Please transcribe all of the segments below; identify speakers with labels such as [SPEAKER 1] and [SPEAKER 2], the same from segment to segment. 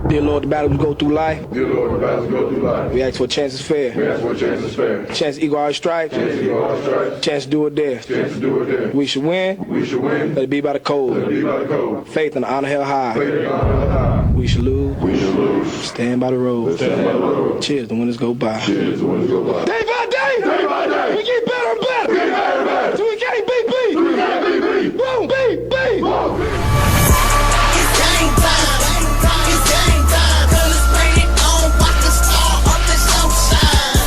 [SPEAKER 1] Dear Lord, the battles we go through life.
[SPEAKER 2] Dear Lord, the battles we go through life.
[SPEAKER 1] We ask for a chance is fair.
[SPEAKER 2] We ask for a chance is fair.
[SPEAKER 1] Chance to equal our stripes.
[SPEAKER 2] Chance to equal our stripes.
[SPEAKER 1] Chance to do it there.
[SPEAKER 2] Chance to do it there.
[SPEAKER 1] We should win.
[SPEAKER 2] We should win.
[SPEAKER 1] Let it be by the code.
[SPEAKER 2] Let it be by the code.
[SPEAKER 1] Faith and honor held high.
[SPEAKER 2] Faith and honor held high.
[SPEAKER 1] We should lose.
[SPEAKER 2] We should lose.
[SPEAKER 1] Stand by the road.
[SPEAKER 2] Stand by the road.
[SPEAKER 1] Cheers, the winners go by.
[SPEAKER 2] Cheers, the winners go by.
[SPEAKER 1] Day by day.
[SPEAKER 2] Day by day.
[SPEAKER 1] We get better and better.
[SPEAKER 2] We get better and better.
[SPEAKER 1] So we can't beat beat.
[SPEAKER 2] We can't beat beat.
[SPEAKER 1] Boom, beat, beat.
[SPEAKER 2] Boom.
[SPEAKER 3] It's game time. It's game time. Colors painted on, watch the star of the show shine.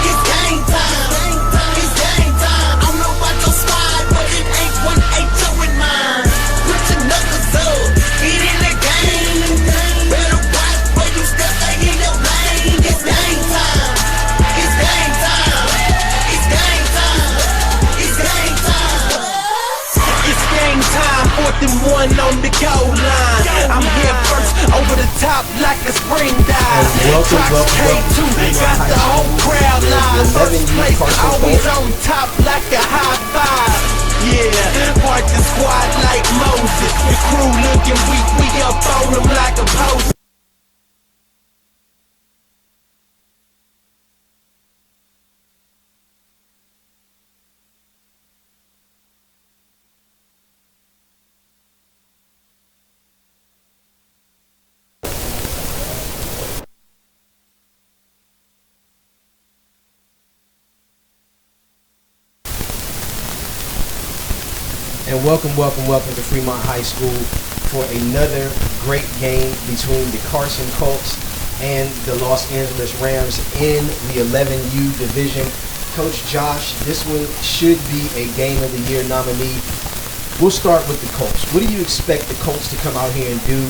[SPEAKER 3] It's game time. It's game time. I don't know about your squad, but it ain't 1-8 in mine. Put your knuckles up, get in the game. Better watch where you step, they in your lane. It's game time. It's game time. It's game time. It's game time. It's game time. 4th and 1 on the goal line. I'm here first, over the top like a spring dive.
[SPEAKER 4] Welcome
[SPEAKER 3] K2, got the whole crowd live. First place, always on top like a high five. Yeah, part the squad like Moses. The crew looking weak, we up on them like a post.
[SPEAKER 4] And welcome to Fremont High School for another great game between the Carson Colts and the Los Angeles Rams in the 11U division. Coach Josh, this one should be a Game of the Year nominee. We'll start with the Colts. What do you expect the Colts to come out here and do?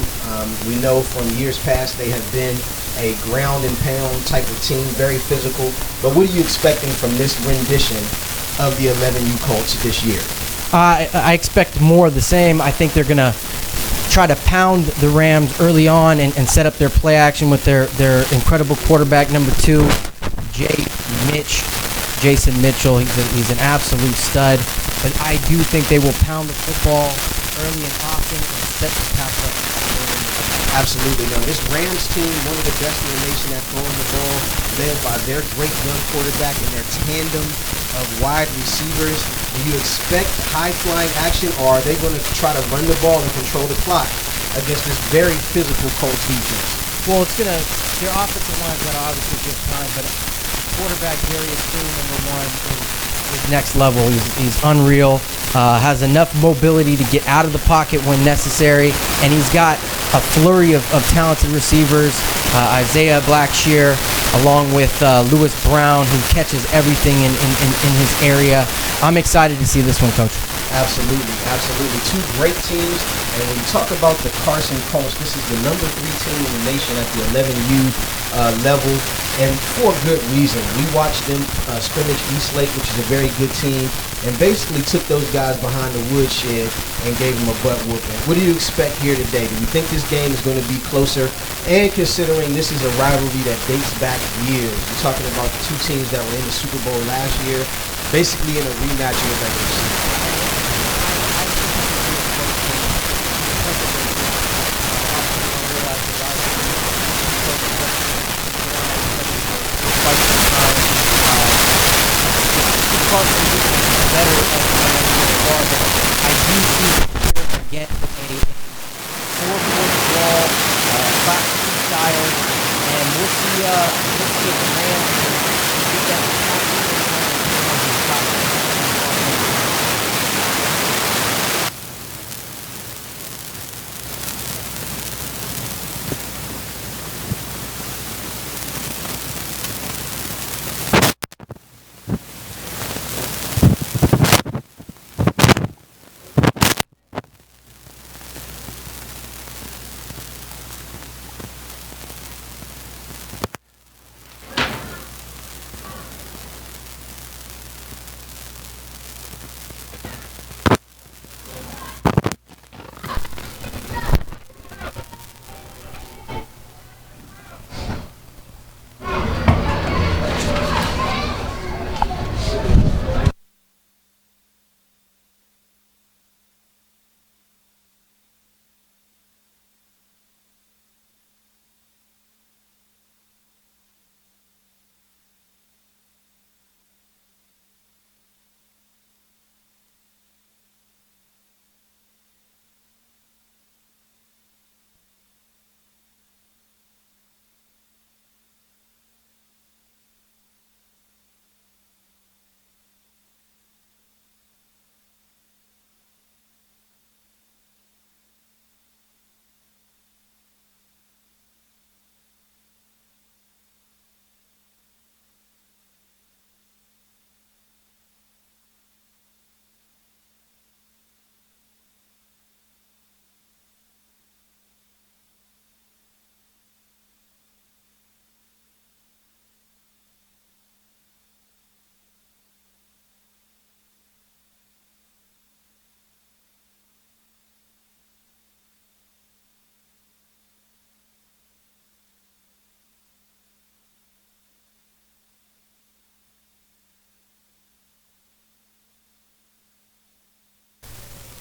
[SPEAKER 4] We know from years past they have been a ground and pound type of team, very physical. But what are you expecting from this rendition of the 11U Colts this year?
[SPEAKER 5] I expect more of the same. I think they're going to try to pound the Rams early on and set up their play action with their incredible quarterback, number 2, Jason Mitchell. He's an absolute stud. But I do think they will pound the football early and often and set the pass up.
[SPEAKER 4] Absolutely. Now, this Rams team, one of the best in the nation at throwing the ball, led by their great young quarterback and their tandem of wide receivers. Do you expect high-flying action, or are they going to try to run the ball and control the clock against this very physical Colts defense?
[SPEAKER 5] Well, their offensive line's got to obviously give time, but quarterback Darius Green, number 1, is next level. He's unreal. Has enough mobility to get out of the pocket when necessary, and he's got a flurry of talented receivers. Isaiah Blackshear, along with Lewis Brown, who catches everything in his area. I'm excited to see this one, Coach.
[SPEAKER 4] Absolutely. 2 great teams. And when you talk about the Carson Colts, this is the number 3 team in the nation at the 11U level, and for good reason. We watched them scrimmage Eastlake, which is a very good team, and basically took those guys behind the woodshed and gave them a butt whooping. What do you expect here today? Do you think this game is going to be closer? And considering this is a rivalry that dates back years, you're talking about the 2 teams that were in the Super Bowl last year, basically in a rematch in the regular season.
[SPEAKER 5] Better as far, but I do see here get a 4-4 ball, classic style, and we'll see if the Rams can get that.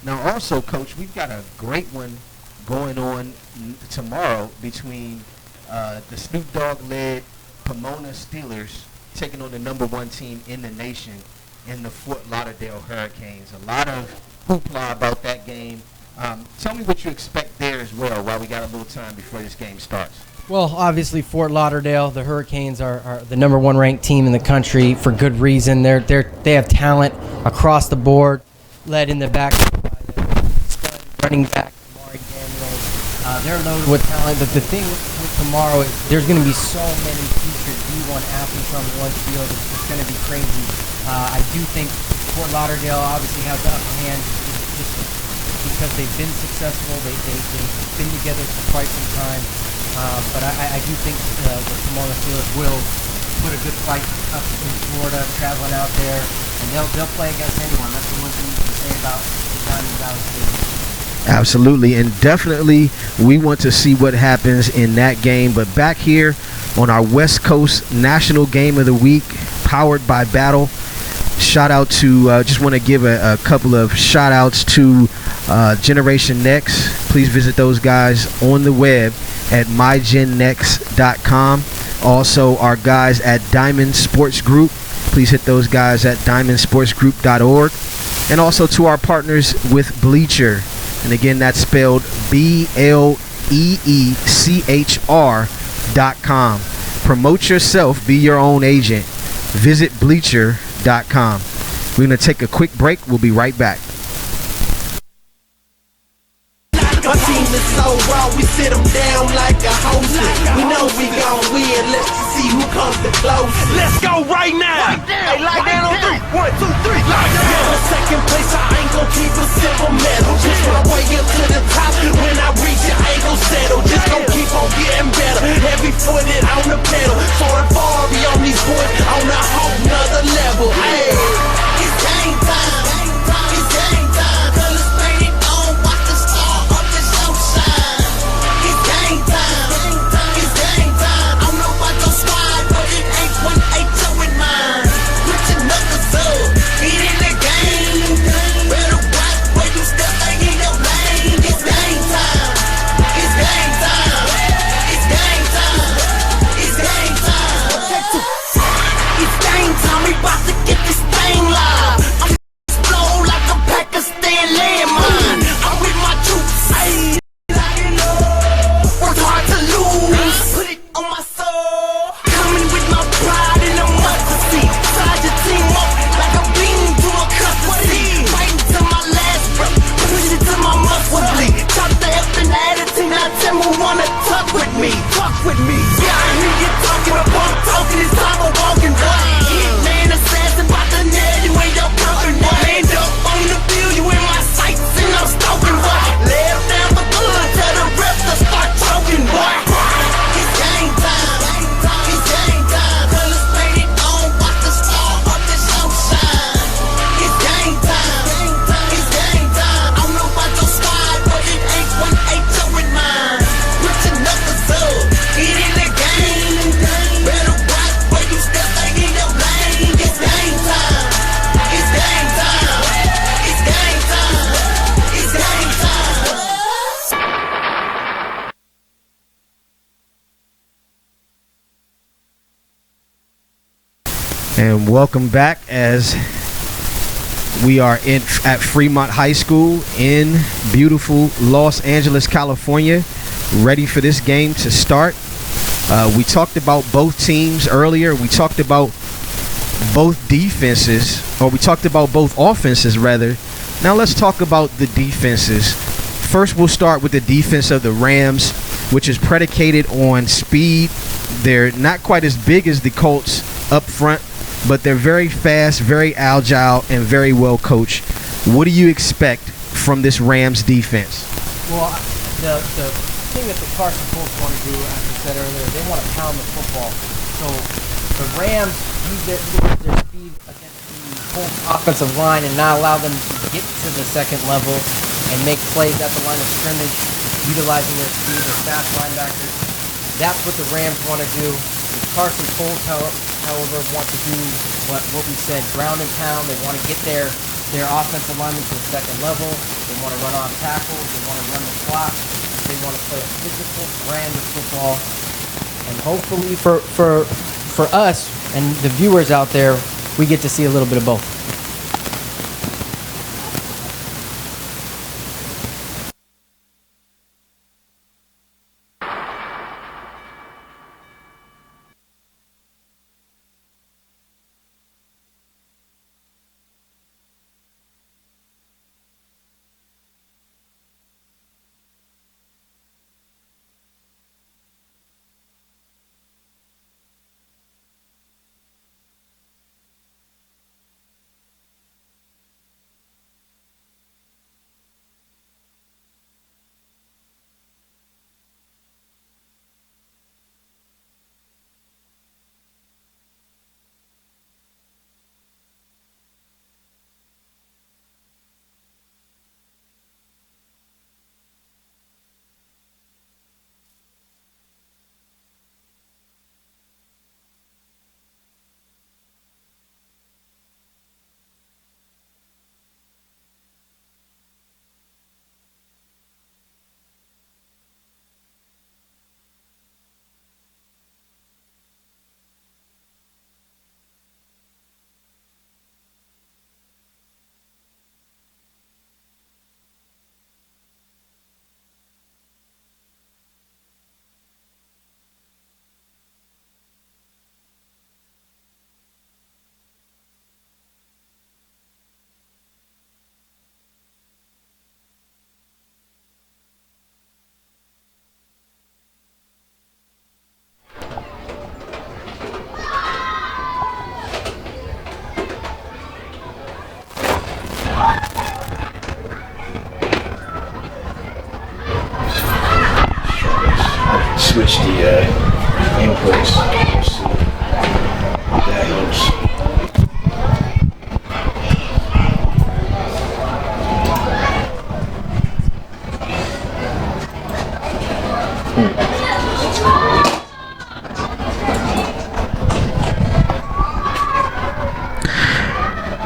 [SPEAKER 4] Now, also, Coach, we've got a great one going on tomorrow between the Snoop Dogg-led Pomona Steelers taking on the number 1 team in the nation in the Fort Lauderdale Hurricanes. A lot of hoopla about that game. Tell me what you expect there as well while we got a little time before this game starts.
[SPEAKER 5] Well, obviously, Fort Lauderdale, the Hurricanes are the number 1 ranked team in the country for good reason. They have talent across the board, led in the back by the running back, Amari Daniels. They're loaded with talent. But the thing with tomorrow is there's going to be so many future D1 athletes on one field. It's going to be crazy. I do think Fort Lauderdale obviously has the upper hand just because they've been successful. They've been together for quite some time. But I do think the Pomona Steelers will put a good fight up in Florida, traveling out there, and they'll play against anyone. That's the one thing you can say about the Diamond Valley State.
[SPEAKER 4] Absolutely, and definitely we want to see what happens in that game. But back here on our West Coast National Game of the Week, powered by Battle, shout out to, just want to give a couple of shout outs to Generation Nexxt. Please visit those guys on the web at mygennext.com. Also, our guys at Diamond Sports Group. Please hit those guys at diamondsportsgroup.org. And also to our partners with Bleacher. And again, that's spelled BLEECHR.com. Promote yourself, be your own agent. Visit Bleacher.com. We're going to take a quick break. We'll be right back.
[SPEAKER 3] My team is so raw, we sit them down like a hostess. We know we gon' win, let's see who comes the closest. Let's go right now! Hey, lock down on 3. 1, 2, 3, lock down! For second place, I ain't gon' keep a silver medal. Just my way up to the top, when I reach it, I ain't gon' settle. Just gon' keep on getting better, heavy footed on the pedal. Soaring far beyond these boys, on a whole nother level. Hey, it's game time, it's game time. Colors painted on, watch the star up the show shine. It's game time, it's game time. I don't know about your squad, but it ain't 1-8 with mine. Put your knuckles up, get in the game. Better watch where you step, ain't in your lane. It's game time, it's game time, it's game time, it's game time. It's game time, we bout to get this thing live. I'm explode like a Pakistan landmine. I'm with my troops, ayy. Work hard to lose, put it on my soul. Coming with my pride and a mustard seed. Side your team up like a bean to a custard seed. Fighting to my last breath, push it to my muscle bleed. Chop the F and the attitude, now tell me who wanna talk with me. Talk with me. Yeah, I hear you talking about talking, it's time for walking. Hitman assassin, bout to nail you in your company. Hand up on the field, you in my sights and I'm stalking. Left down for good, tell the ref to start choking, boy. It's game time, it's game time. Colors painted on, watch the star up the show shine. It's game time, it's game time. I don't know about your squad, but it ain't 1-8 with mine. Put your knuckles up, get in the game. Better watch where you step, ain't in your lane. It's game time, it's game time, it's game time, it's game time.
[SPEAKER 4] And welcome back as we are at Fremont High School in beautiful Los Angeles, California, ready for this game to start. We talked about both teams earlier. We talked about both defenses, or we talked about both offenses, rather. Now let's talk about the defenses. First, we'll start with the defense of the Rams, which is predicated on speed. They're not quite as big as the Colts up front, but they're very fast, very agile, and very well coached. What do you expect from this Rams defense?
[SPEAKER 5] Well, the thing that the Carson Colts want to do, as I said earlier, they want to pound the football. So the Rams use their speed against the Colts offensive line and not allow them to get to the second level and make plays at the line of scrimmage, utilizing their speed, their fast linebackers. That's what the Rams want to do. The Carson Colts, however, want to do what we said, ground and pound. They want to get their offensive linemen to the second level. They want to run off tackles. They want to run the clock. They want to play a physical brand of football. And hopefully for us and the viewers out there, we get to see a little bit of both.
[SPEAKER 4] Switch the inputs. Let's see. That helps.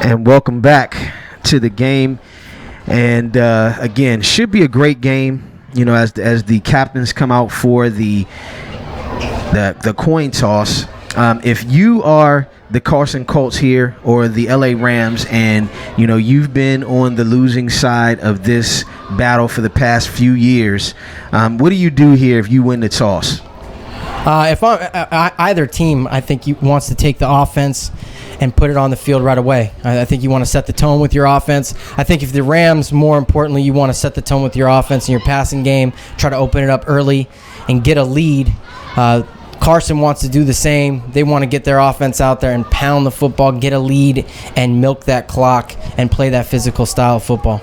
[SPEAKER 4] And welcome back to the game. And again, should be a great game. You know, as the captains come out for the coin toss. If you are the Carson Colts here or the LA Rams, and you know you've been on the losing side of this battle for the past few years, what do you do here if you win the toss?
[SPEAKER 5] If either team, I think wants to take the offense and put it on the field right away. I think you want to set the tone with your offense. I think if the Rams, more importantly, you want to set the tone with your offense and your passing game, try to open it up early and get a lead. Carson wants to do the same. They want to get their offense out there and pound the football, get a lead, and milk that clock and play that physical style of football.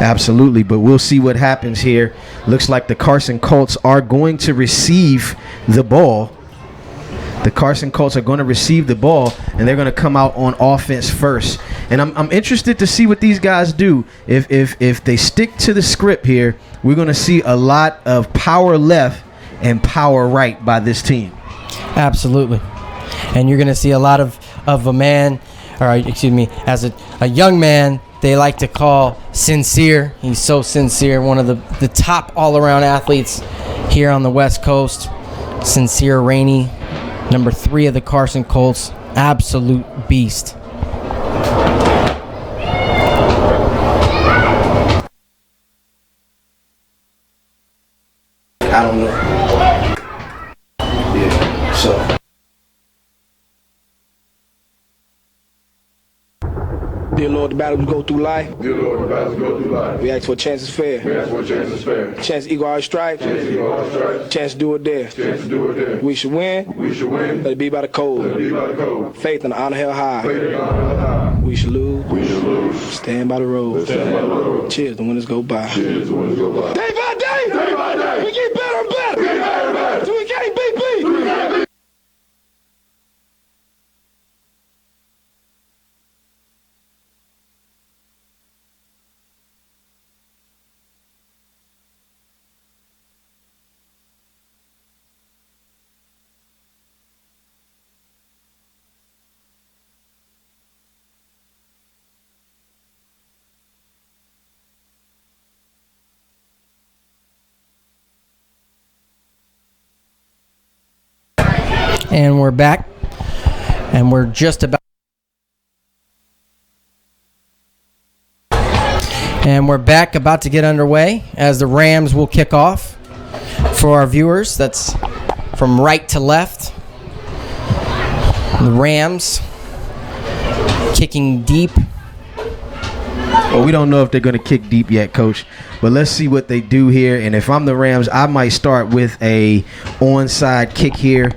[SPEAKER 4] Absolutely, but we'll see what happens here. Looks like the Carson Colts are going to receive the ball. The Carson Colts are going to receive the ball, and they're going to come out on offense first. And I'm interested to see what these guys do. If they stick to the script here, we're going to see a lot of power left and power right by this team.
[SPEAKER 5] Absolutely. And you're going to see a lot of a man, or excuse me, as a young man, they like to call sincere. He's so sincere, one of the top all-around athletes here on the West Coast. Sincere Rainey, number 3 of the Carson Colts, absolute beast.
[SPEAKER 4] I don't know. Yeah, so.
[SPEAKER 1] Dear Lord, the battles we go through life.
[SPEAKER 2] Dear Lord, the battles go through life.
[SPEAKER 1] We ask for a chance is fair.
[SPEAKER 2] We ask for a chance is fair.
[SPEAKER 1] Chance to equal our stripes.
[SPEAKER 2] Chance to equal our stripes.
[SPEAKER 1] Chance to do it there.
[SPEAKER 2] Chance to do it there.
[SPEAKER 1] We should win.
[SPEAKER 2] We should win.
[SPEAKER 1] Let it be by the code.
[SPEAKER 2] Let it be by the code.
[SPEAKER 1] Faith and honor held high.
[SPEAKER 2] Faith and honor held high.
[SPEAKER 1] We should lose.
[SPEAKER 2] We should lose.
[SPEAKER 1] Stand by the road.
[SPEAKER 2] Stand by the road.
[SPEAKER 1] Cheers, the winners go by.
[SPEAKER 2] Cheers, the winners go by.
[SPEAKER 1] Day by day.
[SPEAKER 2] Day by day.
[SPEAKER 1] We get better and better.
[SPEAKER 2] We get better and better.
[SPEAKER 1] So we can't beat beat.
[SPEAKER 2] We can't be
[SPEAKER 5] And we're back. And we're just about. And we're back, about to get underway as the Rams will kick off. For our viewers, that's from right to left. The Rams kicking deep.
[SPEAKER 4] Well, we don't know if they're going to kick deep yet, Coach. But let's see what they do here. And if I'm the Rams, I might start with a onside kick here.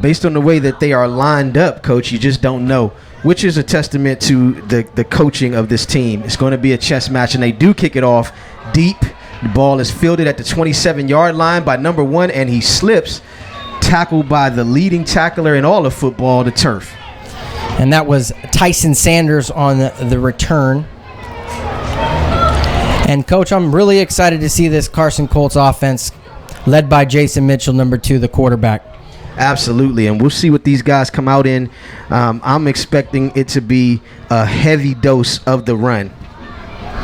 [SPEAKER 4] Based on the way that they are lined up, Coach, you just don't know, which is a testament to the coaching of this team. It's going to be a chess match, and they do kick it off deep. The ball is fielded at the 27-yard line by number 1, and he slips, tackled by the leading tackler in all of football, the turf.
[SPEAKER 5] And that was Tyson Sanders on the return. And, Coach, I'm really excited to see this Carson Colts offense led by Jason Mitchell, number 2, the quarterback.
[SPEAKER 4] Absolutely, and we'll see what these guys come out in. I'm expecting it to be a heavy dose of the run.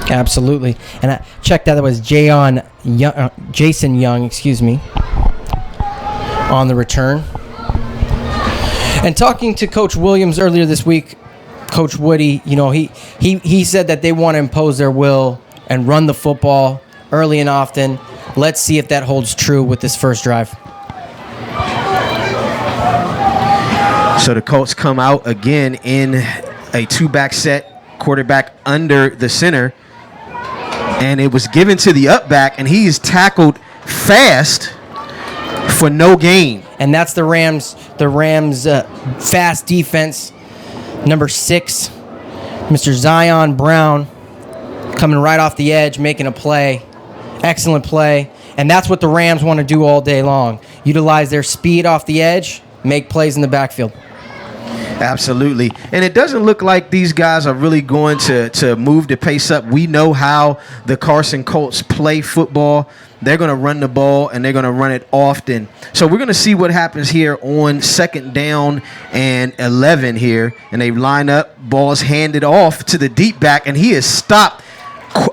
[SPEAKER 5] Absolutely. And I checked that was Jason Young, on the return. And talking to Coach Williams earlier this week, Coach Woody, he said that they want to impose their will and run the football early and often. Let's see if that holds true with this first drive.
[SPEAKER 4] So the Colts come out again in a 2-back set, quarterback under the center, and it was given to the up back, and he is tackled fast for no gain.
[SPEAKER 5] And that's the Rams fast defense, number 6, Mr. Zion Brown, coming right off the edge, making a play. Excellent play. And that's what the Rams want to do all day long. Utilize their speed off the edge, make plays in the backfield.
[SPEAKER 4] Absolutely. And it doesn't look like these guys are really going to move the pace up. We know how the Carson Colts play football. They're going to run the ball, and they're going to run it often. So we're going to see what happens here on 2nd down and 11 here. And they line up, ball's handed off to the deep back, and he is stopped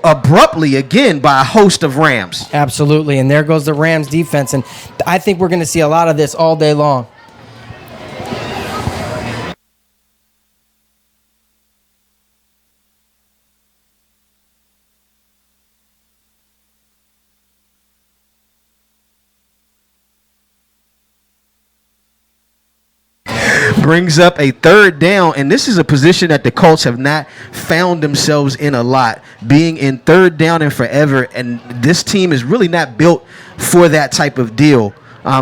[SPEAKER 4] abruptly again by a host of Rams.
[SPEAKER 5] Absolutely. And there goes the Rams defense. And I think we're going to see a lot of this all day long.
[SPEAKER 4] Brings up a 3rd down, and this is a position that the Colts have not found themselves in a lot, being in 3rd down and forever, and this team is really not built for that type of deal.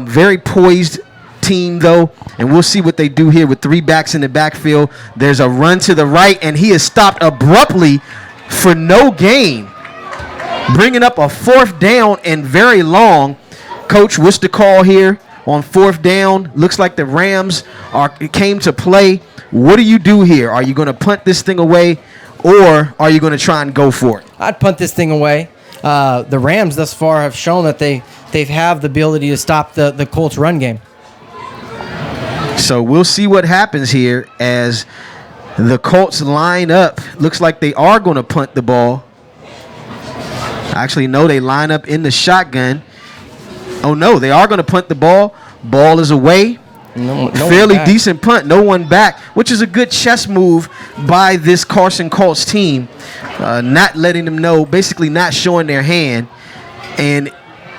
[SPEAKER 4] Very poised team, though, and we'll see what they do here with 3 backs in the backfield. There's a run to the right, and he is stopped abruptly for no gain, bringing up a 4th down and very long. Coach, what's the call here? On 4th down, looks like the Rams came to play. What do you do here? Are you going to punt this thing away, or are you going to try and go for it?
[SPEAKER 5] I'd punt this thing away. The Rams thus far have shown that they have the ability to stop the Colts run game.
[SPEAKER 4] So we'll see what happens here as the Colts line up. Looks like they are going to punt the ball. Actually, no, they line up in the shotgun. Oh, no, they are going to punt the ball. Ball is away.
[SPEAKER 5] No
[SPEAKER 4] Fairly decent punt. No one back, which is a good chess move by this Carson Colts team. Not letting them know, basically not showing their hand, and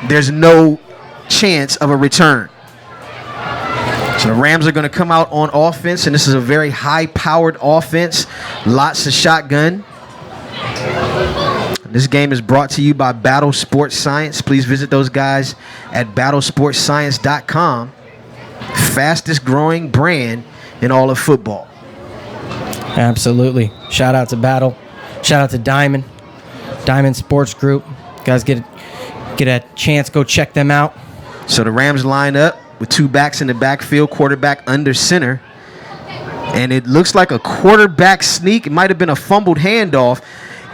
[SPEAKER 4] there's no chance of a return. So the Rams are going to come out on offense, and this is a very high-powered offense. Lots of shotgun. This game is brought to you by Battle Sports Science. Please visit those guys at battlesportscience.com. Fastest growing brand in all of football.
[SPEAKER 5] Absolutely. Shout out to Battle. Shout out to Diamond Sports Group. Guys, get a chance, go check them out.
[SPEAKER 4] So the Rams line up with 2 backs in the backfield, quarterback under center. And it looks like a quarterback sneak. It might have been a fumbled handoff.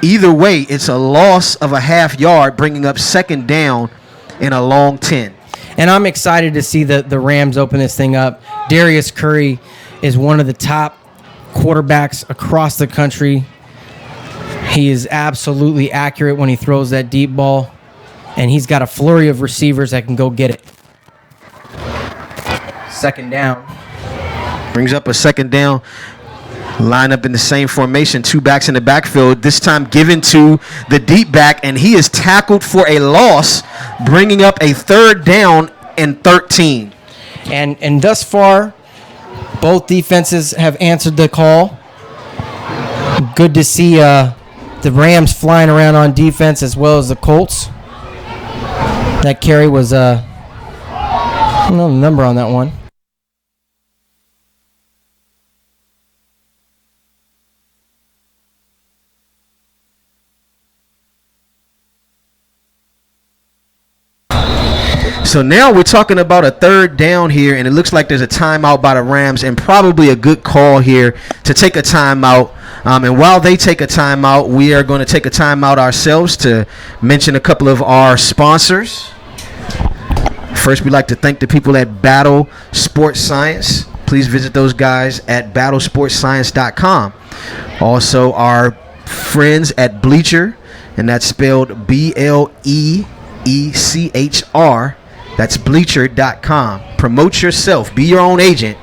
[SPEAKER 4] Either way, it's a loss of a half yard, bringing up 2nd down and a long 10.
[SPEAKER 5] And I'm excited to see the Rams open this thing up. Darius Curry is one of the top quarterbacks across the country. He is absolutely accurate when he throws that deep ball, and he's got a flurry of receivers that can go get it. second down.
[SPEAKER 4] Brings up a second down. Line up in the same formation, 2 backs in the backfield, this time given to the deep back, and he is tackled for a loss, bringing up a 3rd down and 13.
[SPEAKER 5] And thus far, both defenses have answered the call. Good to see the Rams flying around on defense as well as the Colts. That carry was, I don't know the number on that one.
[SPEAKER 4] So now we're talking about a 3rd down here, and it looks like there's a timeout by the Rams, and probably a good call here to take a timeout. And while they take a timeout, we are going to take a timeout ourselves to mention a couple of our sponsors. First, we'd like to thank the people at Battle Sports Science. Please visit those guys at battlesportscience.com. Also, our friends at Bleacher, and that's spelled BLEECHR. That's Bleacher.com. Promote yourself. Be your own agent.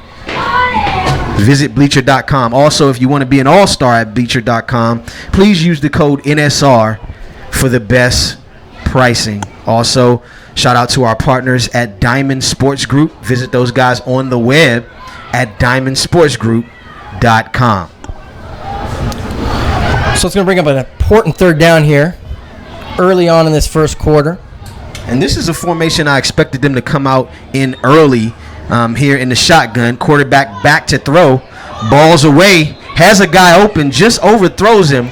[SPEAKER 4] Visit Bleacher.com. Also, if you want to be an all-star at Bleacher.com, please use the code NSR for the best pricing. Also, shout out to our partners at Diamond Sports Group. Visit those guys on the web at diamondsportsgroup.com.
[SPEAKER 5] So it's going to bring up an important 3rd down here early on in this first quarter.
[SPEAKER 4] And this is a formation I expected them to come out in early here in the shotgun. Quarterback back to throw. Ball's away. Has a guy open. Just overthrows him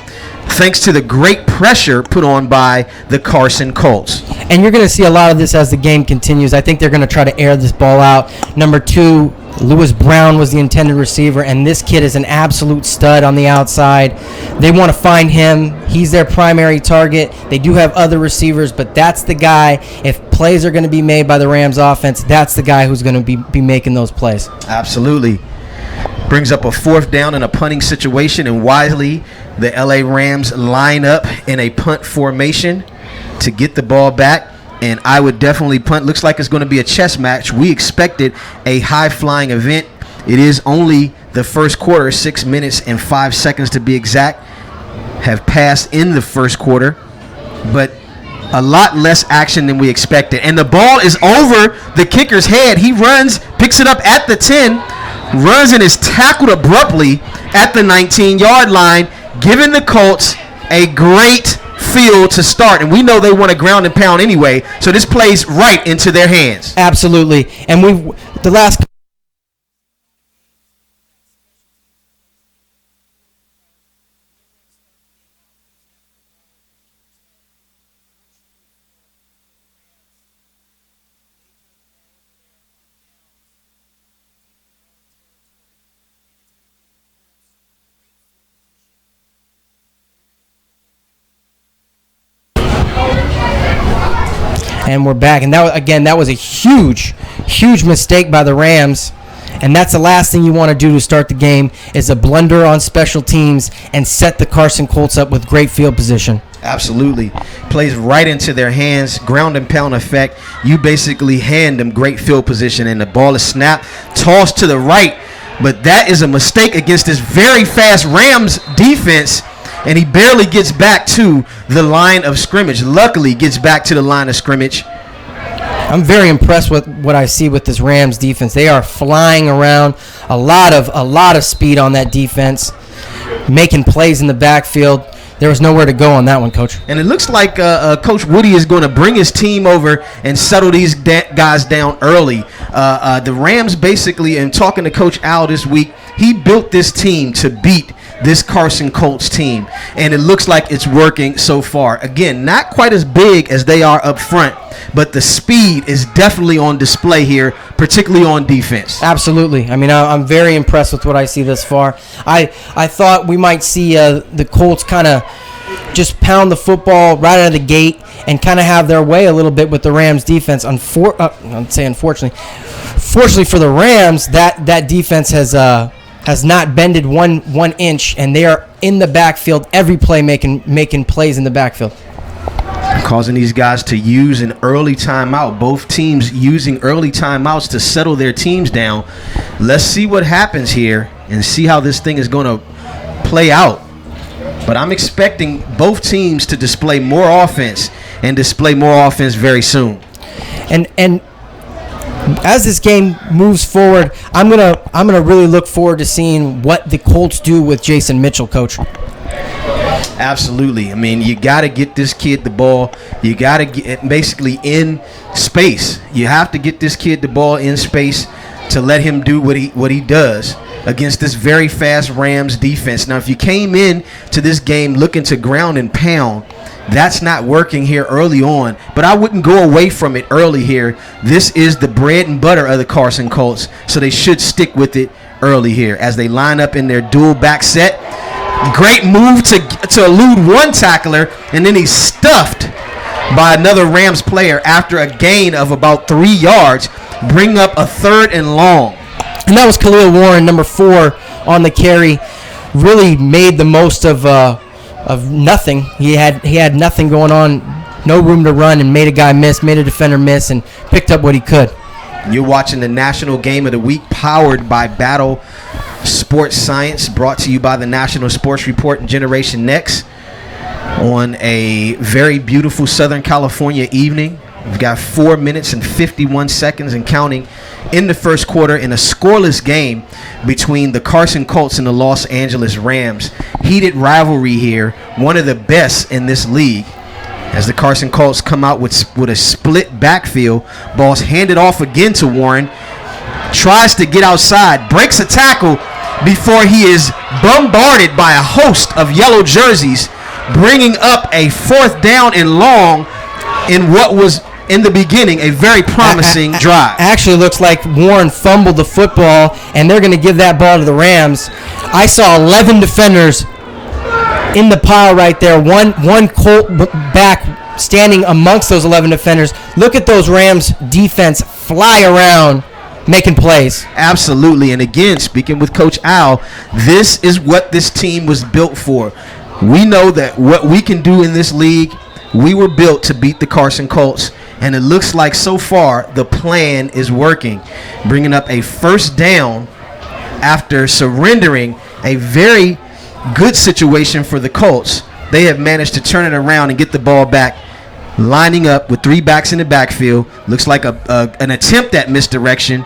[SPEAKER 4] thanks to the great pressure put on by the Carson Colts.
[SPEAKER 5] And you're going to see a lot of this as the game continues. I think they're going to try to air this ball out. Number 2, Lewis Brown was the intended receiver, and this kid is an absolute stud on the outside. They want to find him. He's their primary target. They do have other receivers, but that's the guy. If plays are going to be made by the Rams offense, that's the guy who's going to be making those plays.
[SPEAKER 4] Absolutely. Brings up a 4th down in a punting situation, and wisely, the LA Rams line up in a punt formation to get the ball back. And I would definitely punt. Looks like it's going to be a chess match. We expected a high-flying event. It is only the first quarter, 6 minutes and 5 seconds to be exact, have passed in the first quarter. But a lot less action than we expected. And the ball is over the kicker's head. He runs, picks it up at the 10, runs and is tackled abruptly at the 19-yard line, giving the Colts a great field to start, and we know they want to ground and pound anyway, so this plays right into their hands.
[SPEAKER 5] Absolutely. And the last and we're back. And that was a huge mistake by the Rams. And that's the last thing you want to do to start the game is a blunder on special teams and set the Carson Colts up with great field position.
[SPEAKER 4] Absolutely. Plays right into their hands, ground and pound effect. You basically hand them great field position, and the ball is snapped, tossed to the right. But that is a mistake against this very fast Rams defense, and he barely gets back to the line of scrimmage. Luckily, gets back to the line of scrimmage.
[SPEAKER 5] I'm very impressed with what I see with this Rams defense. They are flying around, a lot of speed on that defense, making plays in the backfield. There was nowhere to go on that one, Coach.
[SPEAKER 4] And it looks like Coach Woody is going to bring his team over and settle these guys down early. The Rams basically, in talking to Coach Al this week, he built this team to beat this Carson Colts team, and it looks like it's working so far. Again, not quite as big as they are up front, but the speed is definitely on display here, particularly on defense.
[SPEAKER 5] Absolutely. I mean, I'm very impressed with what I see thus far. I thought we might see the Colts kind of just pound the football right out of the gate and kind of have their way a little bit with the Rams defense. I'd say unfortunately. Fortunately for the Rams, that defense has not bended one inch, and they are in the backfield every play making plays in the backfield.
[SPEAKER 4] causing these guys to use an early timeout. Both teams using early timeouts to settle their teams down. Let's see what happens here and see how this thing is going to play out. But I'm expecting both teams to display more offense and display more offense very soon.
[SPEAKER 5] And as this game moves forward, I'm gonna really look forward to seeing what the Colts do with Jason Mitchell, Coach.
[SPEAKER 4] Absolutely. I mean, you got to get this kid the ball. You got to get basically in space. You have to get this kid the ball in space to let him do what he does against this very fast Rams defense. Now, if you came in to this game looking to ground and pound, that's not working here early on. But I wouldn't go away from it early here. This is the bread and butter of the Carson Colts, so they should stick with it early here as they line up in their dual back set. Great move to elude one tackler, and then he's stuffed by another Rams player after a gain of about 3 yards, bring up a 3rd and long.
[SPEAKER 5] And that was Khalil Warren, number 4 on the carry. Really made the most of nothing. He had nothing going on, no room to run, and made a guy miss, made a defender miss, and picked up what he could.
[SPEAKER 4] You're watching the National Game of the Week, powered by Battle Sports Science, brought to you by the National Sports Report and Generation Nexxt on a very beautiful Southern California evening. We've got 4 minutes and 51 seconds and counting in the first quarter in a scoreless game between the Carson Colts and the Los Angeles Rams. Heated rivalry here, one of the best in this league, as the Carson Colts come out with a split backfield. Ball's handed off again to Warren. Tries to get outside, breaks a tackle before he is bombarded by a host of yellow jerseys, bringing up a 4th down and long in what was, in the beginning, a very promising drive.
[SPEAKER 5] Actually looks like Warren fumbled the football, and they're going to give that ball to the Rams. I saw 11 defenders in the pile right there. One Colt back standing amongst those 11 defenders. Look at those Rams defense fly around, making plays.
[SPEAKER 4] Absolutely. And again, speaking with Coach Al, this is what this team was built for. We know that what we can do in this league, we were built to beat the Carson Colts. And it looks like so far the plan is working. Bringing up a 1st down after surrendering a very good situation for the Colts. They have managed to turn it around and get the ball back, lining up with 3 backs in the backfield. Looks like an attempt at misdirection,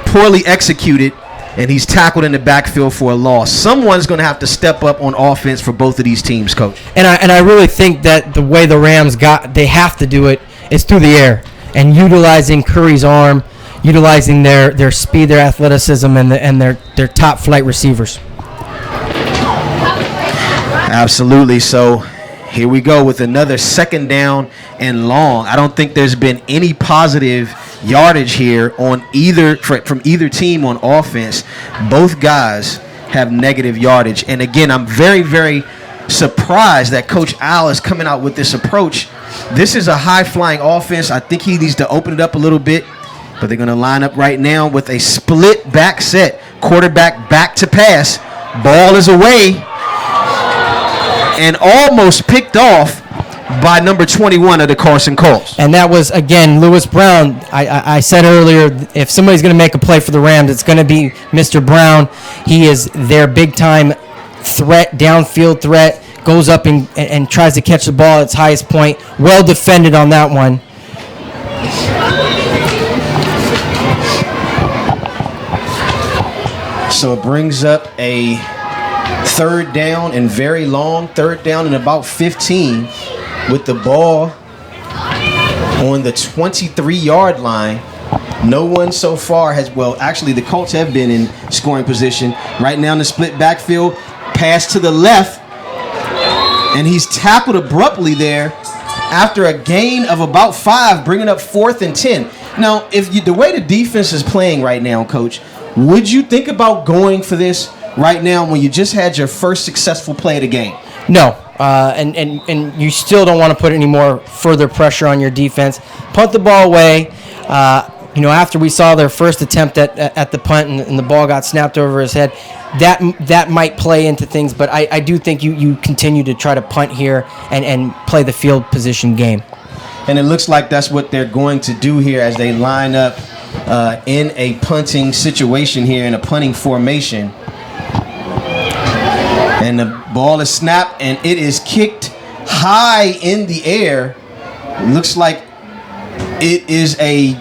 [SPEAKER 4] poorly executed, and he's tackled in the backfield for a loss. Someone's going to have to step up on offense for both of these teams, Coach.
[SPEAKER 5] And I really think that the way the Rams they have to do it is through the air and utilizing Curry's arm, utilizing their speed, their athleticism, and their top flight receivers.
[SPEAKER 4] Absolutely. So here we go with another 2nd down and long. I don't think there's been any positive yardage here on from either team on offense. Both guys have negative yardage. And again, I'm very, very surprised that Coach Al is coming out with this approach. This is a high-flying offense. I think he needs to open it up a little bit. But they're going to line up right now with a split back set. Quarterback back to pass. Ball is away and almost picked off by number 21 of the Carson Colts.
[SPEAKER 5] And that was, again, Lewis Brown. I said earlier, if somebody's going to make a play for the Rams, it's going to be Mr. Brown. He is their big-time threat, downfield threat, goes up and tries to catch the ball at its highest point. Well defended on that one.
[SPEAKER 4] So it brings up a 3rd down and very long, 3rd down and about 15 with the ball on the 23-yard line. No one so far has, well, actually the Colts have been in scoring position. Right now in the split backfield, pass to the left, and he's tackled abruptly there after a gain of about 5, bringing up 4th and 10. Now, the way the defense is playing right now, Coach, would you think about going for this right now when you just had your first successful play of the game?
[SPEAKER 5] No, and you still don't want to put any more further pressure on your defense. Punt the ball away. After we saw their first attempt at the punt and the ball got snapped over his head, that might play into things. But I do think you continue to try to punt here and play the field position game.
[SPEAKER 4] And it looks like that's what they're going to do here as they line up in a punting situation here, in a punting formation. And the ball is snapped, and it is kicked high in the air. Looks like it is a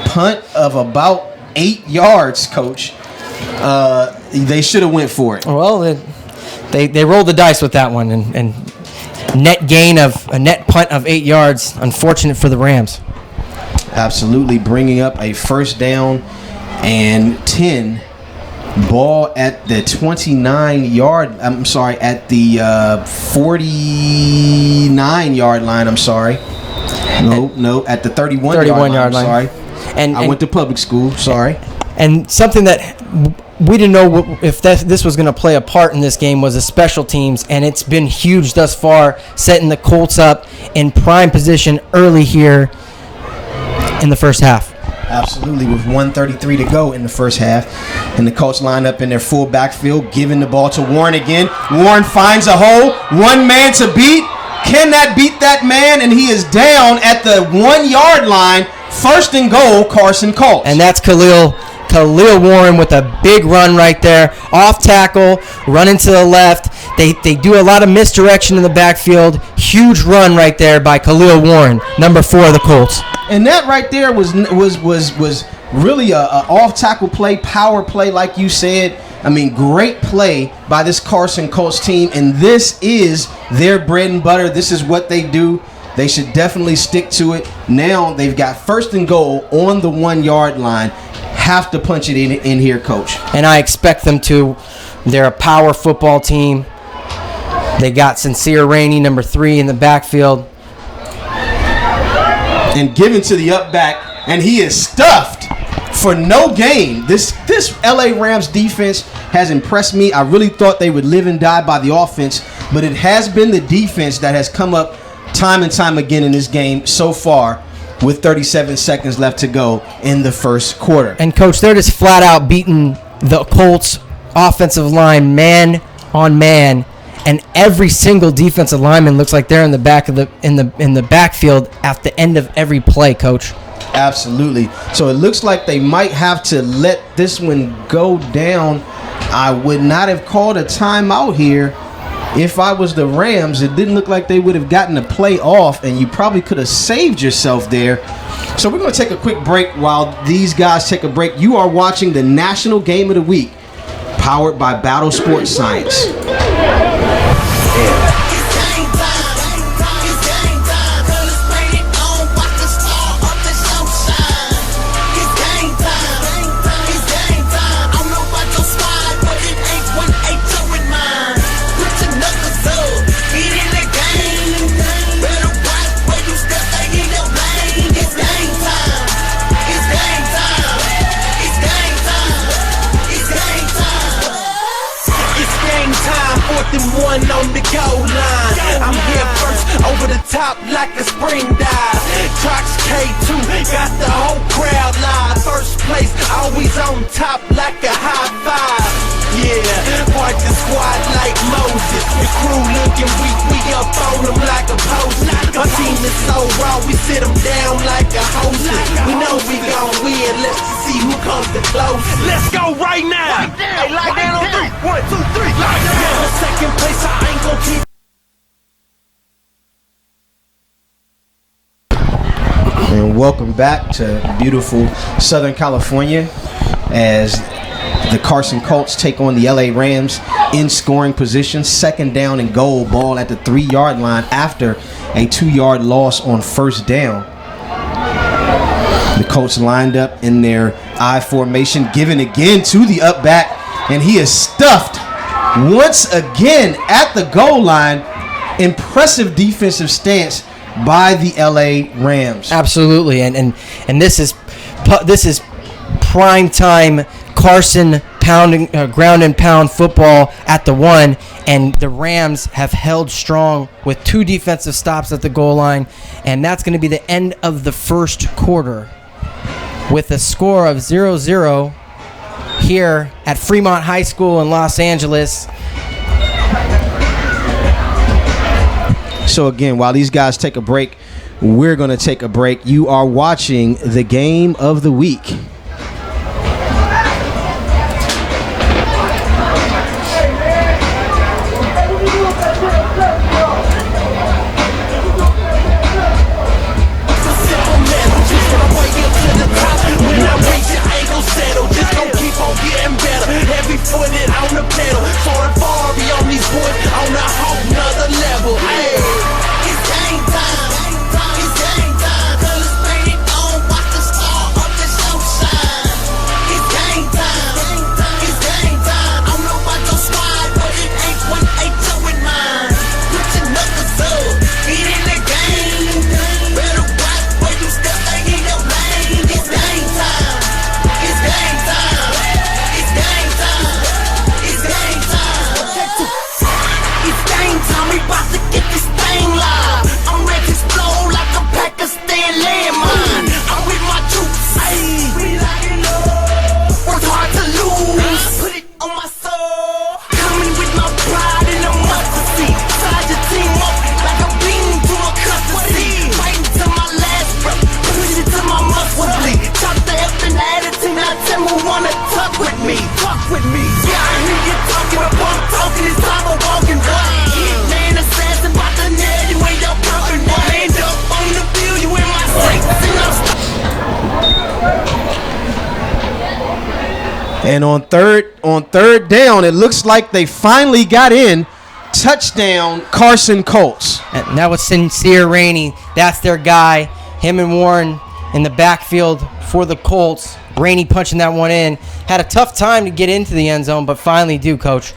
[SPEAKER 4] punt of about 8 yards, Coach. They should have went for it.
[SPEAKER 5] Well, they rolled the dice with that one, and a net punt of 8 yards. Unfortunate for the Rams.
[SPEAKER 4] Absolutely, bringing up a first down and 10. Ball at the 29-yard. I'm sorry, at the 49-yard line. I'm sorry. No, at the 31-yard line. Sorry. And I went to public school. Sorry.
[SPEAKER 5] And something that we didn't know if this was going to play a part in this game was the special teams, and it's been huge thus far, setting the Colts up in prime position early here in the first half.
[SPEAKER 4] Absolutely, with 1:33 to go in the first half. And the Colts line up in their full backfield, giving the ball to Warren again. Warren finds a hole, one man to beat. Can that beat that man? And he is down at the 1-yard line. First and goal, Carson Colts.
[SPEAKER 5] And that's Khalil Warren with a big run right there. Off tackle, running to the left. They do a lot of misdirection in the backfield. Huge run right there by Khalil Warren, number 4 of the Colts.
[SPEAKER 4] And that right there was really a off tackle play, power play, like you said. I mean, great play by this Carson Colts team, and this is their bread and butter. This is what they do. They should definitely stick to it. Now they've got first and goal on the 1-yard line. Have to punch it in here, Coach.
[SPEAKER 5] And I expect them to. They're a power football team. They got Sincere Rainey, number 3, in the backfield.
[SPEAKER 4] And given to the up back, and he is stuffed for no gain. This LA Rams defense has impressed me. I really thought they would live and die by the offense, but it has been the defense that has come up time and time again in this game so far, with 37 seconds left to go in the first quarter.
[SPEAKER 5] And Coach, they're just flat out beating the Colts offensive line man on man, and every single defensive lineman looks like they're in the back of in the backfield at the end of every play, Coach.
[SPEAKER 4] Absolutely. So it looks like they might have to let this one go down. I would not have called a timeout here if I was the Rams. It didn't look like they would have gotten a play off, and you probably could have saved yourself there. So we're going to take a quick break while these guys take a break. You are watching the National Game of the Week, powered by Battle Sports Science.
[SPEAKER 3] One on the goal line. I'm here first, over the top like a spring dive. Trox K2 got the whole crowd live. First place, always on top like a high five. Yeah, part the squad like Moses. The crew looking weak, we up on them like a post. Our team is so raw, we sit them down like a hostess. We know we gon' win, let's see who comes the closest. Let's go right now. Hey, lock down on 3. 1, 2, 3. Lock down. Second place, I ain't gon' keep.
[SPEAKER 4] And welcome back to beautiful Southern California as the Carson Colts take on the LA Rams in scoring position. Second down and goal, ball at the 3-yard line after a 2-yard loss on first down. The Colts lined up in their I formation, given again to the up back, and he is stuffed once again at the goal line. Impressive defensive stance by the LA Rams.
[SPEAKER 5] Absolutely, and this is prime time Carson ground and pound football at the 1, and the Rams have held strong with 2 defensive stops at the goal line, and that's going to be the end of the first quarter with a score of 0-0 here at Fremont High School in Los Angeles.
[SPEAKER 4] So again, while these guys take a break, We're going to take a break. You are watching the Game of the Week. And on third down, it looks like they finally got in. Touchdown, Carson Colts.
[SPEAKER 5] And that was Sincere Rainey. That's their guy. Him and Warren in the backfield for the Colts. Rainey punching that one in. Had a tough time to get into the end zone, but finally do, Coach.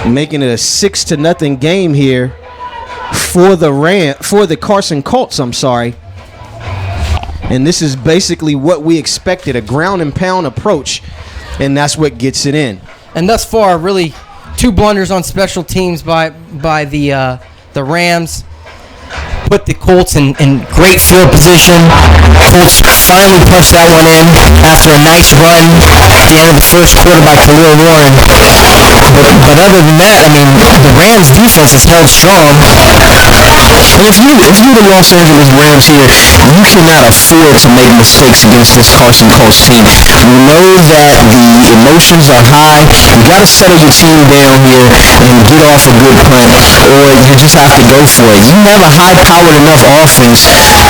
[SPEAKER 4] Making it a 6-0 game here for the Carson Colts. I'm sorry. And this is basically what we expected, a ground and pound approach, and that's what gets it in.
[SPEAKER 5] And thus far, really, 2 blunders on special teams by the Rams. Put the Colts in great field position. Colts finally punched that one in after a nice run at the end of the first quarter by Khalil Warren. But other than that, I mean, the Rams defense has held strong.
[SPEAKER 6] And if you're the Los Angeles Rams here, you cannot afford to make mistakes against this Carson Colts team. You know that the emotions are high. You got to settle your team down here and get off a good punt, or you just have to go for it. You have a high-powered enough offense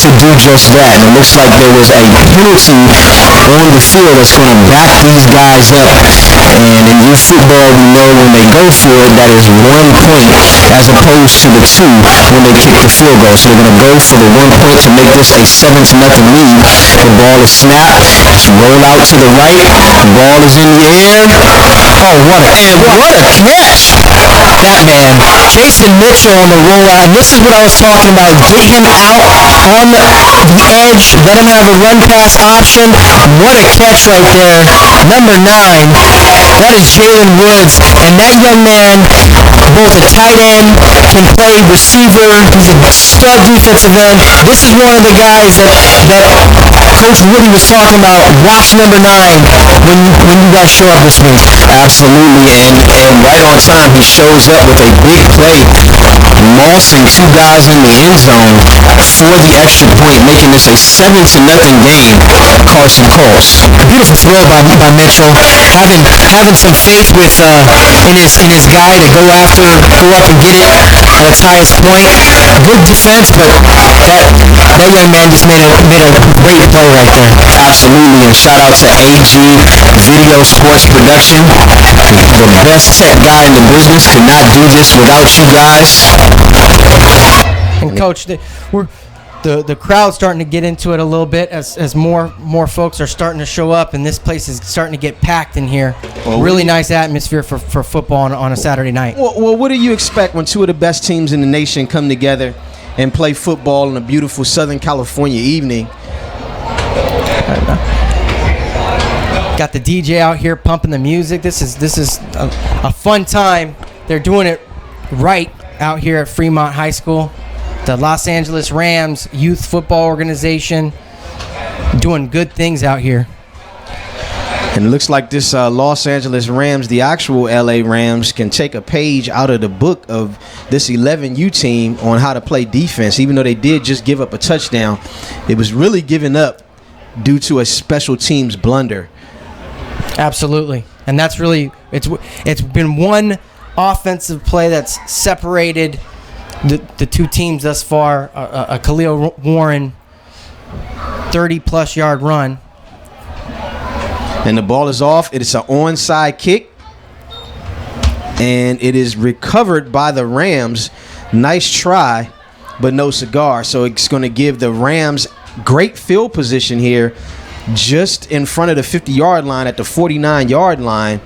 [SPEAKER 6] to do just that. And it looks like there was a penalty on the field that's going to back these guys up. And in youth football, we know when they go for it, that is 1 point as opposed to the 2 when they kick the field goal. So they're going to go for the 1 point to make this a 7-0 lead. The ball is snapped. It's roll out to the right. The ball is in the air. Oh, what a catch!
[SPEAKER 5] That man, Jason Mitchell on the rollout, and this is what I was talking about. Get him out on the edge, let him have a run pass option. What a catch right there. Number 9, that is Jalen Woods, and that young man, both a tight end, can play receiver. He's a stud defensive end. This is one of the guys that Coach Woody was talking about. Watch number 9 when you guys show up this week.
[SPEAKER 6] Absolutely, and right on time, he shows up with a big play, mossing 2 guys in the end zone for the extra point, making this a 7-0 game. Carson Colts.
[SPEAKER 5] A beautiful throw by Mitchell, having some faith with in his guy to go up and get it at its highest point. Good defense, but that young man just made a great play right there.
[SPEAKER 6] Absolutely, and shout out to AG Video Sports Production, the best tech guy in the business. Could not do this without you guys.
[SPEAKER 5] And Coach, the crowd's starting to get into it a little bit as more folks are starting to show up, and this place is starting to get packed in here. Well, really nice atmosphere for football on a Saturday night.
[SPEAKER 4] Well, what do you expect when 2 of the best teams in the nation come together and play football on a beautiful Southern California evening?
[SPEAKER 5] Got the DJ out here pumping the music. This is a fun time. They're doing it right out here at Fremont High School. The Los Angeles Rams Youth Football Organization doing good things out here.
[SPEAKER 4] And it looks like this Los Angeles Rams, the actual LA Rams, can take a page out of the book of this 11U team on how to play defense. Even though they did just give up a touchdown, it was really given up due to a special teams blunder.
[SPEAKER 5] Absolutely. And that's really, it's been one offensive play that's separated the two teams thus far. A Khalil Warren 30-plus yard run.
[SPEAKER 4] And the ball is off. It is an onside kick. And it is recovered by the Rams. Nice try, but no cigar. So it's going to give the Rams great field position here just in front of the 50-yard line at the 49-yard line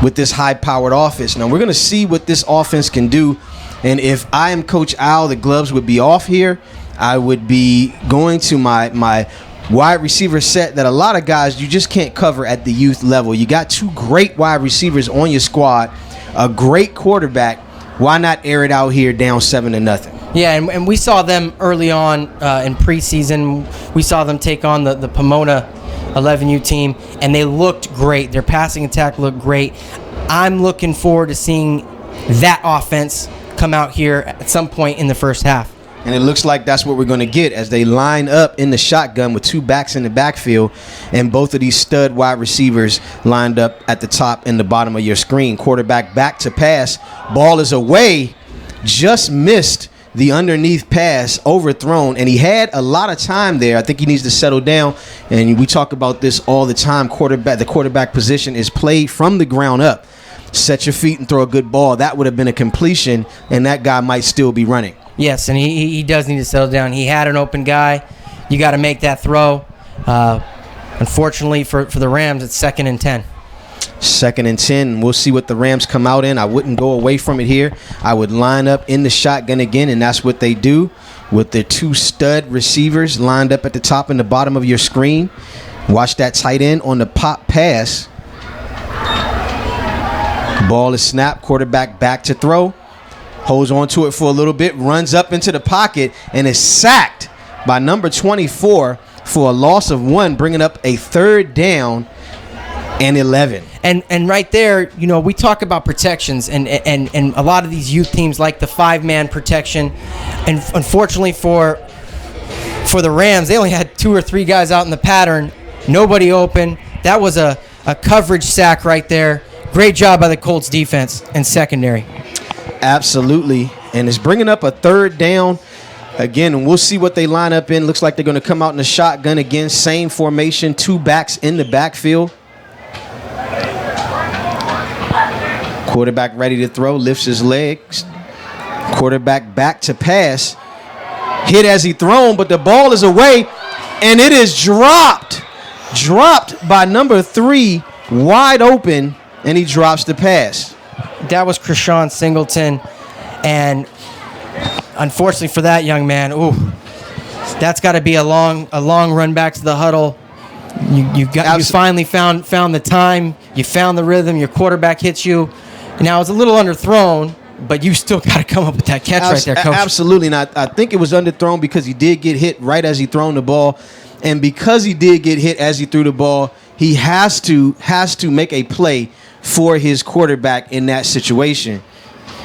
[SPEAKER 4] with this high-powered offense. Now, we're going to see what this offense can do. And if I am Coach Al, the gloves would be off here. I would be going to my wide receiver set that a lot of guys you just can't cover at the youth level. You got two great wide receivers on your squad, a great quarterback. Why not air it out here down 7-0?
[SPEAKER 5] Yeah, and we saw them early on in preseason. We saw them take on the Pomona 11U team, and they looked great. Their passing attack looked great. I'm looking forward to seeing that offense come out here at some point in the first half.
[SPEAKER 4] And it looks like that's what we're going to get as they line up in the shotgun with two backs in the backfield and both of these stud wide receivers lined up at the top and the bottom of your screen. Quarterback back to pass. Ball is away. Just missed the underneath pass, overthrown, and he had a lot of time there. I think he needs to settle down, and we talk about this all the time. The quarterback position is played from the ground up. Set your feet and throw a good ball. That would have been a completion, and that guy might still be running.
[SPEAKER 5] Yes, and he does need to settle down. He had an open guy. You got to make that throw. Unfortunately for the Rams, it's 2nd and 10.
[SPEAKER 4] 2nd and 10. We'll see what the Rams come out in. I wouldn't go away from it here. I would line up in the shotgun again, and that's what they do with their two stud receivers lined up at the top and the bottom of your screen. Watch that tight end on the pop pass. Ball is snapped. Quarterback back to throw. Holds on to it for a little bit, runs up into the pocket, and is sacked by number 24 for a loss of 1, bringing up a 3rd down and 11.
[SPEAKER 5] And right there, we talk about protections, and a lot of these youth teams like the 5-man protection. And unfortunately for the Rams, they only had 2 or 3 guys out in the pattern, nobody open. That was a coverage sack right there. Great job by the Colts defense and secondary.
[SPEAKER 4] Absolutely. And it's bringing up a 3rd down again, and we'll see what they line up in. Looks like they're going to come out in the shotgun again. Same formation, 2 backs in the backfield. Quarterback ready to throw, lifts his legs. Quarterback back to pass. Hit as he thrown, but the ball is away, and it is dropped. Dropped by number 3, wide open, and he drops the pass.
[SPEAKER 5] That was Krishawn Singleton, and unfortunately for that young man, that's got to be a long run back to the huddle. You finally found the time, you found the rhythm. Your quarterback hits you. Now it's a little underthrown, but you still got to come up with that catch right there, Coach.
[SPEAKER 4] Absolutely, and I think it was underthrown because he did get hit right as he thrown the ball, and because he did get hit as he threw the ball, he has to make a play for his quarterback in that situation.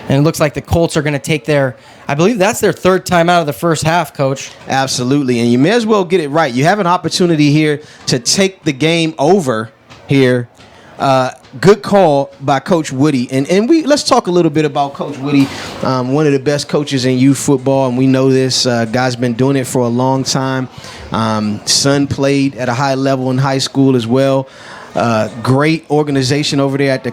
[SPEAKER 5] And it looks like the Colts are going to take I believe that's their 3rd time out of the first half, Coach.
[SPEAKER 4] Absolutely, and you may as well get it right. You have an opportunity here to take the game over here. Good call by Coach Woody. And let's talk a little bit about Coach Woody, one of the best coaches in youth football, and we know this. Guy's been doing it for a long time. Son played at a high level in high school as well. Great organization over there at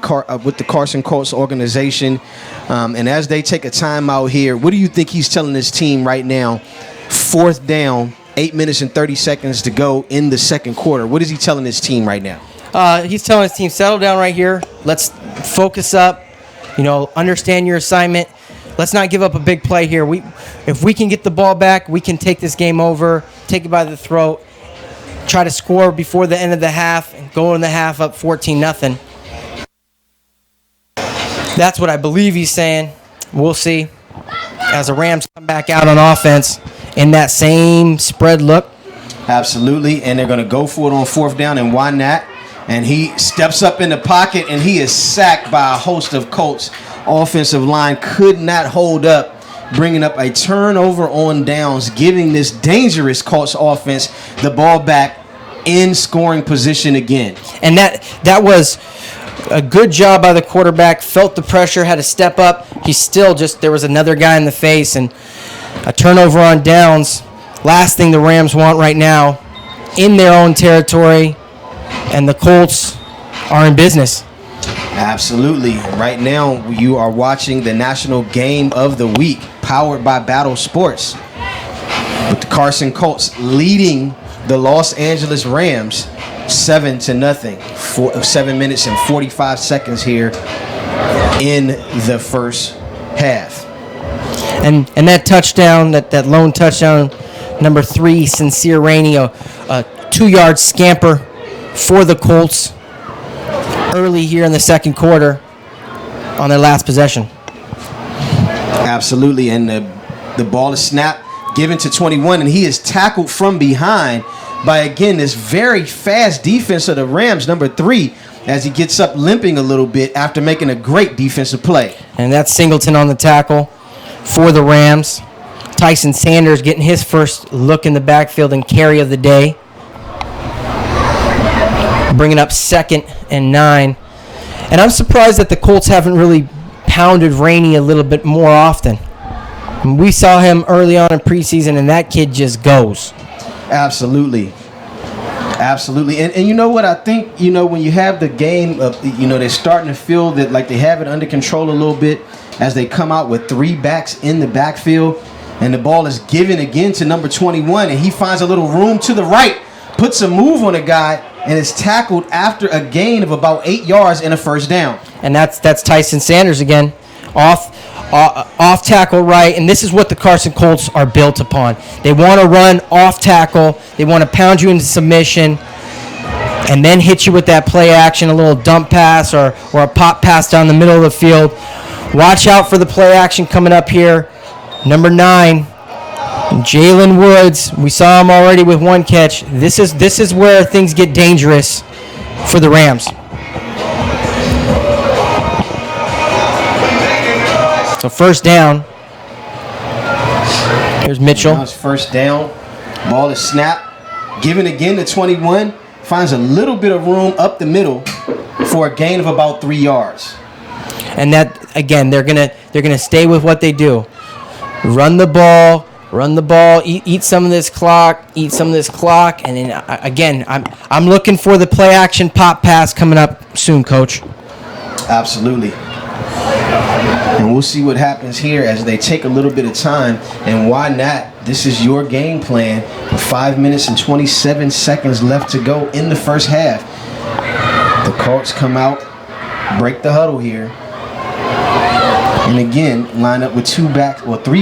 [SPEAKER 4] with the Carson Colts organization. And as they take a timeout here, what do you think he's telling his team right now? 4th down, 8 minutes and 30 seconds to go in the 2nd quarter. What is he telling his team right now?
[SPEAKER 5] He's telling his team, settle down right here. Let's focus up. Understand your assignment. Let's not give up a big play here. If we can get the ball back, we can take this game over, take it by the throat, try to score before the end of the half, and go in the half up 14-0. That's what I believe he's saying. We'll see. As the Rams come back out on offense in that same spread look.
[SPEAKER 4] Absolutely, and they're going to go for it on 4th down, and why not? And he steps up in the pocket, and he is sacked by a host of Colts. Offensive line could not hold up, bringing up a turnover on downs, giving this dangerous Colts offense the ball back in scoring position again.
[SPEAKER 5] And that was a good job by the quarterback. Felt the pressure, had to step up. He still there was another guy in the face, and a turnover on downs. Last thing the Rams want right now in their own territory, and the Colts are in business.
[SPEAKER 4] Absolutely. Right now, you are watching the national game of the week, powered by Battle Sports, with the Carson Colts leading the Los Angeles Rams 7-0. 7 minutes and 45 seconds here in the first half.
[SPEAKER 5] And that touchdown, that lone touchdown, number 3, Sincere Rainey, a 2-yard scamper for the Colts early here in the second quarter on their last possession.
[SPEAKER 4] Absolutely, and the ball is snapped, given to 21, and he is tackled from behind by, again, this very fast defense of the Rams, number 3, as he gets up limping a little bit after making a great defensive play.
[SPEAKER 5] And that's Singleton on the tackle for the Rams. Tyson Sanders getting his first look in the backfield and carry of the day. Bringing up 2nd and 9. And I'm surprised that the Colts haven't really pounded Rainey a little bit more often. We saw him early on in preseason, and that kid just goes.
[SPEAKER 4] Absolutely. Absolutely. And you know what I think, when you have the game of, they're starting to feel that like they have it under control a little bit as they come out with 3 backs in the backfield, and the ball is given again to number 21, and he finds a little room to the right, puts a move on a guy, and is tackled after a gain of about 8 yards and a first down.
[SPEAKER 5] And that's Tyson Sanders again, off tackle right, and this is what the Carson Colts are built upon. They want to run off tackle, they want to pound you into submission, and then hit you with that play action, a little dump pass or a pop pass down the middle of the field. Watch out for the play action coming up here. Number 9, Jalen Woods. We saw him already with 1 catch. This is where things get dangerous for the Rams. So first down. Here's Mitchell.
[SPEAKER 4] Now it's first down. Ball is snapped. Given again to 21. Finds a little bit of room up the middle for a gain of about 3 yards.
[SPEAKER 5] And that, again, they're gonna stay with what they do. Run the ball, eat some of this clock, and then again, I'm looking for the play action pop pass coming up soon, Coach.
[SPEAKER 4] Absolutely. And we'll see what happens here as they take a little bit of time. And why not? This is your game plan. 5 minutes and 27 seconds left to go in the first half. The Colts come out, break the huddle here. And again, line up with 3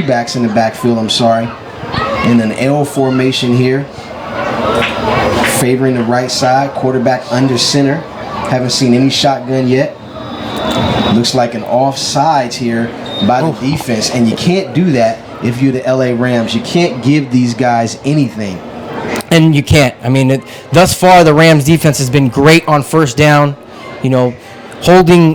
[SPEAKER 4] backs in the backfield, in an L formation here. Favoring the right side, quarterback under center. Haven't seen any shotgun yet. Looks like an offsides here by the defense, and you can't do that if you're the LA Rams. You can't give these guys anything.
[SPEAKER 5] And you can't. I mean, thus far the Rams defense has been great on first down. Holding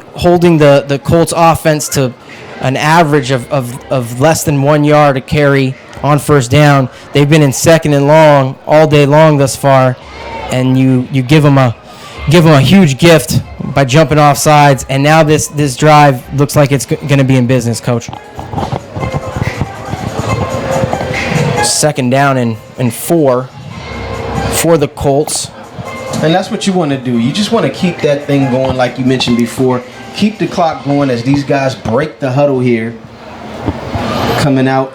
[SPEAKER 5] the Colts offense to an average of less than 1 yard a carry on first down. They've been in 2nd and long all day long thus far, and you give them a huge gift by jumping off sides, and now this drive looks like it's going to be in business, Coach. 2nd down and 4 for the Colts.
[SPEAKER 4] And that's what you want to do. You just want to keep that thing going like you mentioned before. Keep the clock going as these guys break the huddle here. Coming out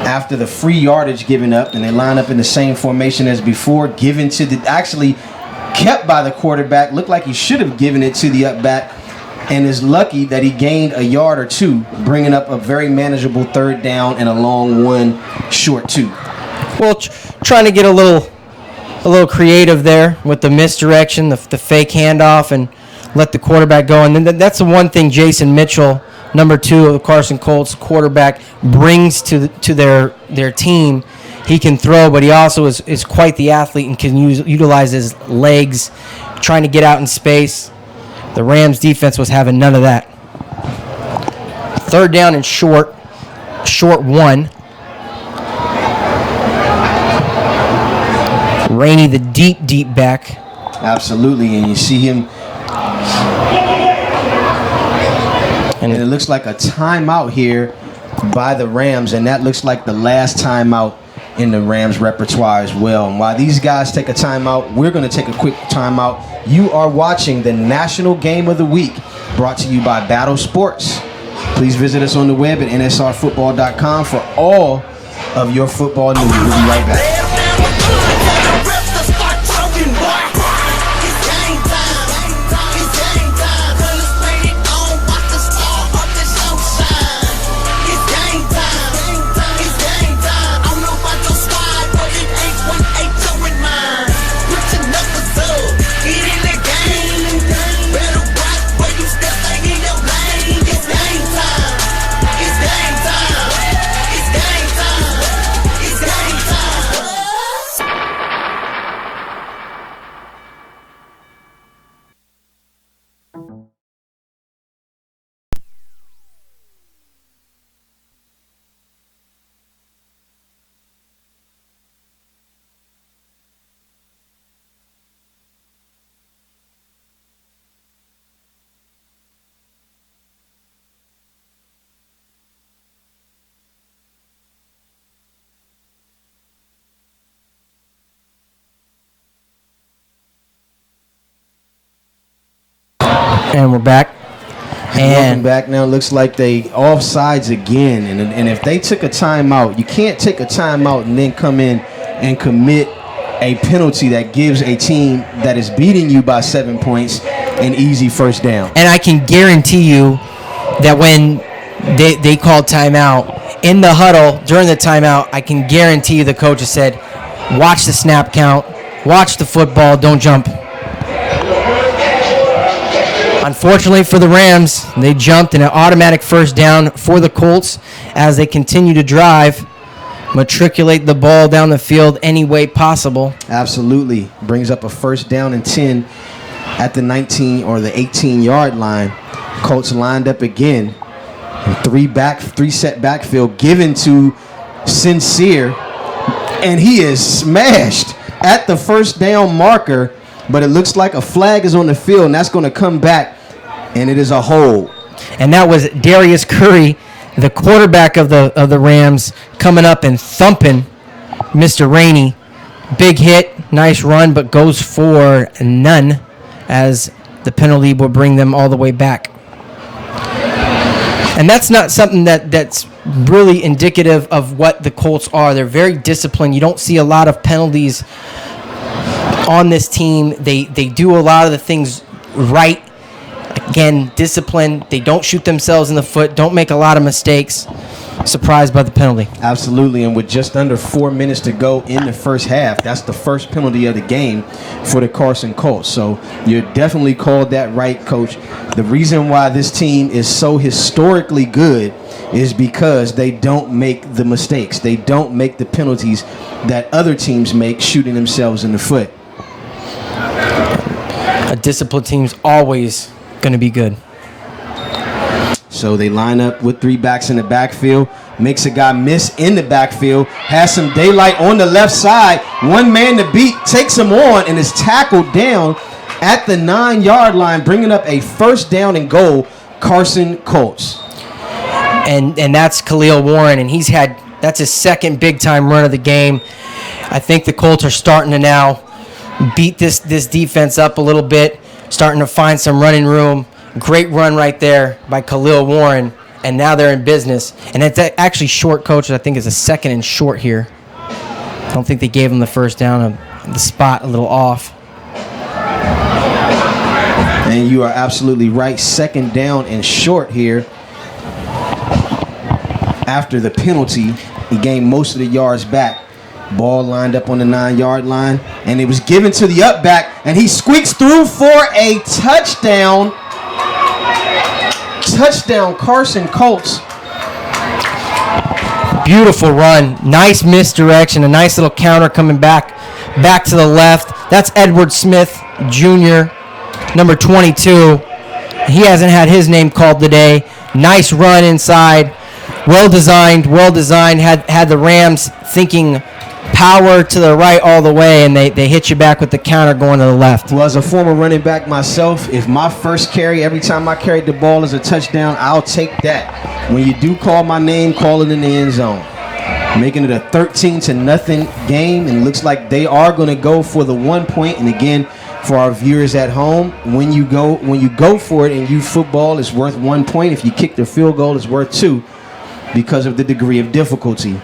[SPEAKER 4] after the free yardage given up, and they line up in the same formation as before, given to actually kept by the quarterback. Looked like he should have given it to the up back, and is lucky that he gained a yard or 2, bringing up a very manageable 3rd down and a long 1, short 2.
[SPEAKER 5] Well, trying to get a little creative there with the misdirection, the fake handoff, and let the quarterback go. And then that's the one thing Jason Mitchell, number 2 of the Carson Colts quarterback, brings to their team. He can throw, but he also is quite the athlete and can utilize his legs trying to get out in space. The Rams defense was having none of that. Third down and short one. Rainey, the deep back.
[SPEAKER 4] Absolutely, and you see him. And it looks like a timeout here by the Rams, and that looks like the last timeout in the Rams repertoire as well. And while these guys take a timeout, we're going to take a quick timeout. You are watching the National Game of the Week, brought to you by Battle Sports. Please visit us on the web at nsrfootball.com for all of your football news. We'll be right back.
[SPEAKER 5] And we're back.
[SPEAKER 4] Welcome back. Now it looks like they offsides again. And if they took a timeout, you can't take a timeout and then come in and commit a penalty that gives a team that is beating you by 7 points an easy first down.
[SPEAKER 5] And I can guarantee you that when they called timeout, in the huddle during the timeout, I can guarantee you the coaches said, watch the snap count, watch the football, don't jump. Unfortunately for the Rams, they jumped in an automatic first down for the Colts as they continue to drive, matriculate the ball down the field any way possible.
[SPEAKER 4] Absolutely. Brings up a first down and 10 at the 19 or the 18-yard line. Colts lined up again. Three set backfield given to Sincere, and he is smashed at the first down marker. But it looks like a flag is on the field, and that's going to come back, and it is a hold.
[SPEAKER 5] And that was Darius Curry, the quarterback of the Rams, coming up and thumping Mr. Rainey. Big hit, nice run, but goes for none as the penalty will bring them all the way back. And that's not something that's really indicative of what the Colts are. They're very disciplined. You don't see a lot of penalties on this team. They do a lot of the things right. Again, discipline. They don't shoot themselves in the foot, don't make a lot of mistakes. Surprised by the penalty.
[SPEAKER 4] Absolutely, and with just under 4 minutes to go in the first half, that's the first penalty of the game for the Carson Colts. So you definitely called that right, Coach. The reason why this team is so historically good is because they don't make the mistakes. They don't make the penalties that other teams make, shooting themselves in the foot.
[SPEAKER 5] A disciplined team's always going to be good.
[SPEAKER 4] So they line up with three backs in the backfield, makes a guy miss in the backfield, has some daylight on the left side, one man to beat, takes him on, and is tackled down at the 9-yard line, bringing up a first down and goal, Carson Colts.
[SPEAKER 5] And that's Khalil Warren, and that's his second big-time run of the game. I think the Colts are starting to now beat this defense up a little bit, starting to find some running room. Great run right there by Khalil Warren, and now they're in business. And it's actually short, Coach. I think it's a second and short here. I don't think they gave him the first down. The spot a little off.
[SPEAKER 4] And you are absolutely right. Second down and short here. After the penalty, he gained most of the yards back. Ball lined up on the 9-yard line, and it was given to the up back, and he squeaks through for a touchdown. Touchdown, Carson Colts.
[SPEAKER 5] Beautiful run. Nice misdirection. A nice little counter coming back to the left. That's Edward Smith Jr., number 22. He hasn't had his name called today. Nice run inside. Well designed. Had the Rams thinking power to the right all the way, and they hit you back with the counter going to the left.
[SPEAKER 4] Well, as a former running back myself, if my first carry, every time I carried the ball is a touchdown, I'll take that. When you do call my name, call it in the end zone. Making it a 13-0 game, and it looks like they are going to go for the 1 point. And again, for our viewers at home, when you go for it in youth football, it's worth 1 point. If you kick the field goal, it's worth 2 because of the degree of difficulty.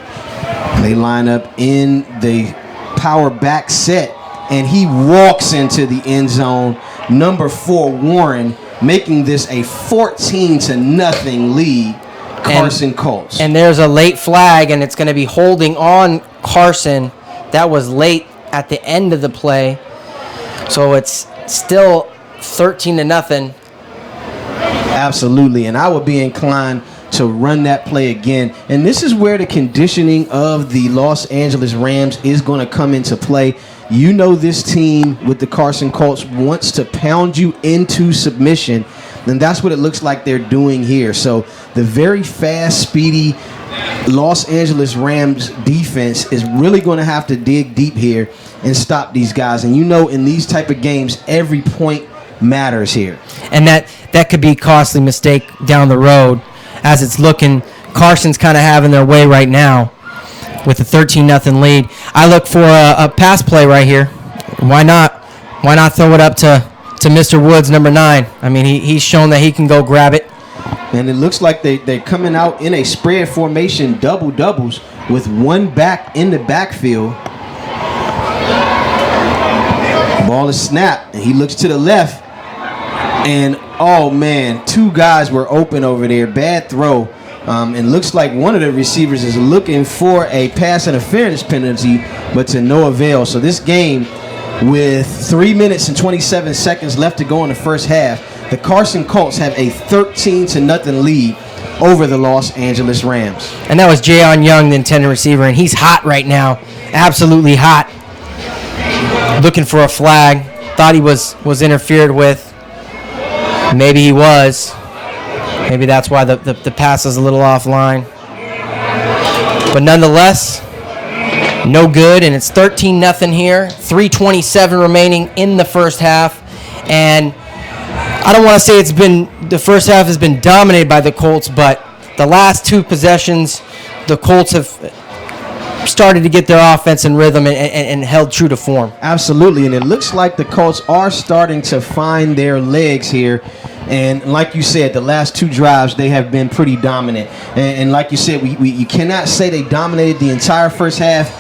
[SPEAKER 4] They line up in the power back set, and he walks into the end zone. Number 4, Warren, making this a 14-0 lead. Carson Colts.
[SPEAKER 5] And there's a late flag, and it's going to be holding on Carson. That was late at the end of the play. So it's still 13-0.
[SPEAKER 4] Absolutely, and I would be inclined to run that play again. And this is where the conditioning of the Los Angeles Rams is going to come into play. You know, this team with the Carson Colts wants to pound you into submission, and that's what it looks like they're doing here. So the very fast, speedy Los Angeles Rams defense is really going to have to dig deep here and stop these guys. And you know, in these type of games, every point matters here.
[SPEAKER 5] And that could be a costly mistake down the road. As it's looking, Carson's kind of having their way right now with a 13-0 lead. I look for a pass play right here. Why not? Why not throw it up to Mr. Woods, number 9? I mean, he's shown that he can go grab it.
[SPEAKER 4] And it looks like they're coming out in a spread formation, doubles, with one back in the backfield. Ball is snapped, and he looks to the left. And, oh, man, 2 guys were open over there. Bad throw. And looks like one of the receivers is looking for a pass interference penalty, but to no avail. So this game, with 3 minutes and 27 seconds left to go in the first half, the Carson Colts have a 13-0 lead over the Los Angeles Rams.
[SPEAKER 5] And that was Jayon Young, the intended receiver, and he's hot right now. Absolutely hot. Looking for a flag. Thought he was interfered with. Maybe he was. Maybe that's why the pass is a little offline. But nonetheless, no good, and it's 13-0 here. 3:27 remaining in the first half. And I don't want to say the first half has been dominated by the Colts, but the last 2 possessions, the Colts have started to get their offense in rhythm and held true to form.
[SPEAKER 4] Absolutely, and it looks like the Colts are starting to find their legs here. And like you said, the last 2 drives, they have been pretty dominant. And like you said, you cannot say they dominated the entire first half,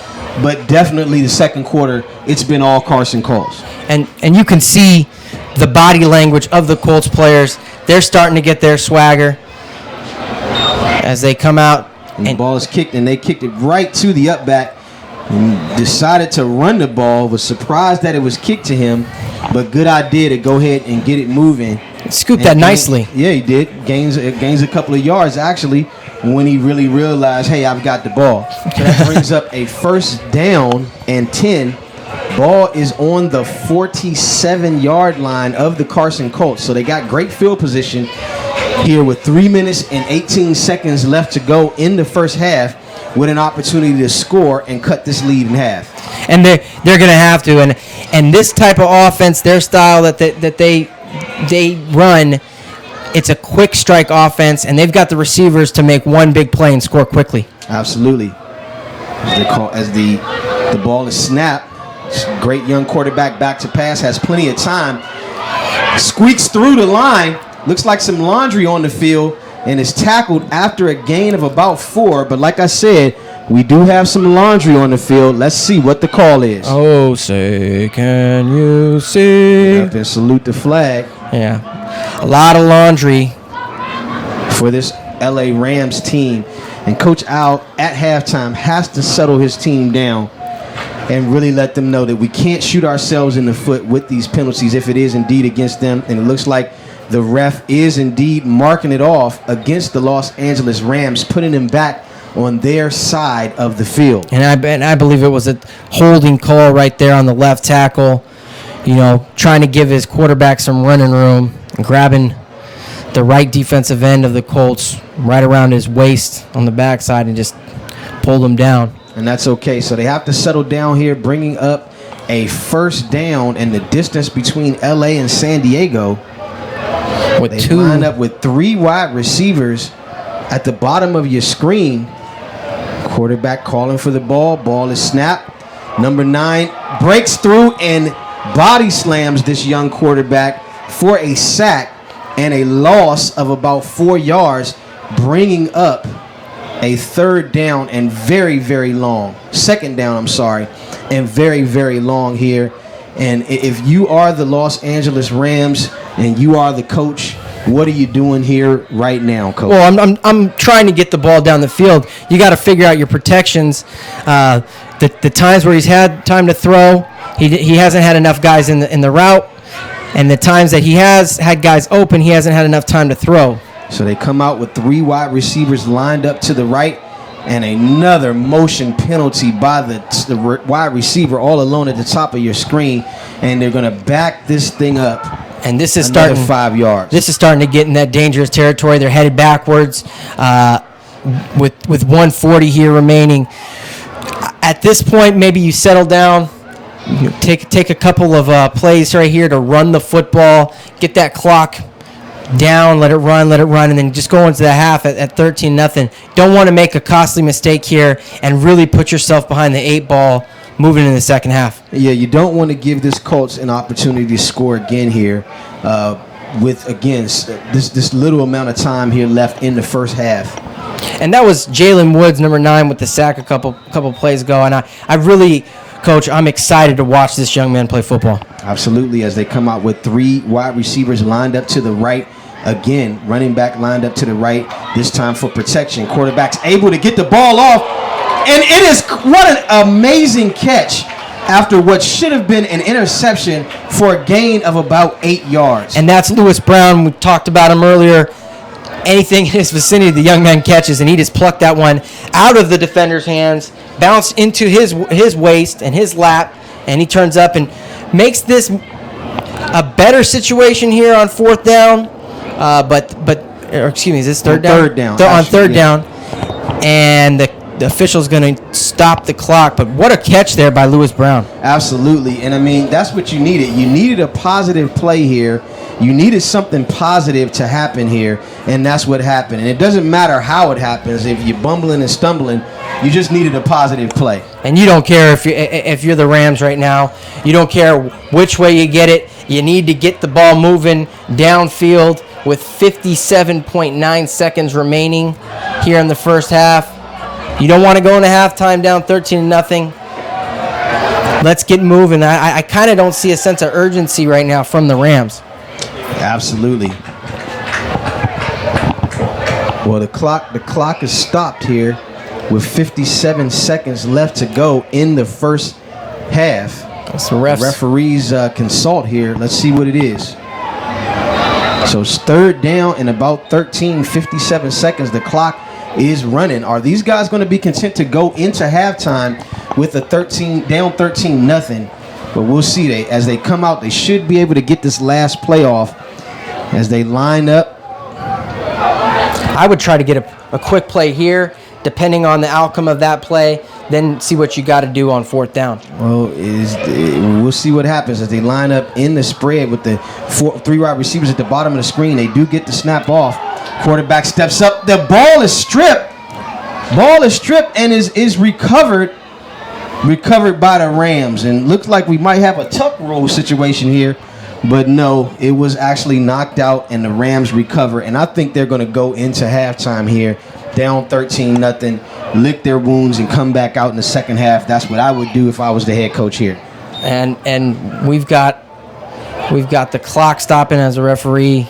[SPEAKER 4] but definitely the second quarter, it's been all Carson Colts.
[SPEAKER 5] And you can see the body language of the Colts players. They're starting to get their swagger as they come out.
[SPEAKER 4] And the ball is kicked, and they kicked it right to the up back and decided to run the ball. Was surprised that it was kicked to him, but good idea to go ahead and get it moving.
[SPEAKER 5] Scooped that nicely.
[SPEAKER 4] Yeah, he did. Gains a couple of yards, actually, when he really realized, hey, I've got the ball. So that brings up a 1st down and 10. Ball is on the 47-yard line of the Carson Colts. So they got great field position here with 3 minutes and 18 seconds left to go in the first half, with an opportunity to score and cut this lead in half.
[SPEAKER 5] And they're going to have to. And this type of offense, their style that they run, it's a quick strike offense, and they've got the receivers to make one big play and score quickly.
[SPEAKER 4] Absolutely. As the ball is snapped, great young quarterback back to pass, has plenty of time, squeaks through the line, looks like some laundry on the field, and is tackled after a gain of about 4. But like I said, we do have some laundry on the field. Let's see what the call is.
[SPEAKER 5] Oh, say, can you see?
[SPEAKER 4] Up and salute the flag.
[SPEAKER 5] Yeah. A lot of laundry
[SPEAKER 4] for this LA Rams team. And Coach Al, at halftime, has to settle his team down and really let them know that we can't shoot ourselves in the foot with these penalties if it is indeed against them. And it looks like the ref is indeed marking it off against the Los Angeles Rams, putting them back on their side of the field.
[SPEAKER 5] And I believe it was a holding call right there on the left tackle. trying to give his quarterback some running room and grabbing the right defensive end of the Colts right around his waist on the backside and just pulled him down.
[SPEAKER 4] And that's okay. So they have to settle down here, bringing up a first down, and the distance between LA and San Diego. They line up with 3 wide receivers at the bottom of your screen. Quarterback calling for the ball. Ball is snapped. Number 9 breaks through and body slams this young quarterback for a sack and a loss of about 4 yards, bringing up a third down and very, very long. Second down, I'm sorry, and very, very long here. And if you are the Los Angeles Rams and you are the coach, what are you doing here right now, Coach?
[SPEAKER 5] Well, I'm trying to get the ball down the field. You got to figure out your protections. The times where he's had time to throw, he hasn't had enough guys in the route, and the times that he has had guys open, he hasn't had enough time to throw.
[SPEAKER 4] So they come out with 3 wide receivers lined up to the right, and another motion penalty by the wide receiver all alone at the top of your screen, and they're going to back this thing up.
[SPEAKER 5] And this is
[SPEAKER 4] another
[SPEAKER 5] starting
[SPEAKER 4] 5 yards.
[SPEAKER 5] This is starting to get in that dangerous territory. They're headed backwards with 140 here remaining. At this point, maybe you settle down, take a couple of plays right here to run the football, get that clock down, let it run, and then just go into the half at 13-0. Don't want to make a costly mistake here and really put yourself behind the 8 ball moving in the second half.
[SPEAKER 4] Yeah, you don't want to give this Colts an opportunity to score again here with, again, this little amount of time here left in the first half.
[SPEAKER 5] And that was Jalen Woods, number 9, with the sack a couple plays ago. And I really, Coach, I'm excited to watch this young man play football.
[SPEAKER 4] Absolutely, as they come out with 3 wide receivers lined up to the right. Again, running back lined up to the right, this time for protection. Quarterback's able to get the ball off. And it is what an amazing catch after what should have been an interception for a gain of about 8 yards.
[SPEAKER 5] And that's Lewis Brown. We talked about him earlier. Anything in his vicinity, the young man catches, and he just plucked that one out of the defender's hands, bounced into his waist and his lap, and he turns up and makes this a better situation here on 4th down. Is this third down?
[SPEAKER 4] Third down.
[SPEAKER 5] On third down. And the official's going to stop the clock. But what a catch there by Lewis Brown.
[SPEAKER 4] Absolutely. And, I mean, that's what you needed. You needed a positive play here. You needed something positive to happen here, and that's what happened. And it doesn't matter how it happens. If you're bumbling and stumbling, you just needed a positive play. And
[SPEAKER 5] you don't care if you're the Rams right now. You don't care which way you get it. You need to get the ball moving downfield with 57.9 seconds remaining here in the first half. You don't want to go into halftime down 13-0. Let's get moving. I kind of don't see a sense of urgency right now from the Rams.
[SPEAKER 4] Absolutely. Well, the clock is stopped here with 57 seconds left to go in the first half.
[SPEAKER 5] That's the refs.
[SPEAKER 4] The referees consult here. Let's see what it is. So it's 3rd down and about 57 seconds. The clock is running. Are these guys going to be content to go into halftime with a down 13-0? But we'll see. As they come out, they should be able to get this last play off as they line up.
[SPEAKER 5] I would try to get a quick play here, depending on the outcome of that play, then see what you got to do on 4th down.
[SPEAKER 4] Well, we'll see what happens as they line up in the spread with the 3 wide receivers at the bottom of the screen. They do get the snap off. Quarterback steps up. The ball is stripped. And is recovered by the Rams. And looks like we might have a tuck rule situation here. But no, it was actually knocked out, and the Rams recover. And I think they're going to go into halftime here, down 13-0, lick their wounds, and come back out in the second half. That's what I would do if I was the head coach here.
[SPEAKER 5] And we've got the clock stopping as a referee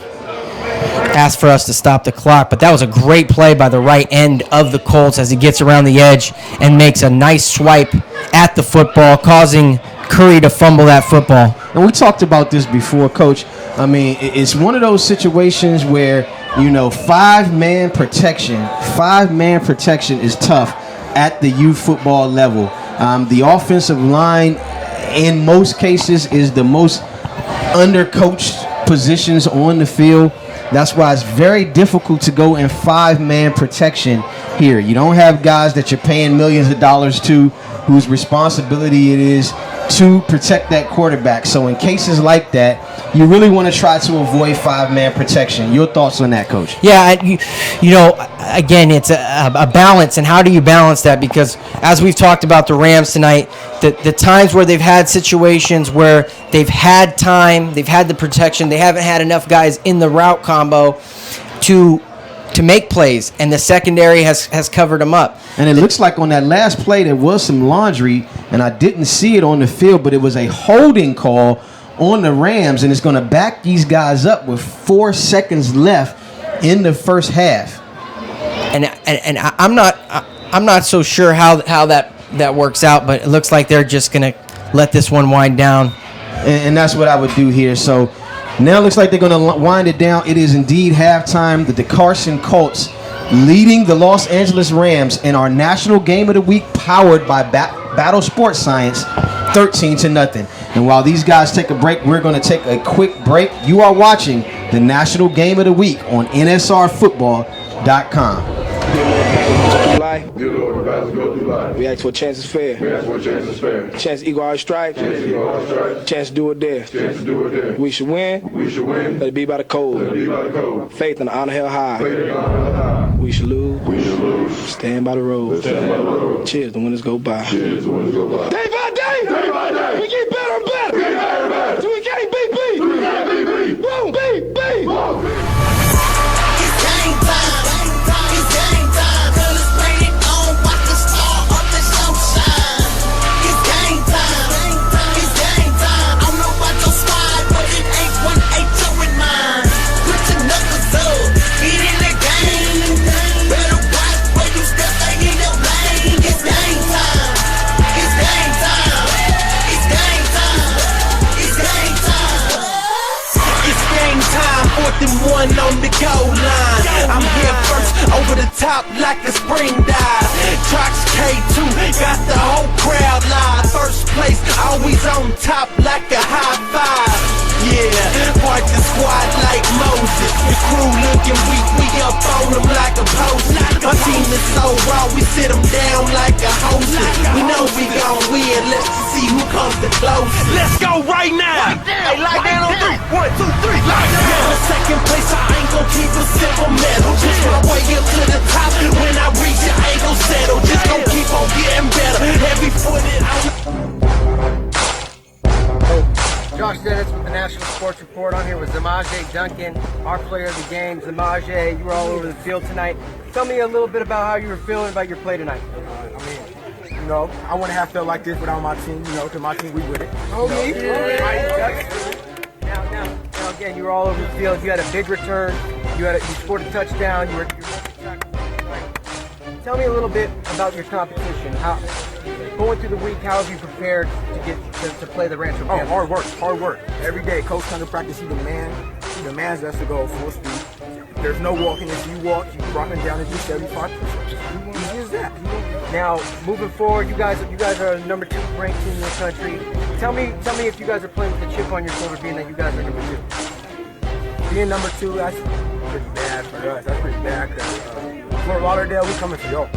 [SPEAKER 5] asked for us to stop the clock. But that was a great play by the right end of the Colts as he gets around the edge and makes a nice swipe at the football, causing Curry to fumble that football.
[SPEAKER 4] And we talked about this before, Coach. I mean, it's one of those situations where, 5-man protection is tough at the youth football level. The offensive line, in most cases, is the most undercoached positions on the field. That's why it's very difficult to go in 5-man protection here. You don't have guys that you're paying millions of dollars to whose responsibility it is to protect that quarterback. So in cases like that, you really want to try to avoid 5-man protection. Your thoughts on that, Coach?
[SPEAKER 5] Yeah, you know, again, it's a balance, and how do you balance that? Because as we've talked about the Rams tonight, the times where they've had situations where they've had time, they've had the protection, they haven't had enough guys in the route combo to make plays, and the secondary has covered them up.
[SPEAKER 4] And it looks like on that last play there was some laundry, and I didn't see it on the field, but it was a holding call on the Rams, and it's going to back these guys up with 4 seconds left in the first half.
[SPEAKER 5] And I'm not so sure how that works out, but it looks like they're just going to let this one wind down.
[SPEAKER 4] And that's what I would do here. So now it looks like they're going to wind it down. It is indeed halftime. The Carson Colts leading the Los Angeles Rams in our National Game of the Week, powered by Battle Sports Science, 13-0. And while these guys take a break, we're going to take a quick break. You are watching the National Game of the Week on NSRFootball.com.
[SPEAKER 2] Dear Lord, the battles go through life.
[SPEAKER 1] We ask for a chance is fair.
[SPEAKER 2] We ask for a chance is fair.
[SPEAKER 1] Chance to equal our stripes.
[SPEAKER 2] Chance to go on strike.
[SPEAKER 1] Chance to do it there.
[SPEAKER 2] Chance to do it there.
[SPEAKER 1] We should win.
[SPEAKER 2] We should win.
[SPEAKER 1] Let it be by the
[SPEAKER 2] Let it
[SPEAKER 1] code.
[SPEAKER 2] be by the code.
[SPEAKER 1] Faith and honor held high.
[SPEAKER 2] Faith and honor high.
[SPEAKER 1] We should lose.
[SPEAKER 2] We should lose.
[SPEAKER 1] Stand by the road.
[SPEAKER 2] Stand by the road.
[SPEAKER 1] Cheers, the winners go by.
[SPEAKER 2] Cheers, the winners go by.
[SPEAKER 1] Day by day.
[SPEAKER 2] Day by day.
[SPEAKER 1] We get better and better.
[SPEAKER 2] We get better and better.
[SPEAKER 1] Till we can't beat beat.
[SPEAKER 2] We can't be beat.
[SPEAKER 1] Boom, beat, beat.
[SPEAKER 2] Whoa.
[SPEAKER 3] It's game time. It's game time. Colors painted on, watch the star of the show shine. It's game time. It's game time. I don't know about your squad, but it ain't 1-8 with mine. Put your knuckles up, get in the game. Better watch where you step, they in your lane. It's game time. It's game time. It's game time. It's game time.
[SPEAKER 7] It's game time, 4th and 1 on the goal line. I'm here first, over the top like a spring dive. Trox K2, got the whole crowd live. First place, always on top like a high five. Yeah, part the squad like Moses. The crew looking weak, we up on them like a post. My team is so raw, we sit them down like a hostess. We know we gon' win, let's see who comes the closest. Let's go right now. Hey, lock down on 3. 1, 2, 3, lock down. The second place, I ain't gon' keep a silver medal. Just my way up to the top. When I reach it, I ain't gon' settle. Just gon' keep on getting better. Heavy footed on.
[SPEAKER 5] Josh Dennis with the National Sports Report. I'm here with Zamaje Duncan, our player of the game. Zamaje, you were all over the field tonight. Tell me a little bit about how you were feeling about your play tonight.
[SPEAKER 8] You know, I wouldn't have felt like this without my team. You know, because my team, we with it.
[SPEAKER 5] Now again, you were all over the field. You had a big return. You scored a touchdown. You were Tell me a little bit about your competition. Going through the week, how have you prepared to get to play the Rancho Campus?
[SPEAKER 8] Hard work. Every day, coach comes to practice. He demands us to go full speed. There's no walking. If you walk, you dropping down and do 75 push-ups. Easy as that.
[SPEAKER 5] Now, moving forward, you guys are the number 2 ranked team in the country. Tell me if you guys are playing with a chip on your shoulder, being that you guys are number 2.
[SPEAKER 8] Being number 2, that's pretty bad for us. That's pretty bad. Fort Lauderdale, we coming for y'all.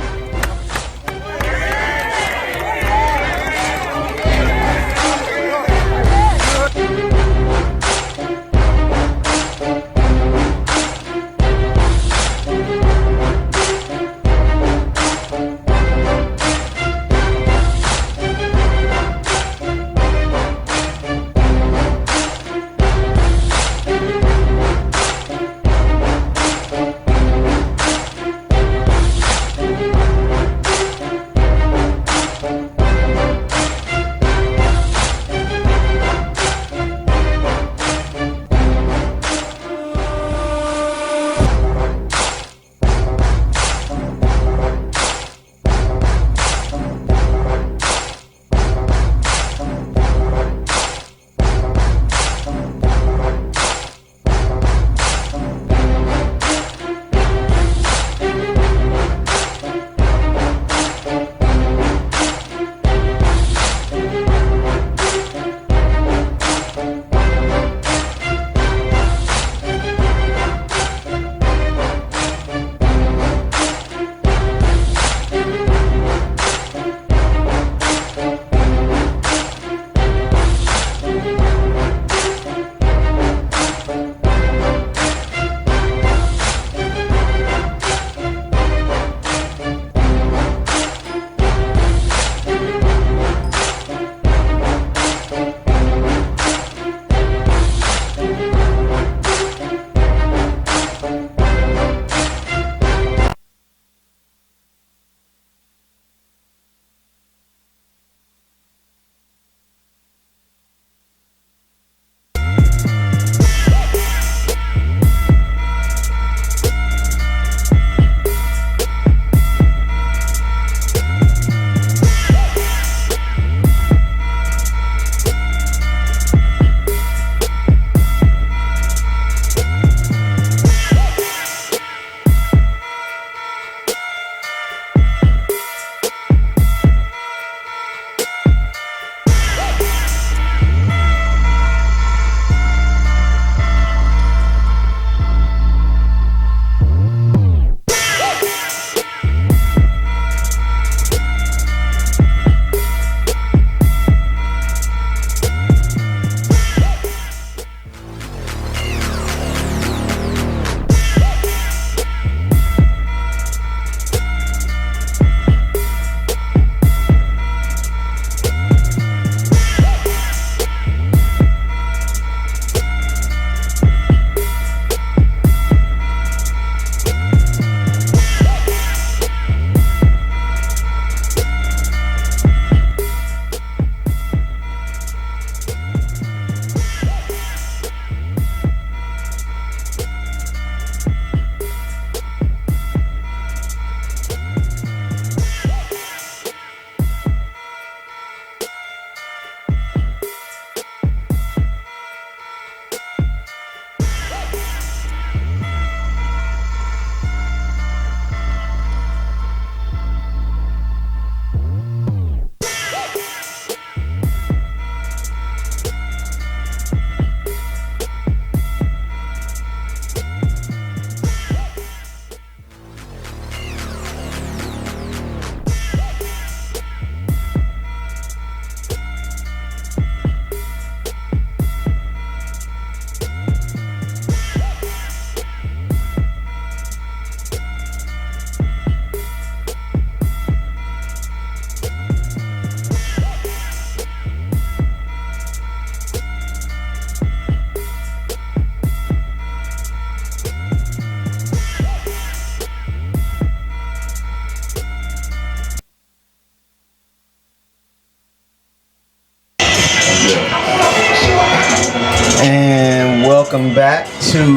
[SPEAKER 4] And welcome back to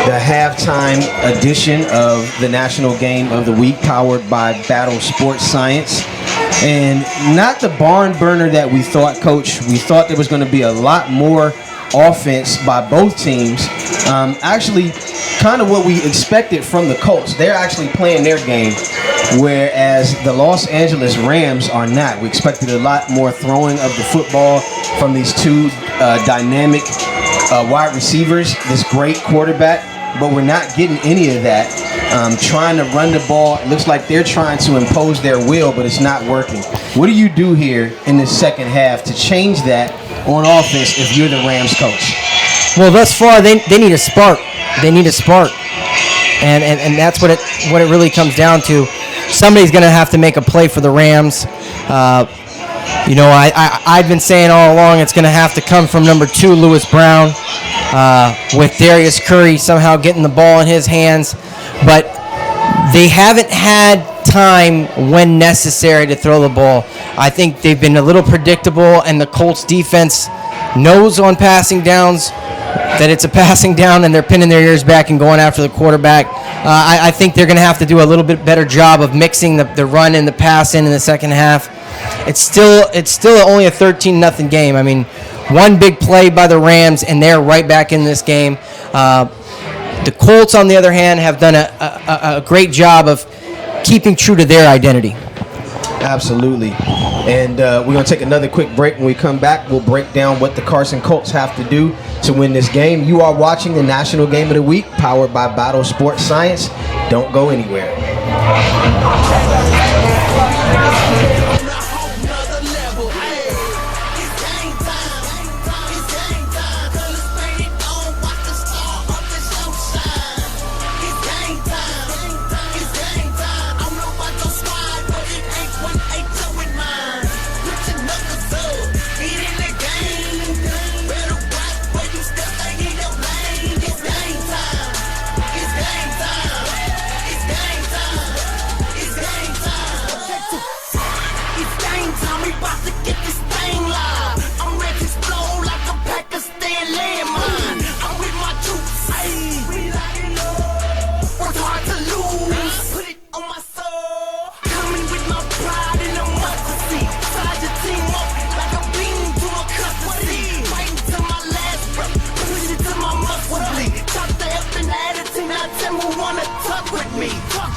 [SPEAKER 4] the halftime edition of the National Game of the Week, powered by Battle Sports Science. And not the barn burner that we thought, Coach. We thought there was going to be a lot more offense by both teams. Actually, kind of what we expected from the Colts. They're actually playing their game, whereas the Los Angeles Rams are not. We expected a lot more throwing of the football from these two dynamic wide receivers, this great quarterback, but we're not getting any of that. Trying to run the ball, it looks like they're trying to impose their will, but it's not working. What do you do here in the second half to change that on offense if you're the Rams coach?
[SPEAKER 5] Well, thus far, they need a spark. They need a spark. And that's what it really comes down to. Somebody's going to have to make a play for the Rams. I've been saying all along it's going to have to come from number 2, Lewis Brown, with Darius Curry somehow getting the ball in his hands. But they haven't had time when necessary to throw the ball. I think they've been a little predictable, and the Colts defense knows on passing downs that it's a passing down, and they're pinning their ears back and going after the quarterback. I think they're going to have to do a little bit better job of mixing the run and the pass in the second half. It's still only a 13-0 game. I mean, one big play by the Rams, and they're right back in this game. The Colts, on the other hand, have done a great job of keeping true to their identity.
[SPEAKER 4] Absolutely. And we're going to take another quick break. When we come back, we'll break down what the Carson Colts have to do to win this game. You are watching the National Game of the Week, powered by Battle Sports Science. Don't go anywhere.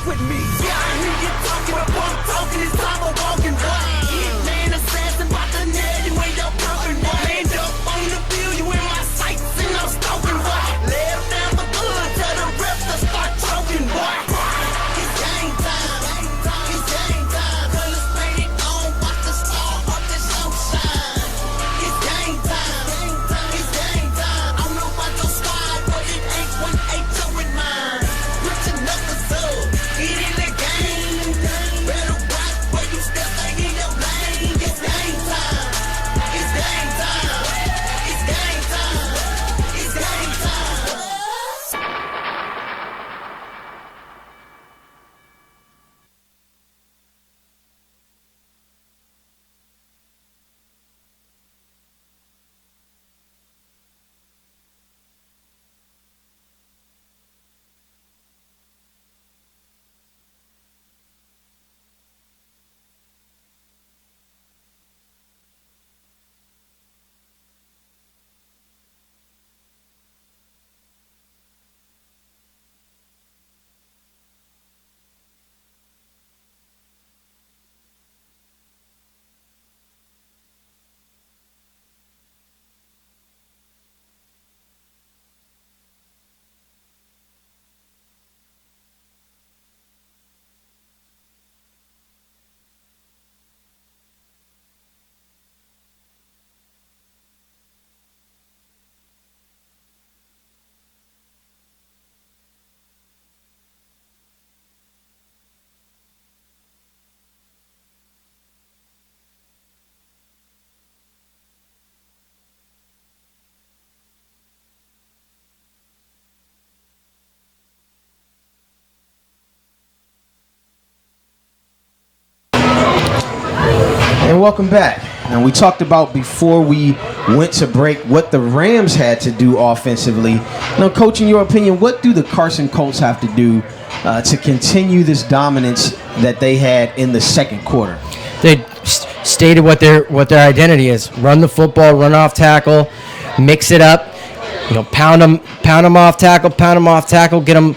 [SPEAKER 7] with me. Yeah, I hear you talking, but what I'm talking is time of walking. Hitman assassin, about to nail you in your broken. Land up on the field, you in my sights and I'm stalking. Left down the hood, tell the refs to start choking.
[SPEAKER 3] It's game time. It's game time. Colors painted on, watch the star of the show shine. It's game time. It's game time. I don't know about your squad, but it ain't 1-8 with mine. Put your knuckles up, get in the game. Better watch where you step, ain't in your lane. It's game time. It's game time. It's game time. It's game time.
[SPEAKER 4] And welcome back. Now, we talked about before we went to break what the Rams had to do offensively. Now, Coach, in your opinion, what do the Carson Colts have to do to continue this dominance that they had in the second quarter?
[SPEAKER 5] They stated what their identity is: run the football, run off tackle, mix it up. You know, pound them off tackle, get them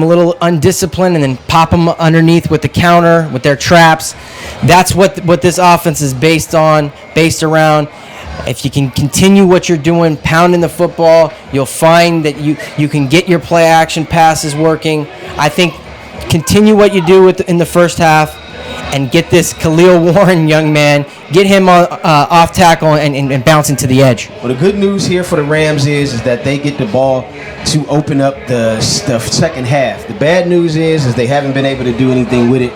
[SPEAKER 5] a little undisciplined, and then pop them underneath with the counter, with their traps. That's what this offense is based around. If you can continue what you're doing, pounding the football, you'll find that you can get your play action passes working. I think continue what you do in the first half, and get this Khalil Warren young man, get him off tackle and bouncing to the edge.
[SPEAKER 4] Well, the good news here for the Rams is that they get the ball to open up the second half. The bad news is they haven't been able to do anything with it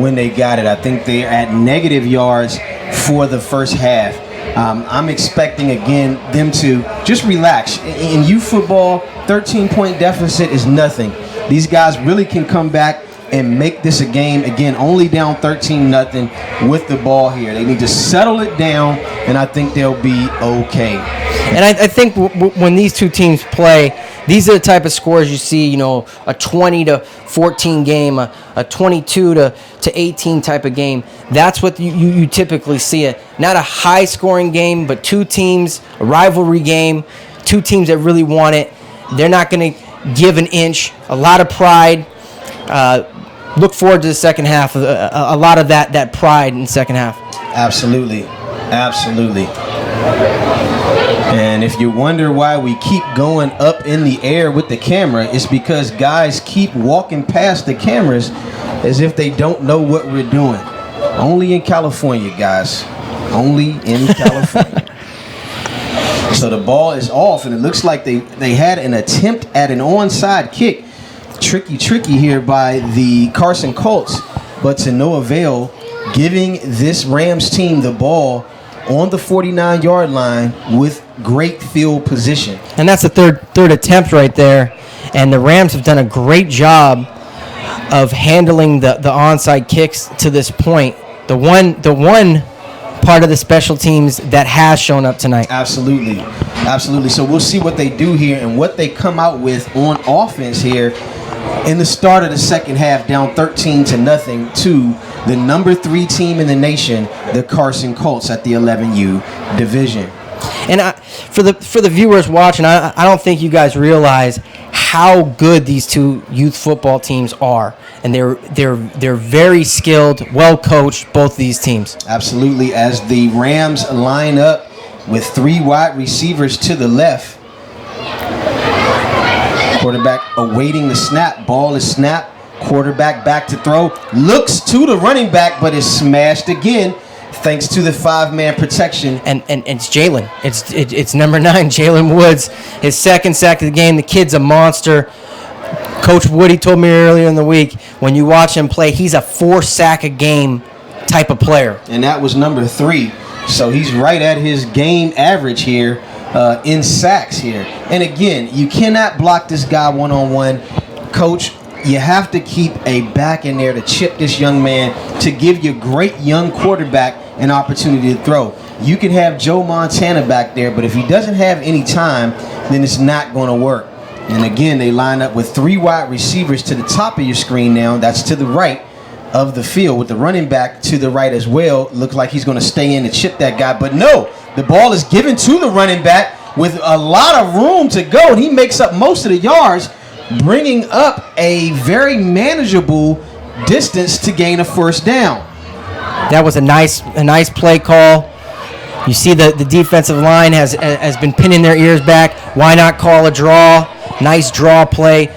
[SPEAKER 4] when they got it. I think they're at negative yards for the first half. I'm expecting, again, them to just relax. In youth football, 13-point deficit is nothing. These guys really can come back and make this a game, again, only down 13-0 with the ball here. They need to settle it down, and I think they'll be okay.
[SPEAKER 5] And I think when these two teams play, these are the type of scores you see, you know, a 20-14 game, a 22-18 type of game. That's what you typically see. Not a high-scoring game, but two teams, a rivalry game, two teams that really want it. They're not going to give an inch, a lot of pride. Look forward to the second half. A lot of that pride in the second half.
[SPEAKER 4] Absolutely. And if you wonder why we keep going up in the air with the camera, it's because guys keep walking past the cameras as if they don't know what we're doing. Only in California, guys. Only in California. So the ball is off, and it looks like they had an attempt at an onside kick. Tricky here by the Carson Colts, but to no avail, giving this Rams team the ball on the 49-yard line with great field position.
[SPEAKER 5] And that's the third attempt right there, and the Rams have done a great job of handling the onside kicks to this point. The one part of the special teams that has shown up tonight.
[SPEAKER 4] Absolutely. So we'll see what they do here and what they come out with on offense here in the start of the second half, down 13-0 to the number 3 team in the nation, the Carson Colts at the 11U division.
[SPEAKER 5] And for the viewers watching, I don't think you guys realize how good these two youth football teams are. and they're very skilled, well coached, both these teams.
[SPEAKER 4] Absolutely. As the Rams line up with 3 wide receivers to the left, quarterback awaiting the snap. Ball is snapped. Quarterback back to throw. Looks to the running back, but is smashed again thanks to the 5-man protection.
[SPEAKER 5] And it's Jalen. It's number 9, Jalen Woods. His second sack of the game. The kid's a monster. Coach Woody told me earlier in the week, when you watch him play, he's a 4-sack-a-game type of player.
[SPEAKER 4] And that was number 3. So he's right at his game average here in sacks here. And again, you cannot block this guy one-on-one. Coach, you have to keep a back in there to chip this young man, to give your great young quarterback an opportunity to throw. You can have Joe Montana back there, but if he doesn't have any time, then it's not going to work. And again, they line up with 3 wide receivers to the top of your screen now. That's to the right of the field, with the running back to the right as well. Looks like he's going to stay in and chip that guy. But no, the ball is given to the running back with a lot of room to go, and he makes up most of the yards, bringing up a very manageable distance to gain a first down.
[SPEAKER 5] That was a nice play call. You see the defensive line has been pinning their ears back. Why not call a draw? Nice draw play.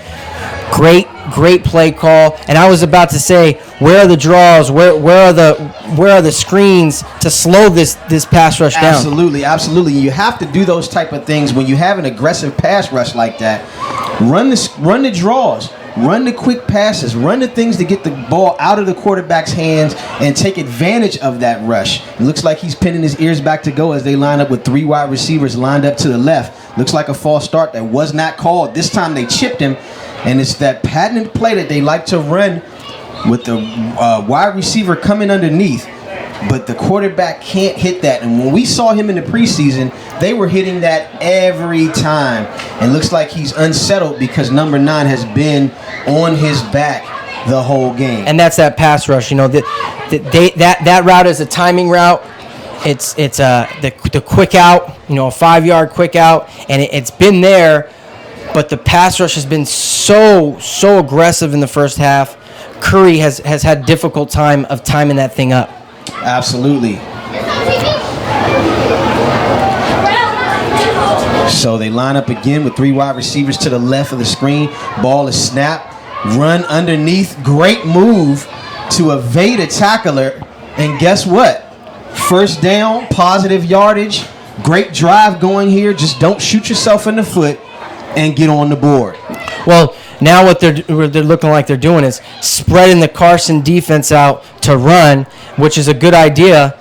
[SPEAKER 5] Great play call. And I was about to say, where are the draws? Where are the screens to slow this pass rush down?
[SPEAKER 4] Absolutely. You have to do those type of things when you have an aggressive pass rush like that. Run the draws. Run the quick passes. Run the things to get the ball out of the quarterback's hands and take advantage of that rush. It looks like he's pinning his ears back to go as they line up with 3 wide receivers lined up to the left. Looks like a false start that was not called. This time they chipped him, and it's that patented play that they like to run with the wide receiver coming underneath. But the quarterback can't hit that. And when we saw him in the preseason, they were hitting that every time. And looks like he's unsettled because number 9 has been on his back the whole game.
[SPEAKER 5] And that's that pass rush. You know, that route is a timing route. It's the quick out, you know, a 5-yard quick out. And it's been there, but the pass rush has been so aggressive in the first half. Curry has had difficult time of timing that thing up.
[SPEAKER 4] Absolutely. So they line up again with 3 wide receivers to the left of the screen. Ball is snapped. Run underneath. Great move to evade a tackler. And guess what? First down, positive yardage. Great drive going here. Just don't shoot yourself in the foot and get on the board.
[SPEAKER 5] Well, now what they're looking like they're doing is spreading the Carson defense out to run, which is a good idea.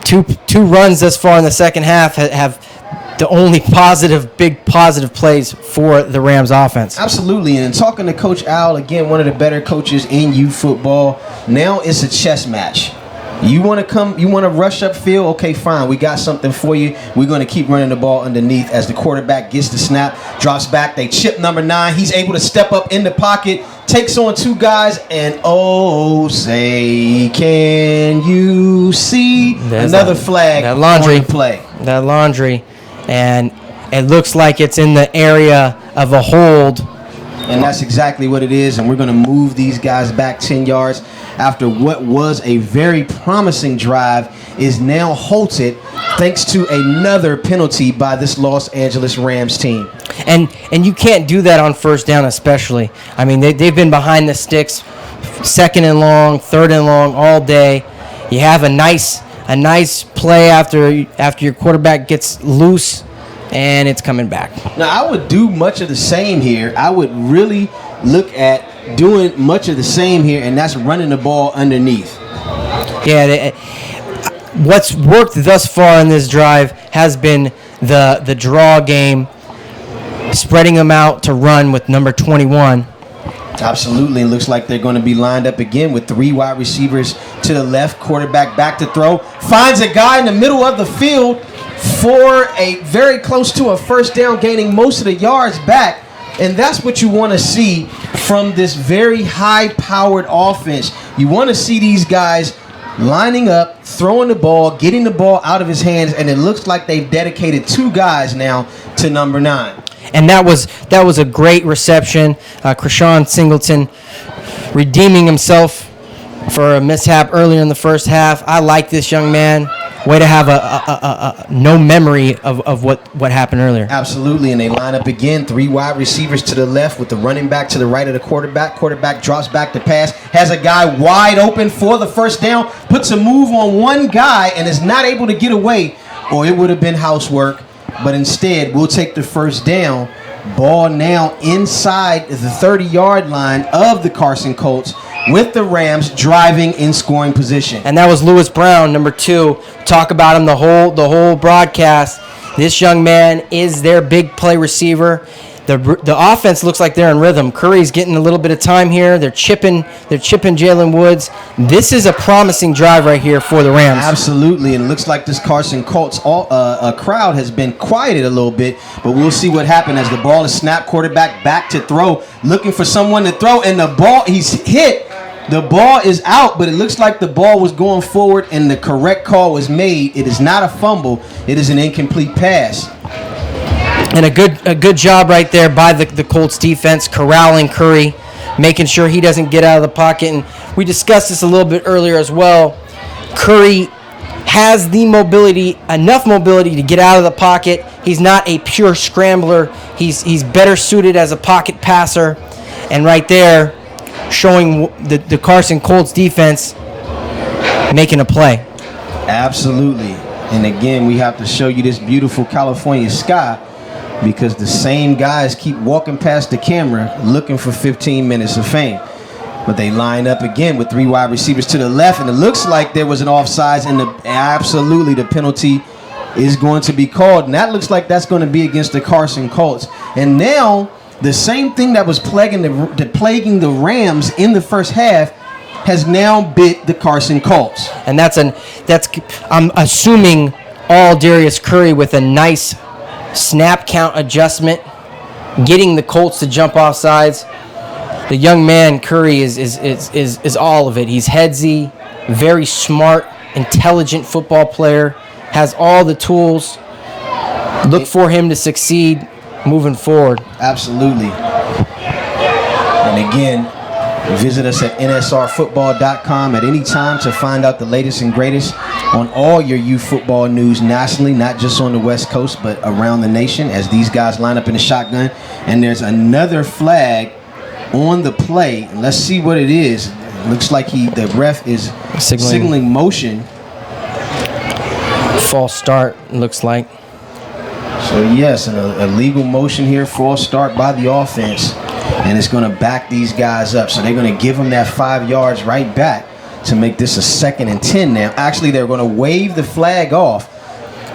[SPEAKER 5] Two runs thus far in the second half have the only big positive plays for the Rams offense.
[SPEAKER 4] Absolutely. And talking to Coach Al, again, one of the better coaches in youth football, now it's a chess match. You want to rush upfield? Okay, fine. We got something for you. We're going to keep running the ball underneath as the quarterback gets the snap, drops back. They chip number 9. He's able to step up in the pocket, takes on 2 guys, and oh, say, can you see another flag
[SPEAKER 5] that laundry
[SPEAKER 4] on the play?
[SPEAKER 5] That laundry, and it looks like it's in the area of a hold.
[SPEAKER 4] And that's exactly what it is, and we're going to move these guys back 10 yards after what was a very promising drive is now halted thanks to another penalty by this Los Angeles Rams team.
[SPEAKER 5] And you can't do that on first down especially. I mean, they've been behind the sticks, 2nd and long, 3rd and long all day. You have a nice play after your quarterback gets loose, and it's coming back.
[SPEAKER 4] Now, I would do much of the same here. I would really look at doing much of the same here, and that's running the ball underneath.
[SPEAKER 5] Yeah, what's worked thus far in this drive has been the draw game, spreading them out to run with number 21.
[SPEAKER 4] Absolutely. It looks like they're going to be lined up again with 3 wide receivers to the left, quarterback back to throw, finds a guy in the middle of the field for a very close to a first down, gaining most of the yards back. And that's what you want to see from this very high-powered offense. You want to see these guys lining up, throwing the ball, getting the ball out of his hands, and it looks like they've dedicated 2 guys now to number 9.
[SPEAKER 5] And that was a great reception. Krishan Singleton redeeming himself for a mishap earlier in the first half. I like this young man. Way to have a no memory of what happened earlier.
[SPEAKER 4] Absolutely, and they line up again. 3 wide receivers to the left with the running back to the right of the quarterback. Quarterback drops back to pass, has a guy wide open for the first down, puts a move on one guy and is not able to get away, or it would have been housework. But instead, we'll take the first down. Ball now inside the 30-yard line of the Carson Colts, with the Rams driving in scoring position.
[SPEAKER 5] And that was Lewis Brown, number 2. Talk about him the whole broadcast. This young man is their big play receiver. The offense looks like they're in rhythm. Curry's getting a little bit of time here. They're chipping Jalen Woods. This is a promising drive right here for the Rams.
[SPEAKER 4] Absolutely, and it looks like this Carson Colts crowd has been quieted a little bit, but we'll see what happens as the ball is snapped. Quarterback back to throw, looking for someone to throw, and the ball, he's hit. The ball is out, but it looks like the ball was going forward and the correct call was made. It is not a fumble. It is an incomplete pass.
[SPEAKER 5] And a good job right there by the Colts defense, corralling Curry, making sure he doesn't get out of the pocket. And we discussed this a little bit earlier as well. Curry has the mobility, enough mobility to get out of the pocket. He's not a pure scrambler. He's better suited as a pocket passer. And right there, showing the Carson Colts defense making a play.
[SPEAKER 4] Absolutely. And again, we have to show you this beautiful California sky because the same guys keep walking past the camera looking for 15 minutes of fame. But they line up again with 3 wide receivers to the left, and it looks like there was an offsides, and absolutely the penalty is going to be called. And that looks like that's going to be against the Carson Colts. And now the same thing that was plaguing the Rams in the first half has now bit the Carson Colts.
[SPEAKER 5] And that's I'm assuming all Darius Curry with a nice snap count adjustment, getting the Colts to jump off sides. The young man Curry is all of it. He's headsy, very smart, intelligent football player, has all the tools. Look for him to succeed moving forward.
[SPEAKER 4] Absolutely. And again, visit us at nsrfootball.com at any time to find out the latest and greatest on all your youth football news nationally, not just on the West Coast, but around the nation as these guys line up in the shotgun. And there's another flag on the play. Let's see what it is. Looks like the ref is signaling motion.
[SPEAKER 5] False start, looks like.
[SPEAKER 4] So yes, an illegal motion here, false start by the offense, and it's going to back these guys up. So they're going to give them that 5 yards right back to make this a 2nd and 10 now. Actually, they're going to wave the flag off,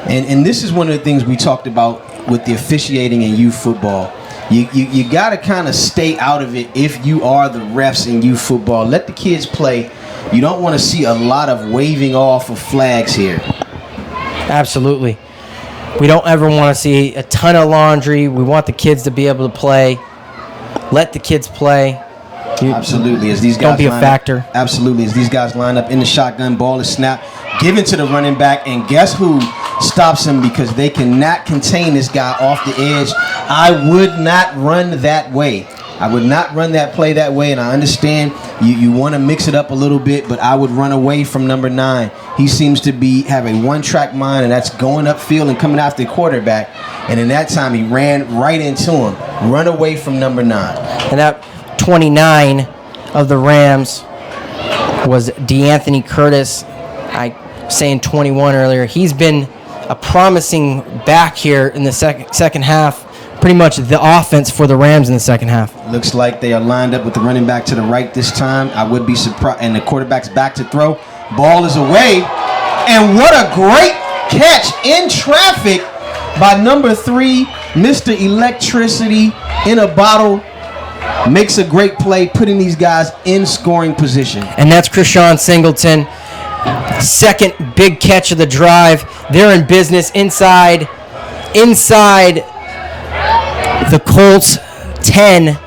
[SPEAKER 4] and this is one of the things we talked about with the officiating in youth football. You got to kind of stay out of it if you are the refs in youth football. Let the kids play. You don't want to see a lot of waving off of flags here.
[SPEAKER 5] Absolutely. We don't ever want to see a ton of laundry. We want the kids to be able to play. Let the kids play.
[SPEAKER 4] Absolutely. As these guys
[SPEAKER 5] don't be a factor.
[SPEAKER 4] Absolutely. As these guys line up in the shotgun, ball is snapped, given to the running back, and guess who stops him because they cannot contain this guy off the edge. I would not run that way. I would not run that play that way, and I understand you want to mix it up a little bit, but I would run away from number 9. He seems to have a one-track mind, and that's going upfield and coming after the quarterback. And in that time, he ran right into him. Run away from number 9.
[SPEAKER 5] And that 29 of the Rams was DeAnthony Curtis. I was saying 21 earlier. He's been a promising back here in the second half. Pretty much the offense for the Rams in the second half.
[SPEAKER 4] Looks like they are lined up with the running back to the right this time. I would be surprised. And the quarterback's back to throw. Ball is away. And what a great catch in traffic by number 3, Mr. Electricity in a bottle. Makes a great play, putting these guys in scoring position.
[SPEAKER 5] And that's Krishan Singleton. Second big catch of the drive. They're in business inside the Colts 10,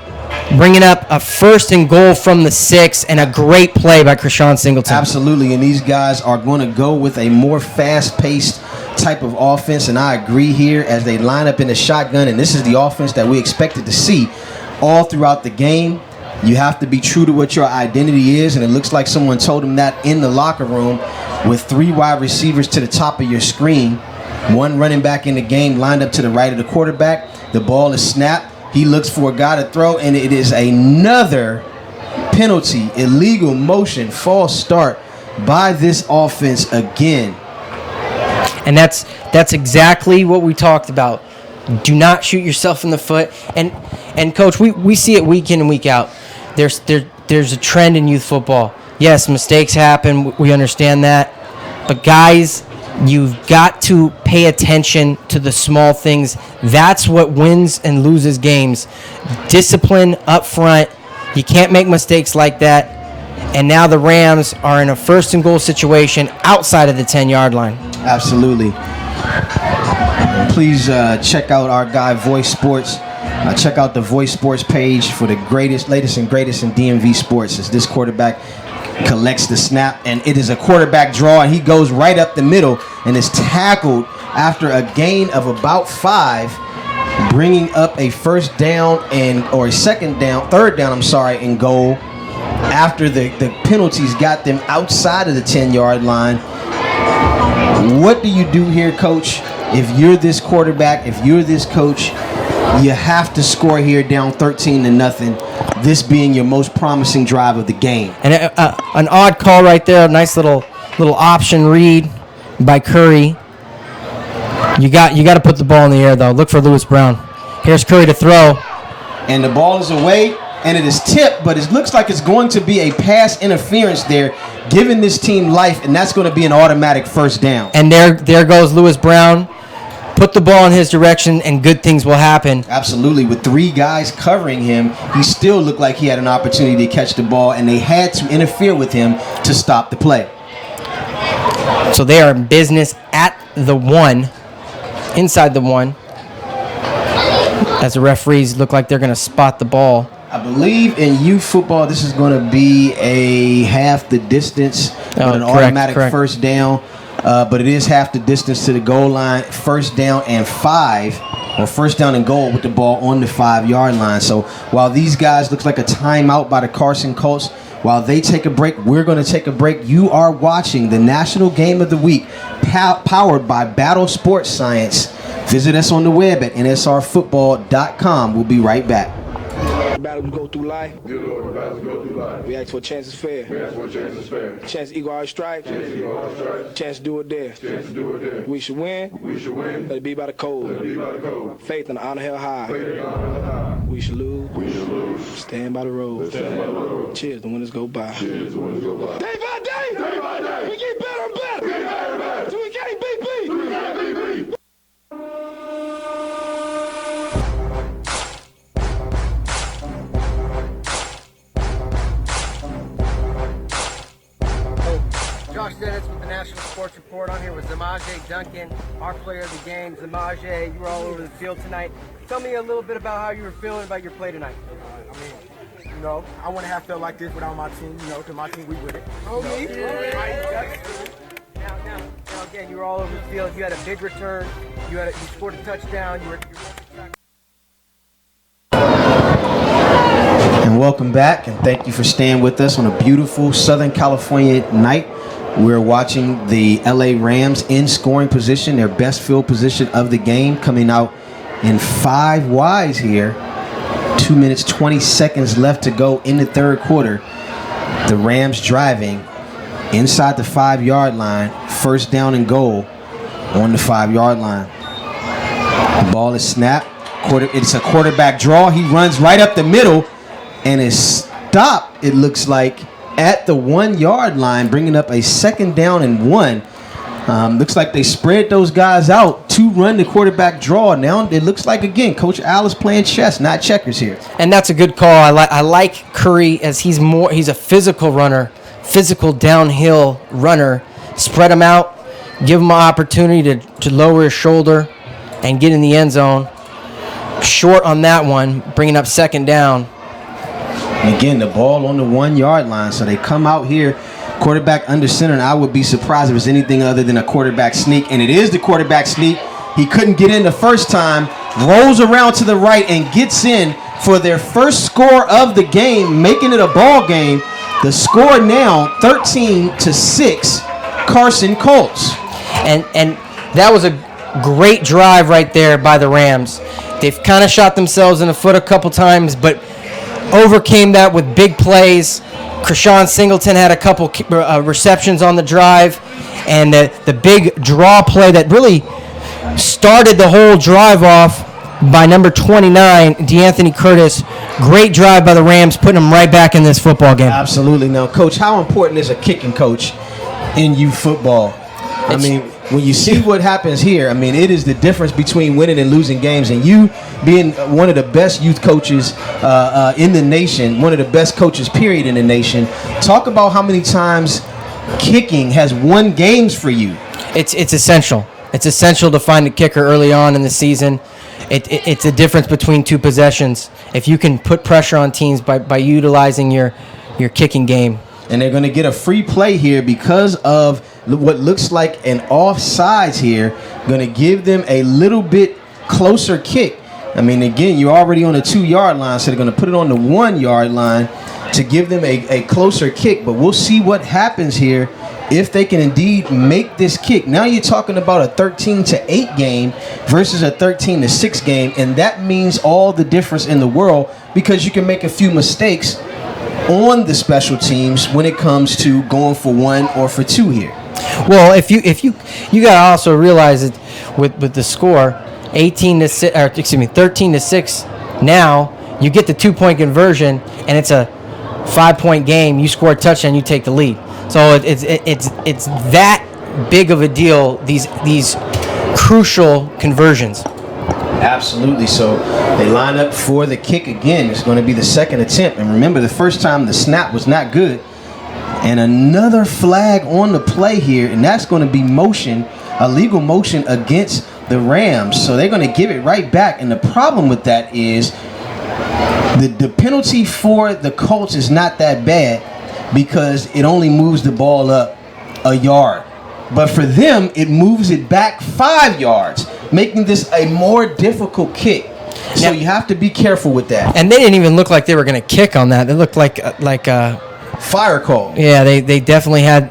[SPEAKER 5] bringing up a 1st and goal from the 6, and a great play by Krishan Singleton.
[SPEAKER 4] Absolutely, and these guys are going to go with a more fast-paced type of offense, and I agree here as they line up in the shotgun, and this is the offense that we expected to see all throughout the game. You have to be true to what your identity is, and it looks like someone told him that in the locker room with 3 wide receivers to the top of your screen, 1 running back in the game lined up to the right of the quarterback. The ball is snapped. He looks for a guy to throw, and it is another penalty, illegal motion, false start by this offense again.
[SPEAKER 5] And that's exactly what we talked about. Do not shoot yourself in the foot. And coach, we see it week in and week out. There's a trend in youth football. Yes, mistakes happen. We understand that. But guys, you've got to pay attention to the small things. That's what wins and loses games. Discipline up front. You can't make mistakes like that. And now the Rams are in a 1st and goal situation outside of the 10-yard line.
[SPEAKER 4] Absolutely. Please check out our guy Voice Sports. Check out the Voice Sports page for the latest and greatest in DMV sports as this quarterback collects the snap, and it is a quarterback draw, and he goes right up the middle and is tackled after a gain of about 5, bringing up a 1st down or a 2nd down, 3rd down, and goal after the penalties got them outside of the 10-yard line. What do you do here, coach? If you're this quarterback, if you're this coach, you have to score here down 13-0. This being your most promising drive of the game.
[SPEAKER 5] And an odd call right there. A nice little option read by Curry. You got to put the ball in the air though. Look for Lewis Brown. Here's Curry to throw,
[SPEAKER 4] and the ball is away, and it is tipped, but it looks like it's going to be a pass interference there, giving this team life, and that's going to be an automatic 1st down.
[SPEAKER 5] And there goes Lewis Brown. Put the ball in his direction, and good things will happen.
[SPEAKER 4] Absolutely. With 3 guys covering him, he still looked like he had an opportunity to catch the ball, and they had to interfere with him to stop the play.
[SPEAKER 5] So they are in business at the 1, inside the 1, as the referees look like they're going to spot the ball.
[SPEAKER 4] I believe in youth football, this is going to be a half the distance, but an automatic 1st down. But it is half the distance to the goal line. 1st down and 5, or 1st down and goal with the ball on the 5-yard line. So while these guys looks like a timeout by the Carson Colts, while they take a break, we're going to take a break. You are watching the National Game of the Week, powered by Battle Sports Science. Visit us on the web at nsrfootball.com. We'll be right back.
[SPEAKER 1] Battle we go through life.
[SPEAKER 2] Dear Lord, the battles go through life.
[SPEAKER 1] We ask for a chance is fair.
[SPEAKER 2] We ask for a chance is fair.
[SPEAKER 1] Chance to equal our stripes.
[SPEAKER 2] Chance to equal our stripes.
[SPEAKER 1] Chance to do it there.
[SPEAKER 2] Chance to do it there.
[SPEAKER 1] We should win.
[SPEAKER 2] We should win.
[SPEAKER 1] Let it be by the code.
[SPEAKER 2] Let it be by the code.
[SPEAKER 1] Faith and honor held high.
[SPEAKER 2] Faith and honor held high.
[SPEAKER 1] We should lose.
[SPEAKER 2] We should lose.
[SPEAKER 1] Stand by the road.
[SPEAKER 2] Stand by the road.
[SPEAKER 1] Cheers, the winners go by.
[SPEAKER 2] Cheers, the winners go by.
[SPEAKER 1] Day by day.
[SPEAKER 2] Day by day.
[SPEAKER 1] We get better and better.
[SPEAKER 2] We get better and better.
[SPEAKER 1] Till we can't be beat.
[SPEAKER 2] We can't be beat.
[SPEAKER 8] Josh Dennis with the National Sports Report. I'm here with Zamaje Duncan, our player of the game. Zamaje, you were all over the field tonight. Tell me a little bit about how you were feeling about your play tonight. I wouldn't have felt like this without my team. To my team, we with it. Now again, you were all over the field. You had a big return. You scored a touchdown.
[SPEAKER 4] And welcome back, and thank you for staying with us on a beautiful Southern California night. We're watching the LA Rams in scoring position, their best field position of the game, coming out in 5 wides here. 2 minutes, 20 seconds left to go in the 3rd quarter. The Rams driving inside the 5-yard line, 1st down and goal on the 5-yard line. The ball is snapped. It's a quarterback draw. He runs right up the middle and is stopped, it looks like, at the 1-yard line, bringing up a 2nd down and 1. Looks like they spread those guys out to run the quarterback draw. Now it looks like, again, Coach Al is playing chess, not checkers here.
[SPEAKER 5] And that's a good call. I like Curry as he's a physical runner, physical downhill runner. Spread him out, give him an opportunity to lower his shoulder and get in the end zone. Short on that one, bringing up 2nd down.
[SPEAKER 4] And again, the ball on the 1-yard line. So they come out here, quarterback under center, and I would be surprised if it's anything other than a quarterback sneak. And it is the quarterback sneak. He couldn't get in the first time, rolls around to the right and gets in for their first score of the game, making it a ball game. The score now 13-6, Carson Colts.
[SPEAKER 5] And that was a great drive right there by the Rams. They've kind of shot themselves in the foot a couple times, but overcame that with big plays. Krishan Singleton had a couple receptions on the drive, and the big draw play that really started the whole drive off by number 29, DeAnthony Curtis. Great drive by the Rams, putting them right back in this football game.
[SPEAKER 4] Absolutely. Now, Coach, how important is a kicking coach in youth football? I mean, when you see what happens here, I mean, it is the difference between winning and losing games. And you being one of the best youth coaches in the nation, one of the best coaches, period, in the nation, talk about how many times kicking has won games for you.
[SPEAKER 5] It's essential. It's essential to find a kicker early on in the season. It's a difference between two possessions. If you can put pressure on teams by utilizing your kicking game.
[SPEAKER 4] And they're going to get a free play here because of what looks like an offsides here. Going to give them a little bit closer kick. I mean, again, you're already on the 2-yard line, so they're going to put it on the 1-yard line to give them a closer kick. But we'll see what happens here if they can indeed make this kick. Now you're talking about a 13-8 game versus a 13-6 game, and that means all the difference in the world because you can make a few mistakes on the special teams when it comes to going for 1 or for 2 here.
[SPEAKER 5] Well, if you got to also realize that with the score 13-6 now you get the 2-point conversion and it's a 5-point game. You score a touchdown, you take the lead. So it's that big of a deal. These crucial conversions.
[SPEAKER 4] Absolutely. So they line up for the kick again. It's going to be the second attempt. And remember, the first time the snap was not good. And another flag on the play here, and that's going to be motion, a legal motion against the Rams. So they're going to give it right back. And the problem with that is the penalty for the Colts is not that bad because it only moves the ball up a yard. But for them, it moves it back 5 yards, making this a more difficult kick. So you have to be careful with that.
[SPEAKER 5] And they didn't even look like they were going to kick on that. They looked like a
[SPEAKER 4] fire call.
[SPEAKER 5] Yeah, they definitely had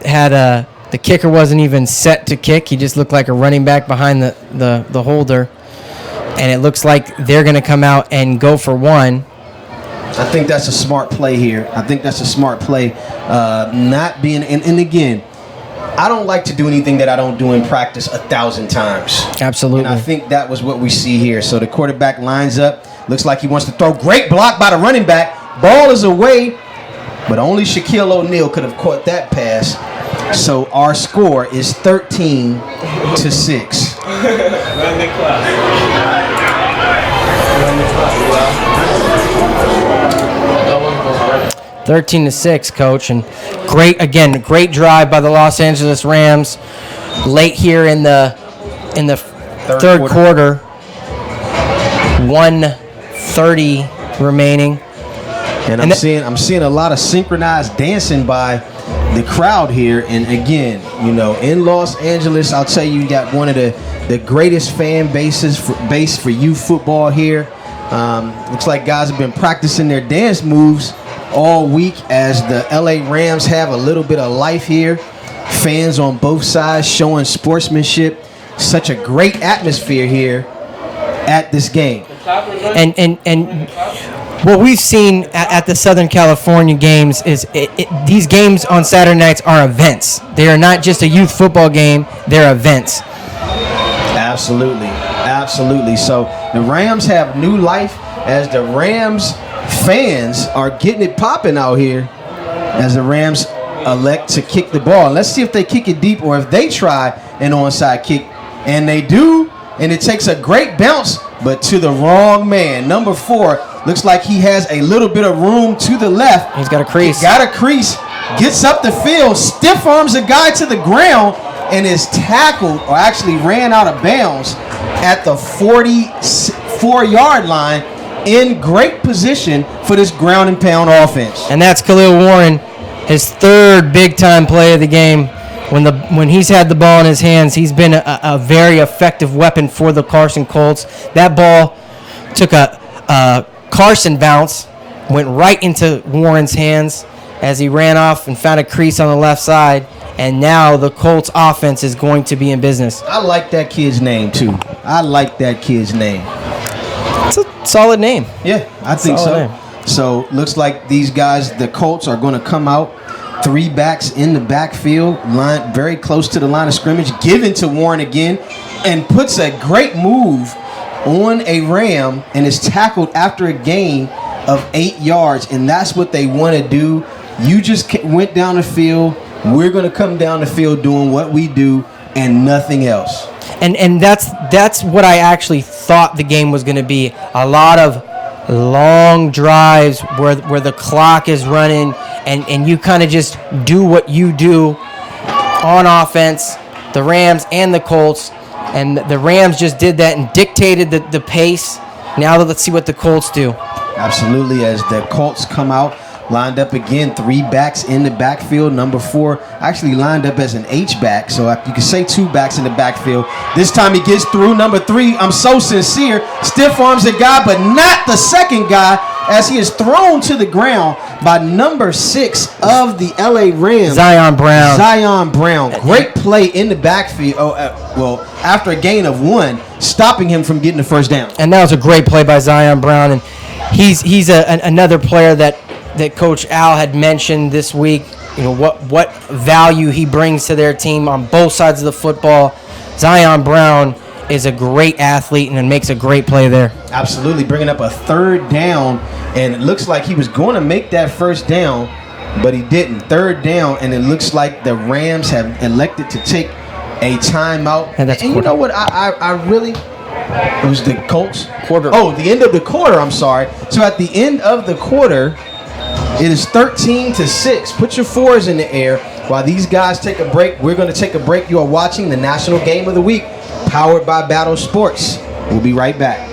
[SPEAKER 5] the kicker wasn't even set to kick. He just looked like a running back behind the holder. And it looks like they're going to come out and go for 1.
[SPEAKER 4] I think that's a smart play here. I think that's a smart play. Not being and again, I don't like to do anything that I don't do in practice 1,000 times.
[SPEAKER 5] Absolutely.
[SPEAKER 4] And I think that was what we see here. So the quarterback lines up. Looks like he wants to throw. Great block by the running back. Ball is away, but only Shaquille O'Neal could have caught that pass. So our score is 13-6.
[SPEAKER 5] 13-6, Coach, and great drive by the Los Angeles Rams late here in the third quarter. 1:30 remaining.
[SPEAKER 4] And I'm seeing a lot of synchronized dancing by the crowd here. And again, you know, in Los Angeles, I'll tell you, you got one of the greatest fan bases for youth football here. Looks like guys have been practicing their dance moves all week as the LA Rams have a little bit of life here. Fans on both sides showing sportsmanship. Such a great atmosphere here at this game.
[SPEAKER 5] And what we've seen at the Southern California games is these games on Saturday nights are events. They are not just a youth football game, they're events.
[SPEAKER 4] Absolutely. So the Rams have new life as the Rams fans are getting it popping out here as the Rams elect to kick the ball. And let's see if they kick it deep or if they try an onside kick. And they do, and it takes a great bounce, but to the wrong man. Number 4 looks like he has a little bit of room to the left.
[SPEAKER 5] He's got a crease.
[SPEAKER 4] Gets up the field, stiff arms a guy to the ground, and is tackled, or actually ran out of bounds at the 44-yard line. In great position for this ground and pound offense.
[SPEAKER 5] And that's Khalil Warren, his third big-time play of the game. When he's had the ball in his hands, he's been a very effective weapon for the Carson Colts. That ball took a Carson bounce went right into Warren's hands as he ran off and found a crease on the left side. And now the Colts offense is going to be in business.
[SPEAKER 4] I like that kid's name, too. I like that kid's name.
[SPEAKER 5] It's a solid name.
[SPEAKER 4] Yeah, I think
[SPEAKER 5] Solid
[SPEAKER 4] so.
[SPEAKER 5] name.
[SPEAKER 4] So, looks like these guys, the Colts, are going to come out. 3 backs in the backfield, line very close to the line of scrimmage, given to Warren again, and puts a great move on a Ram and is tackled after a gain of 8 yards. And that's what they want to do. You just went down the field. We're going to come down the field doing what we do and nothing else.
[SPEAKER 5] And that's what I actually thought the game was going to be. A lot of long drives where the clock is running and you kind of just do what you do on offense, the Rams and the Colts. And the Rams just did that and dictated the pace. Now let's see what the Colts do.
[SPEAKER 4] Absolutely, as the Colts come out, lined up again, 3 backs in the backfield. Number 4 actually lined up as an H-back, so you can say 2 backs in the backfield. This time he gets through. Number 3, I'm so sincere, stiff arms a guy, but not the second guy, as he is thrown to the ground by number 6 of the LA Rams,
[SPEAKER 5] Zion Brown.
[SPEAKER 4] Zion Brown. Great play in the backfield. After a gain of 1, stopping him from getting the first down.
[SPEAKER 5] And that was a great play by Zion Brown. And he's another player that Coach Al had mentioned this week. You know what value he brings to their team on both sides of the football. Zion Brown is a great athlete and makes a great play there.
[SPEAKER 4] Absolutely, bringing up a 3rd down, and it looks like he was going to make that first down, but he didn't. 3rd down, and it looks like the Rams have elected to take a timeout.
[SPEAKER 5] And
[SPEAKER 4] you know what? I really. It was the Colts
[SPEAKER 5] quarter.
[SPEAKER 4] Oh, the end of the quarter. I'm sorry. So at the end of the quarter, it is 13-6. Put your 4s in the air while these guys take a break. We're going to take a break. You are watching the National Game of the Week, powered by Battle Sports. We'll be right back.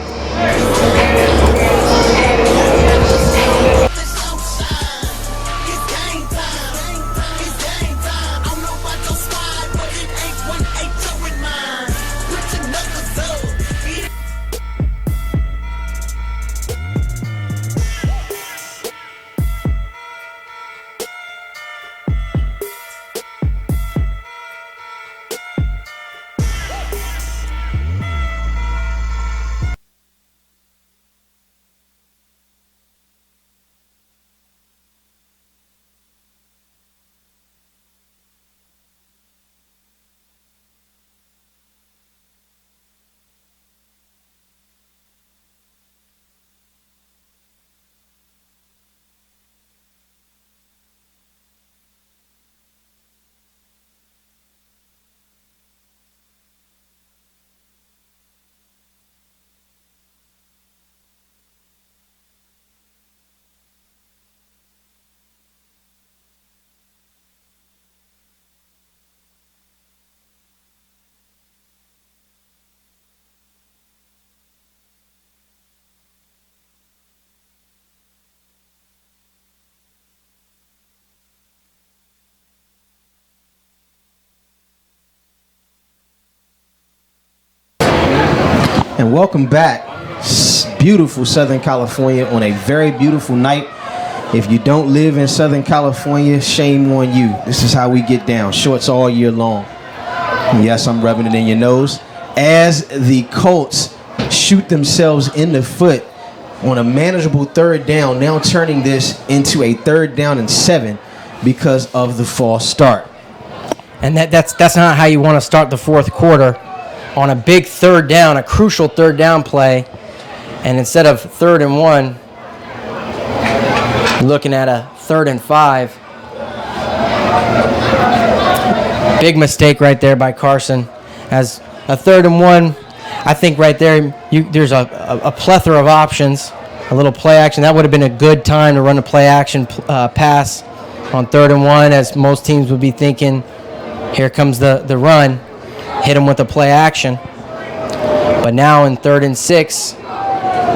[SPEAKER 4] And welcome back. Beautiful Southern California on a very beautiful night. If you don't live in Southern California, shame on you. This is how we get down. Shorts all year long. And yes, I'm rubbing it in your nose. As the Colts shoot themselves in the foot on a manageable 3rd down, now turning this into a 3rd down and 7 because of the false start.
[SPEAKER 5] And that's not how you want to start the 4th quarter. On a big 3rd down, a crucial 3rd down play, and instead of 3rd and 1, you're looking at a 3rd and 5. Big mistake right there by Carson. As a 3rd and 1, I think right there there's a plethora of options. A little play action. That would have been a good time to run a play action pass on 3rd and 1, as most teams would be thinking, here comes the run. Hit him with a play action. But now in 3rd and 6,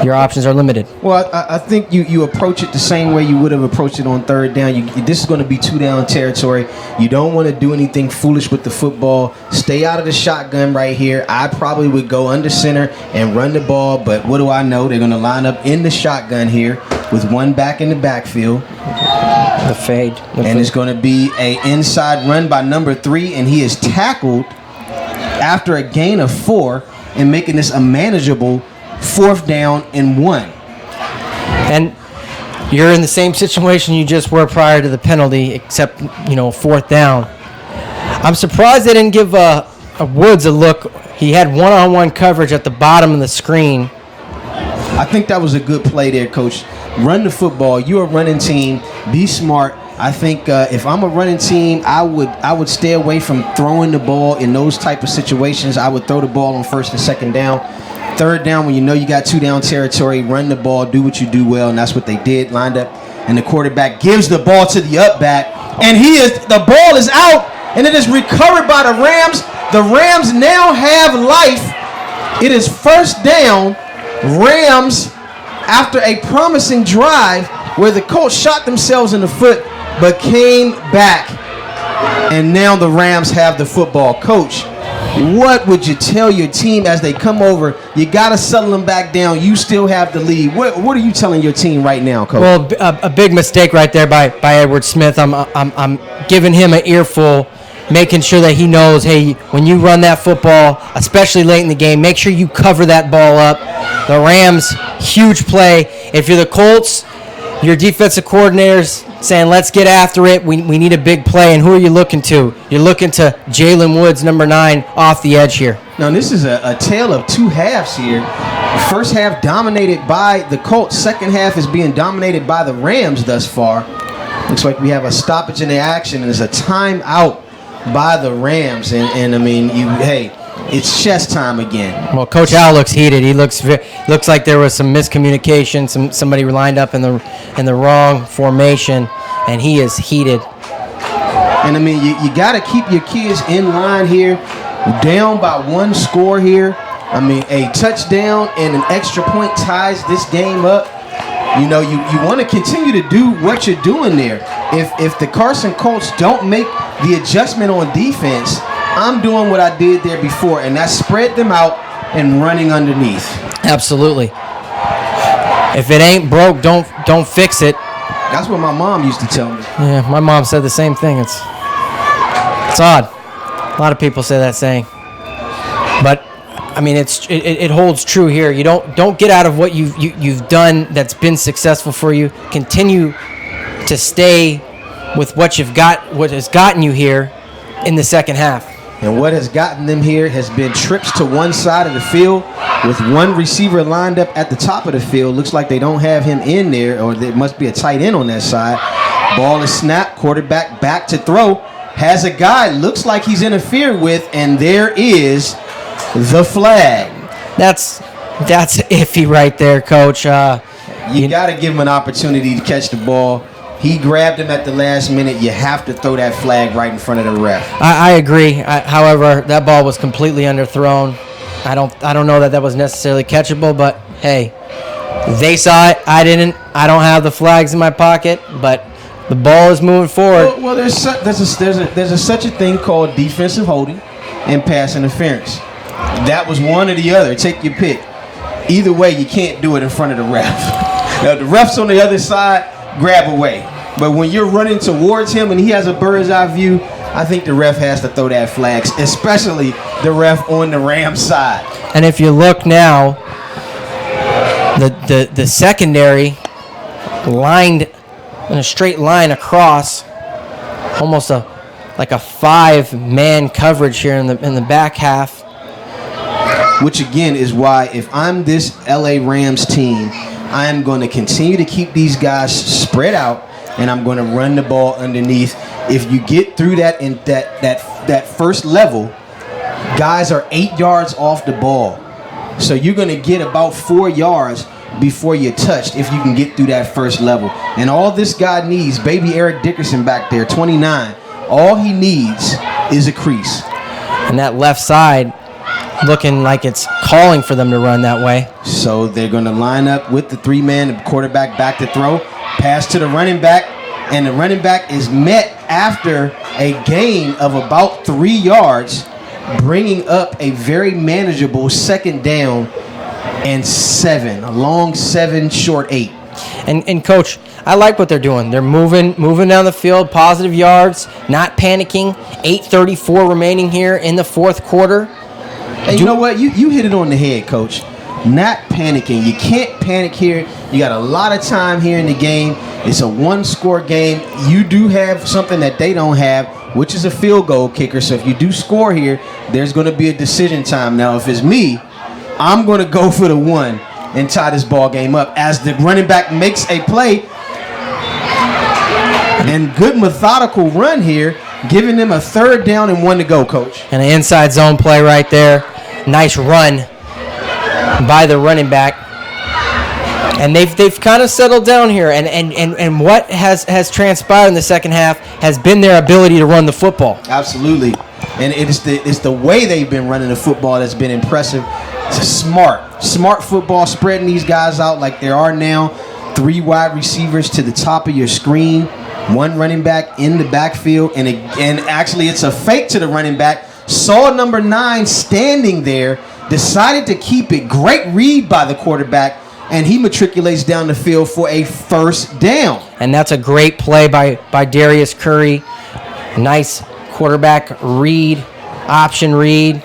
[SPEAKER 5] your options are limited.
[SPEAKER 4] Well, I think you approach it the same way you would have approached it on third down. This is going to be 2-down territory. You don't want to do anything foolish with the football. Stay out of the shotgun right here. I probably would go under center and run the ball, but what do I know? They're going to line up in the shotgun here with one back in the backfield.
[SPEAKER 5] The fade.
[SPEAKER 4] And it's going to be a inside run by number 3, and he is tackled after a gain of 4 and making this a manageable 4th down and 1.
[SPEAKER 5] And you're in the same situation you just were prior to the penalty, except, 4th down. I'm surprised they didn't give Woods a look. He had one-on-one coverage at the bottom of the screen.
[SPEAKER 4] I think that was a good play there, Coach. Run the football. You're a running team. Be smart. I think if I'm a running team, I would stay away from throwing the ball in those type of situations. I would throw the ball on 1st and 2nd down. 3rd down, when you know you got 2-down territory, run the ball, do what you do well, and that's what they did. Lined up, and the quarterback gives the ball to the up back, and the ball is out, and it is recovered by the Rams. The Rams now have life. It is 1st down. Rams, after a promising drive where the Colts shot themselves in the foot, but came back, and now the Rams have the football. Coach, what would you tell your team as they come over? You got to settle them back down. You still have the lead. What are you telling your team right now, Coach?
[SPEAKER 5] Well, a big mistake right there by Edward Smith. I'm giving him an earful, making sure that he knows, hey, when you run that football, especially late in the game, make sure you cover that ball up. The Rams, huge play. If you're the Colts, your defensive coordinator's saying, let's get after it. We need a big play. And who are you looking to? You're looking to Jalen Woods, number 9, off the edge here.
[SPEAKER 4] Now, this is a tale of 2 halves here. The first half dominated by the Colts. Second half is being dominated by the Rams thus far. Looks like we have a stoppage in the action, and there's a timeout by the Rams. And I mean, it's chess time again.
[SPEAKER 5] Well, Coach Al looks heated. He looks like there was some miscommunication. Somebody lined up in the wrong formation, and he is heated.
[SPEAKER 4] And I mean, you got to keep your kids in line here. Down by 1 score here. I mean, a touchdown and an extra point ties this game up. You want to continue to do what you're doing there. If the Carson Colts don't make the adjustment on defense, I'm doing what I did there before, and that's spread them out and running underneath.
[SPEAKER 5] Absolutely. If it ain't broke, don't fix it.
[SPEAKER 4] That's what my mom used to tell me.
[SPEAKER 5] Yeah, my mom said the same thing. It's odd. A lot of people say that saying, but I mean it holds true here. You don't get out of what you've done that's been successful for you. Continue to stay with what you've got, what has gotten you here in the second half.
[SPEAKER 4] And what has gotten them here has been trips to one side of the field with one receiver lined up at the top of the field. Looks like they don't have him in there, or there must be a tight end on that side. Ball is snapped, quarterback back to throw. Has a guy, looks like he's interfered with, and there is the flag.
[SPEAKER 5] That's iffy right there, Coach.
[SPEAKER 4] You got to give him an opportunity to catch the ball. He grabbed him at the last minute. You have to throw that flag right in front of the ref.
[SPEAKER 5] I agree. However, that ball was completely underthrown. I don't know that was necessarily catchable, but hey, they saw it. I didn't. I don't have the flags in my pocket, but the ball is moving forward.
[SPEAKER 4] Well, there's such a thing called defensive holding and pass interference. That was one or the other. Take your pick. Either way, you can't do it in front of the ref. Now, the ref's on the other side. Grab away. But when you're running towards him and he has a bird's eye view, I think the ref has to throw that flag, especially the ref on the Rams side.
[SPEAKER 5] And if you look now, the secondary lined in a straight line across, almost like a 5-man coverage here in the back half.
[SPEAKER 4] Which again is why if I'm this LA Rams team, I am going to continue to keep these guys spread out, and I'm going to run the ball underneath. If you get through that in that first level, guys are 8 yards off the ball. So you're going to get about 4 yards before you're touched if you can get through that first level. And all this guy needs, baby Eric Dickerson back there, 29, all he needs is a crease.
[SPEAKER 5] And that left side, looking like it's calling for them to run that way.
[SPEAKER 4] So they're going to line up with the 3-man, the quarterback back to throw, pass to the running back, and the running back is met after a gain of about 3 yards, bringing up a very manageable 2nd down and 7, a long 7, short 8.
[SPEAKER 5] And Coach, I like what they're doing. They're moving down the field, positive yards, not panicking. 8:34 remaining here in the 4th quarter.
[SPEAKER 4] And you know what? You hit it on the head, Coach. Not panicking. You can't panic here. You got a lot of time here in the game. It's a 1-score game. You do have something that they don't have, which is a field goal kicker. So if you do score here, there's going to be a decision time. Now, if it's me, I'm going to go for the 1 and tie this ball game up as the running back makes a play. And good methodical run here, giving them a 3rd down and 1 to go, Coach.
[SPEAKER 5] And an inside zone play right there. Nice run by the running back. And they've kind of settled down here. And what has transpired in the second half has been their ability to run the football.
[SPEAKER 4] Absolutely. And it's the way they've been running the football that's been impressive. It's smart football, spreading these guys out like there are now. 3 wide receivers to the top of your screen, 1 running back in the backfield, and actually it's a fake to the running back. Saw number 9 standing there, decided to keep it. Great read by the quarterback, and he matriculates down the field for a 1st down.
[SPEAKER 5] And that's a great play by Darius Curry. Nice quarterback read, option read.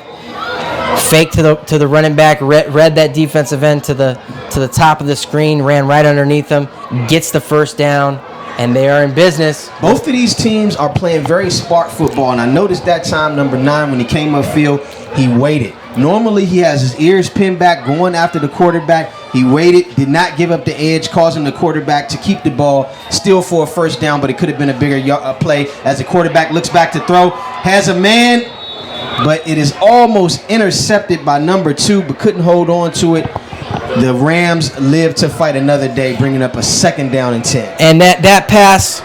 [SPEAKER 5] Fake to the running back, read that defensive end to the top of the screen, ran right underneath them, gets the 1st down, and they are in business.
[SPEAKER 4] Both of these teams are playing very smart football, and I noticed that time, number 9, when he came upfield, he waited. Normally, he has his ears pinned back, going after the quarterback. He waited, did not give up the edge, causing the quarterback to keep the ball, still for a 1st down, but it could have been a bigger play as the quarterback looks back to throw, has a man, but it is almost intercepted by number 2, but couldn't hold on to it. The Rams live to fight another day, bringing up a 2nd down and 10.
[SPEAKER 5] And that pass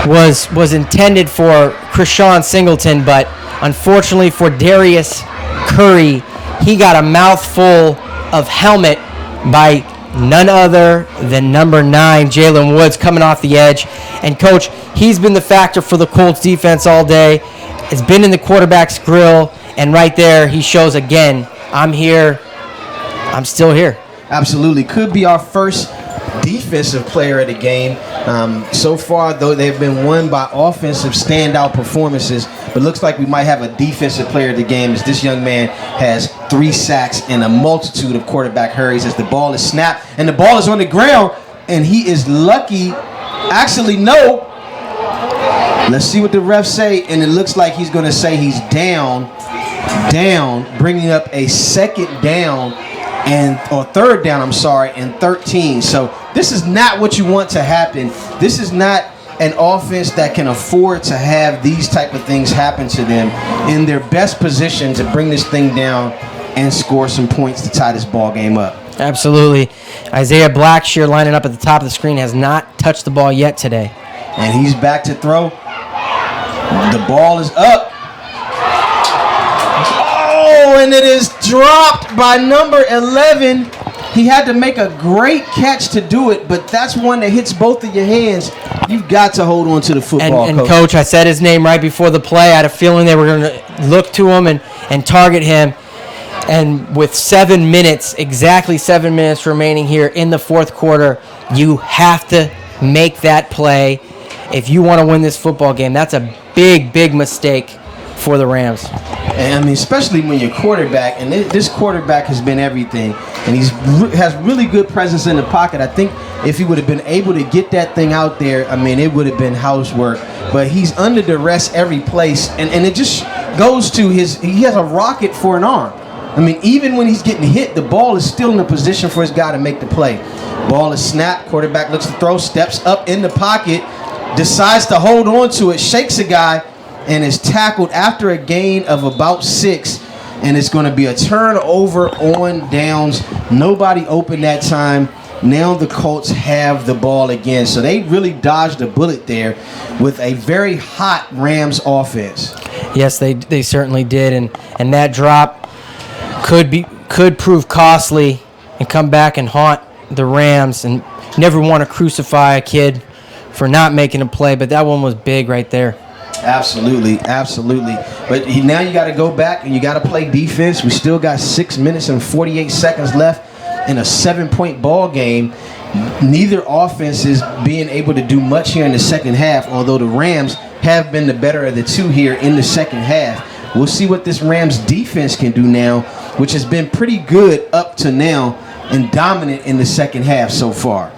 [SPEAKER 5] was intended for Krishawn Singleton, but unfortunately for Darius Curry, he got a mouthful of helmet by none other than number 9, Jalen Woods, coming off the edge. And, Coach, he's been the factor for the Colts defense all day. Has been in the quarterback's grill, and right there he shows again, I'm here, I'm still here.
[SPEAKER 4] Absolutely. Could be our first defensive player of the game. So far, though, they've been won by offensive standout performances, but looks like we might have a defensive player of the game as this young man has 3 sacks and a multitude of quarterback hurries as the ball is snapped and the ball is on the ground, and he is lucky. Actually, no. Let's see what the refs say, and it looks like he's going to say he's down, bringing up a 2nd down or 3rd down, and 13. So this is not what you want to happen. This is not an offense that can afford to have these type of things happen to them in their best position to bring this thing down and score some points to tie this ball game up.
[SPEAKER 5] Absolutely. Isaiah Blackshear lining up at the top of the screen has not touched the ball yet today.
[SPEAKER 4] And he's back to throw. The ball is up. Oh, and it is dropped by number 11. He had to make a great catch to do it, but that's one that hits both of your hands. You've got to hold on to the football,
[SPEAKER 5] and Coach, I said his name right before the play. I had a feeling they were going to look to him and target him. And with exactly 7 minutes remaining here in the 4th quarter, you have to make that play if you want to win this football game. That's a big, big mistake for the Rams.
[SPEAKER 4] And I mean, especially when your quarterback, and this quarterback has been everything, and has really good presence in the pocket. I think if he would have been able to get that thing out there, I mean, it would have been housework. But he's under duress every place, and it just goes to he has a rocket for an arm. I mean, even when he's getting hit, the ball is still in a position for his guy to make the play. Ball is snapped, quarterback looks to throw, steps up in the pocket, decides to hold on to it, shakes a guy, and is tackled after a gain of about 6. And it's going to be a turnover on downs. Nobody open that time. Now the Colts have the ball again. So they really dodged a bullet there with a very hot Rams offense.
[SPEAKER 5] Yes, they certainly did. And that drop could prove costly and come back and haunt the Rams. And never want to crucify a kid for not making a play, but that one was big right there.
[SPEAKER 4] Absolutely. But now you got to go back and you got to play defense. We still got 6 minutes and 48 seconds left in a 7-point ball game. Neither offense is being able to do much here in the second half, although the Rams have been the better of the two here in the second half. We'll see what this Rams defense can do now, which has been pretty good up to now and dominant in the second half so far.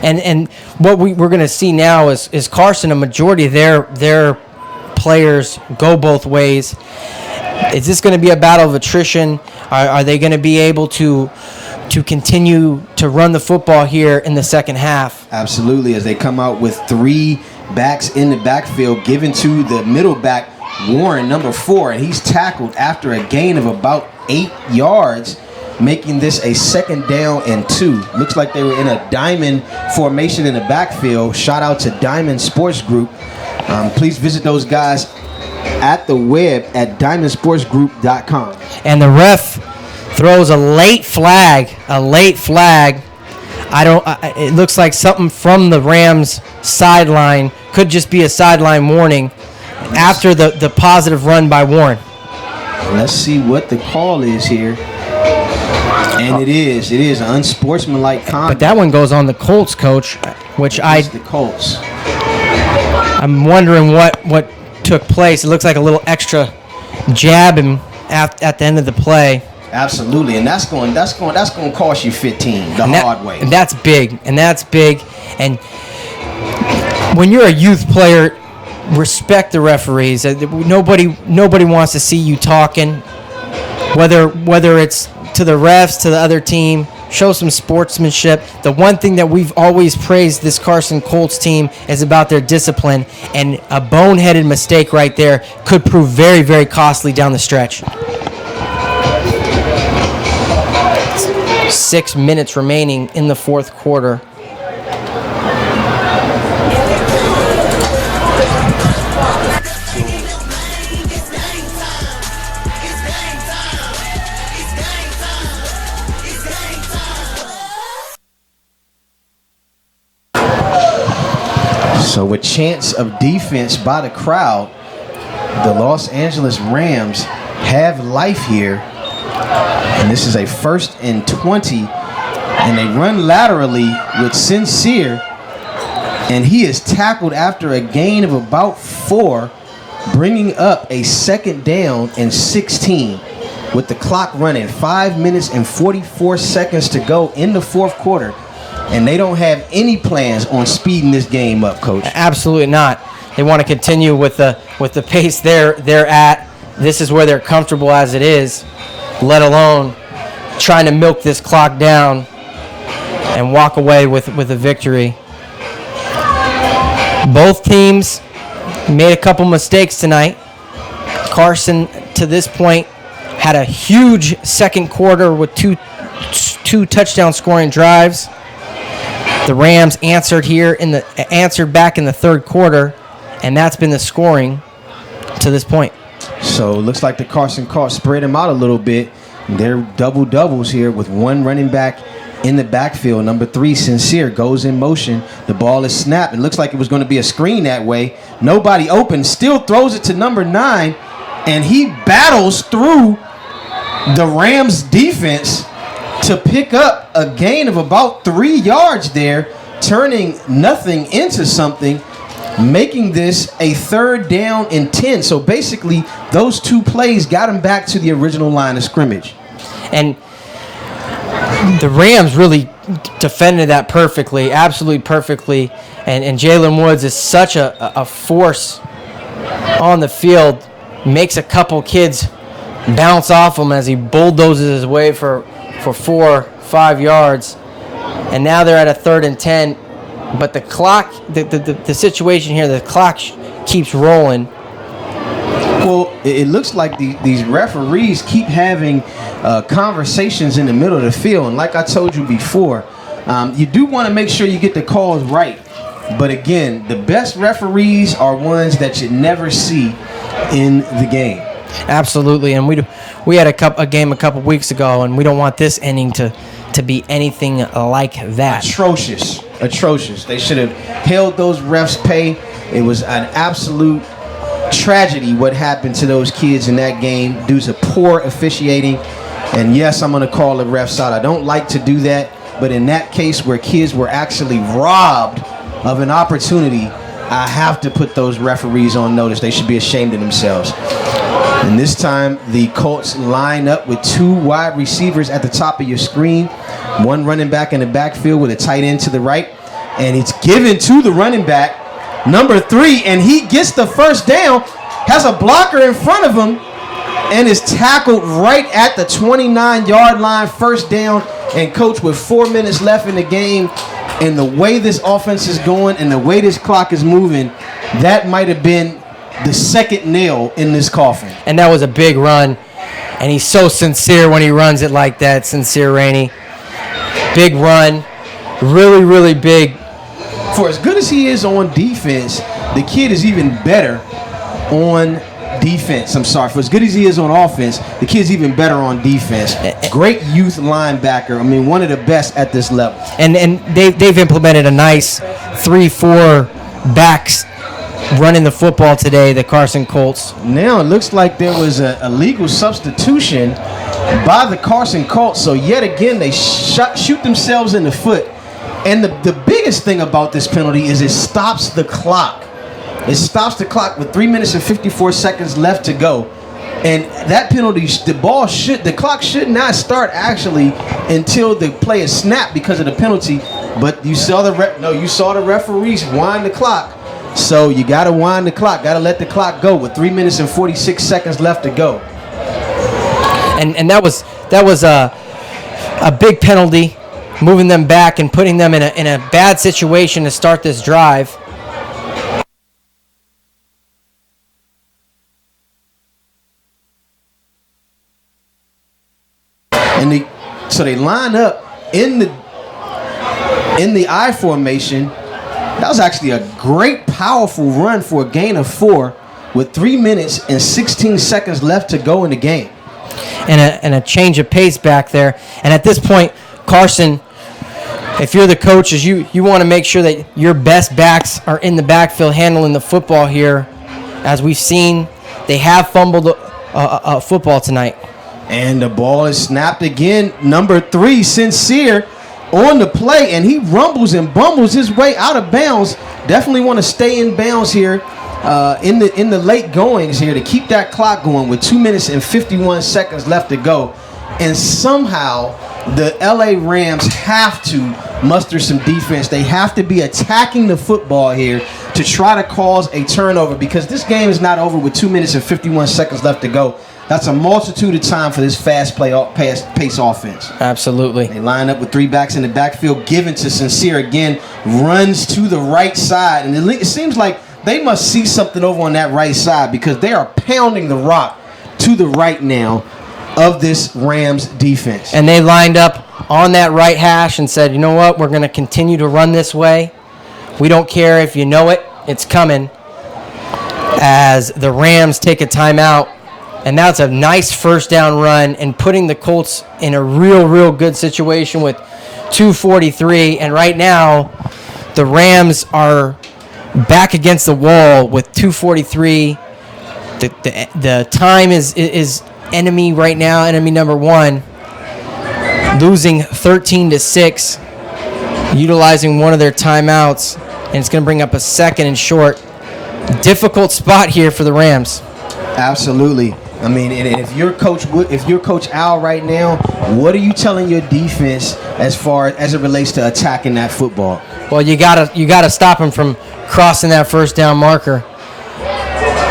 [SPEAKER 5] And what we're going to see now is Carson, a majority of their players go both ways. Is this going to be a battle of attrition? Are they going to be able to continue to run the football here in the second half?
[SPEAKER 4] Absolutely, as they come out with 3 backs in the backfield, given to the middle back, Warren, number 4, and he's tackled after a gain of about 8 yards, making this a 2nd down and 2. Looks like they were in a diamond formation in the backfield. Shout out to Diamond Sports Group. Please visit those guys at the web at diamondsportsgroup.com.
[SPEAKER 5] And the ref throws a late flag. It looks like something from the Rams sideline. Could just be a sideline warning after the positive run by Warren.
[SPEAKER 4] Let's see what the call is here. And it is an unsportsmanlike conduct.
[SPEAKER 5] But that one goes on the Colts, coach, which
[SPEAKER 4] the Colts.
[SPEAKER 5] I'm wondering what took place. It looks like a little extra jab him at the end of the play.
[SPEAKER 4] Absolutely, and that's going to cost you 15 hard way.
[SPEAKER 5] And that's big. And when you're a youth player, respect the referees. Nobody wants to see you talking, whether it's to the refs, to the other team. Show some sportsmanship. The one thing that we've always praised this Carson Colts team is about their discipline, and a boneheaded mistake right there could prove very, very costly down the stretch. 6 minutes remaining in the fourth quarter.
[SPEAKER 4] So with chance of defense by the crowd, the Los Angeles Rams have life here. And this is a 1st and 20. And they run laterally with Sincere. And he is tackled after a gain of about 4, bringing up a 2nd down and 16. With the clock running, 5 minutes and 44 seconds to go in the fourth quarter. And they don't have any plans on speeding this game up, Coach.
[SPEAKER 5] Absolutely not. They want to continue with the pace they're at. This is where they're comfortable as it is, let alone trying to milk this clock down and walk away with a victory. Both teams made a couple mistakes tonight. Carson, to this point, had a huge second quarter with two touchdown scoring drives. The Rams answered back in the third quarter, and that's been the scoring to this point.
[SPEAKER 4] So it looks like the Carson Colts spread them out a little bit. They're double-doubles here with one running back in the backfield. Number 3, Sincere, goes in motion. The ball is snapped. It looks like it was going to be a screen that way. Nobody open. Still throws it to number 9, and he battles through the Rams defense to pick up a gain of about 3 yards there, turning nothing into something, making this a 3rd down and 10. So basically, those 2 plays got him back to the original line of scrimmage.
[SPEAKER 5] And the Rams really defended that perfectly, absolutely perfectly. And Jalen Woods is such a force on the field, makes a couple kids bounce off him as he bulldozes his way for 4-5 yards. And now they're at a 3rd and 10. But the clock, the situation here, the clock keeps rolling.
[SPEAKER 4] Well, it looks like these referees keep having conversations in the middle of the field. And like I told you before, you do want to make sure you get the calls right. But again, the best referees are ones that you never see in the game.
[SPEAKER 5] Absolutely, and we had a game a couple weeks ago, and we don't want this inning to be anything like that.
[SPEAKER 4] Atrocious. They should have held those refs' pay. It was an absolute tragedy what happened to those kids in that game due to poor officiating. And yes, I'm going to call the refs out. I don't like to do that, but in that case where kids were actually robbed of an opportunity, I have to put those referees on notice. They should be ashamed of themselves. And this time, the Colts line up with 2 wide receivers at the top of your screen, 1 running back in the backfield with a tight end to the right, and it's given to the running back, number 3, and he gets the first down, has a blocker in front of him, and is tackled right at the 29-yard line, first down. And coach, with 4 minutes left in the game, and the way this offense is going and the way this clock is moving, that might have been the second nail in this coffin.
[SPEAKER 5] And that was a big run, and he's so sincere when he runs it like that. Sincere Rainey. Big run, really, really big.
[SPEAKER 4] For as good as he is on defense, the kid is even better on defense. I'm sorry. For as good as he is on offense, the kid's even better on defense. Great youth linebacker. I mean, one of the best at this level.
[SPEAKER 5] And they've implemented a nice 3-4 backs running the football today, the Carson Colts.
[SPEAKER 4] Now it looks like there was a legal substitution by the Carson Colts. So yet again, they shoot themselves in the foot. And the biggest thing about this penalty is it stops the clock. It stops the clock with 3 minutes and 54 seconds left to go. And that penalty, the clock should not start actually until the play is snapped because of the penalty. But you saw the referees wind the clock. So you got to wind the clock, got to let the clock go with 3 minutes and 46 seconds left to go.
[SPEAKER 5] And that was a big penalty, moving them back and putting them in a bad situation to start this drive.
[SPEAKER 4] And so they line up in the I formation. That was actually a great, powerful run for a gain of 4 with 3 minutes and 16 seconds left to go in the game.
[SPEAKER 5] And a change of pace back there. And at this point, Carson, if you're the coaches, you want to make sure that your best backs are in the backfield handling the football here. As we've seen, they have fumbled a football tonight.
[SPEAKER 4] And the ball is snapped again. Number 3, Sincere, on the play, and he rumbles and bumbles his way out of bounds. Definitely want to stay in bounds here in the late goings here to keep that clock going with 2 minutes and 51 seconds left to go. And somehow the LA Rams have to muster some defense. They have to be attacking the football here to try to cause a turnover, because this game is not over with 2 minutes and 51 seconds left to go. That's a multitude of time for this fast pace offense.
[SPEAKER 5] Absolutely.
[SPEAKER 4] They line up with 3 backs in the backfield, given to Sincere again, runs to the right side. And it seems like they must see something over on that right side, because they are pounding the rock to the right now of this Rams defense.
[SPEAKER 5] And they lined up on that right hash and said, you know what, we're going to continue to run this way. We don't care if you know it, it's coming. As the Rams take a timeout. And that's a nice first down run and putting the Colts in a real good situation with 2:43. And right now, the Rams are back against the wall with 2:43. The time is enemy right now, enemy number 1, losing 13-6, utilizing one of their timeouts, and it's going to bring up a second and short. Difficult spot here for the Rams.
[SPEAKER 4] Absolutely. I mean, and if you're Coach Al right now, what are you telling your defense as it relates to attacking that football?
[SPEAKER 5] Well, you gotta stop him from crossing that first down marker.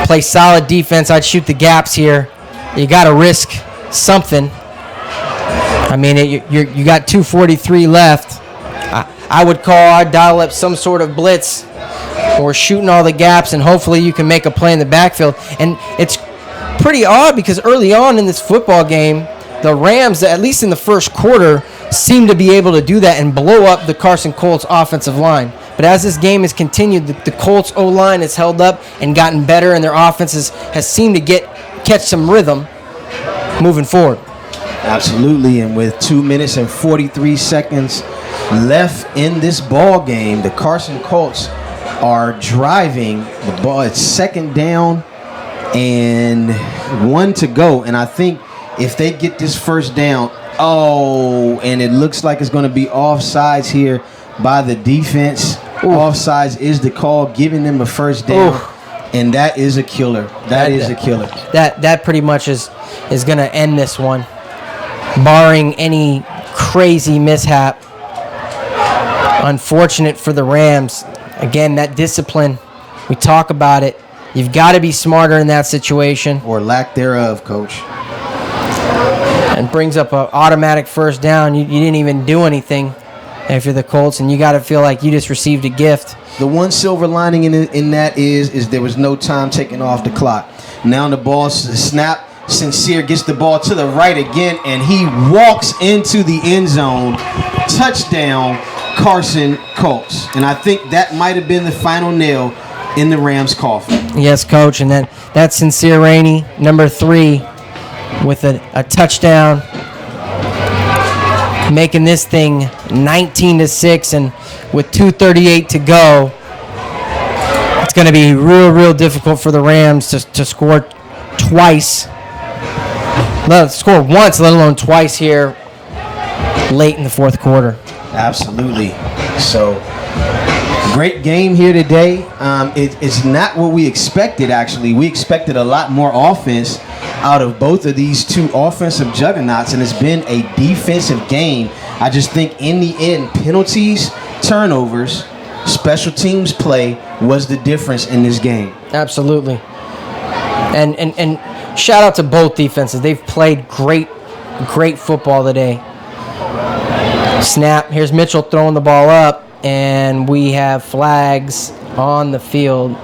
[SPEAKER 5] Play solid defense. I'd shoot the gaps here. You got to risk something. I mean, you got 2:43 left. I'd dial up some sort of blitz or shooting all the gaps, and hopefully you can make a play in the backfield. And it's pretty odd because early on in this football game, the Rams, at least in the first quarter, seemed to be able to do that and blow up the Carson Colts offensive line. But as this game has continued, the Colts O-line has held up and gotten better, and their offense has seemed to get catch some rhythm moving forward.
[SPEAKER 4] Absolutely, and with 2 minutes and 43 seconds left in this ball game, the Carson Colts are driving the ball. It's second down and 1 to go, and I think if they get this first down, and it looks like it's going to be offsides here by the defense. Offsides is the call, giving them a first down, and that is a killer. That is a killer.
[SPEAKER 5] That pretty much is going to end this one, barring any crazy mishap. Unfortunate for the Rams. Again, that discipline, we talk about it. You've got to be smarter in that situation.
[SPEAKER 4] Or lack thereof, Coach.
[SPEAKER 5] And brings up an automatic first down. You didn't even do anything if you're the Colts, and you got to feel like you just received a gift.
[SPEAKER 4] The one silver lining in that is there was no time taken off the clock. Now the ball snap. Sincere gets the ball to the right again, and he walks into the end zone. Touchdown, Carson Colts. And I think that might have been the final nail in the Rams' coffin.
[SPEAKER 5] Yes, Coach, and that's Sincere Rainey, number 3, with a touchdown, making this thing 19-6, and with 2:38 to go, it's going to be real difficult for the Rams to score twice. Score once, let alone twice here late in the fourth quarter.
[SPEAKER 4] Absolutely. So, great game here today. It's not what we expected, actually. We expected a lot more offense out of both of these two offensive juggernauts, and it's been a defensive game. I just think in the end, penalties, turnovers, special teams play was the difference in this game.
[SPEAKER 5] Absolutely. And shout out to both defenses. They've played great football today. Snap. Here's Mitchell throwing the ball up, and we have flags on the field.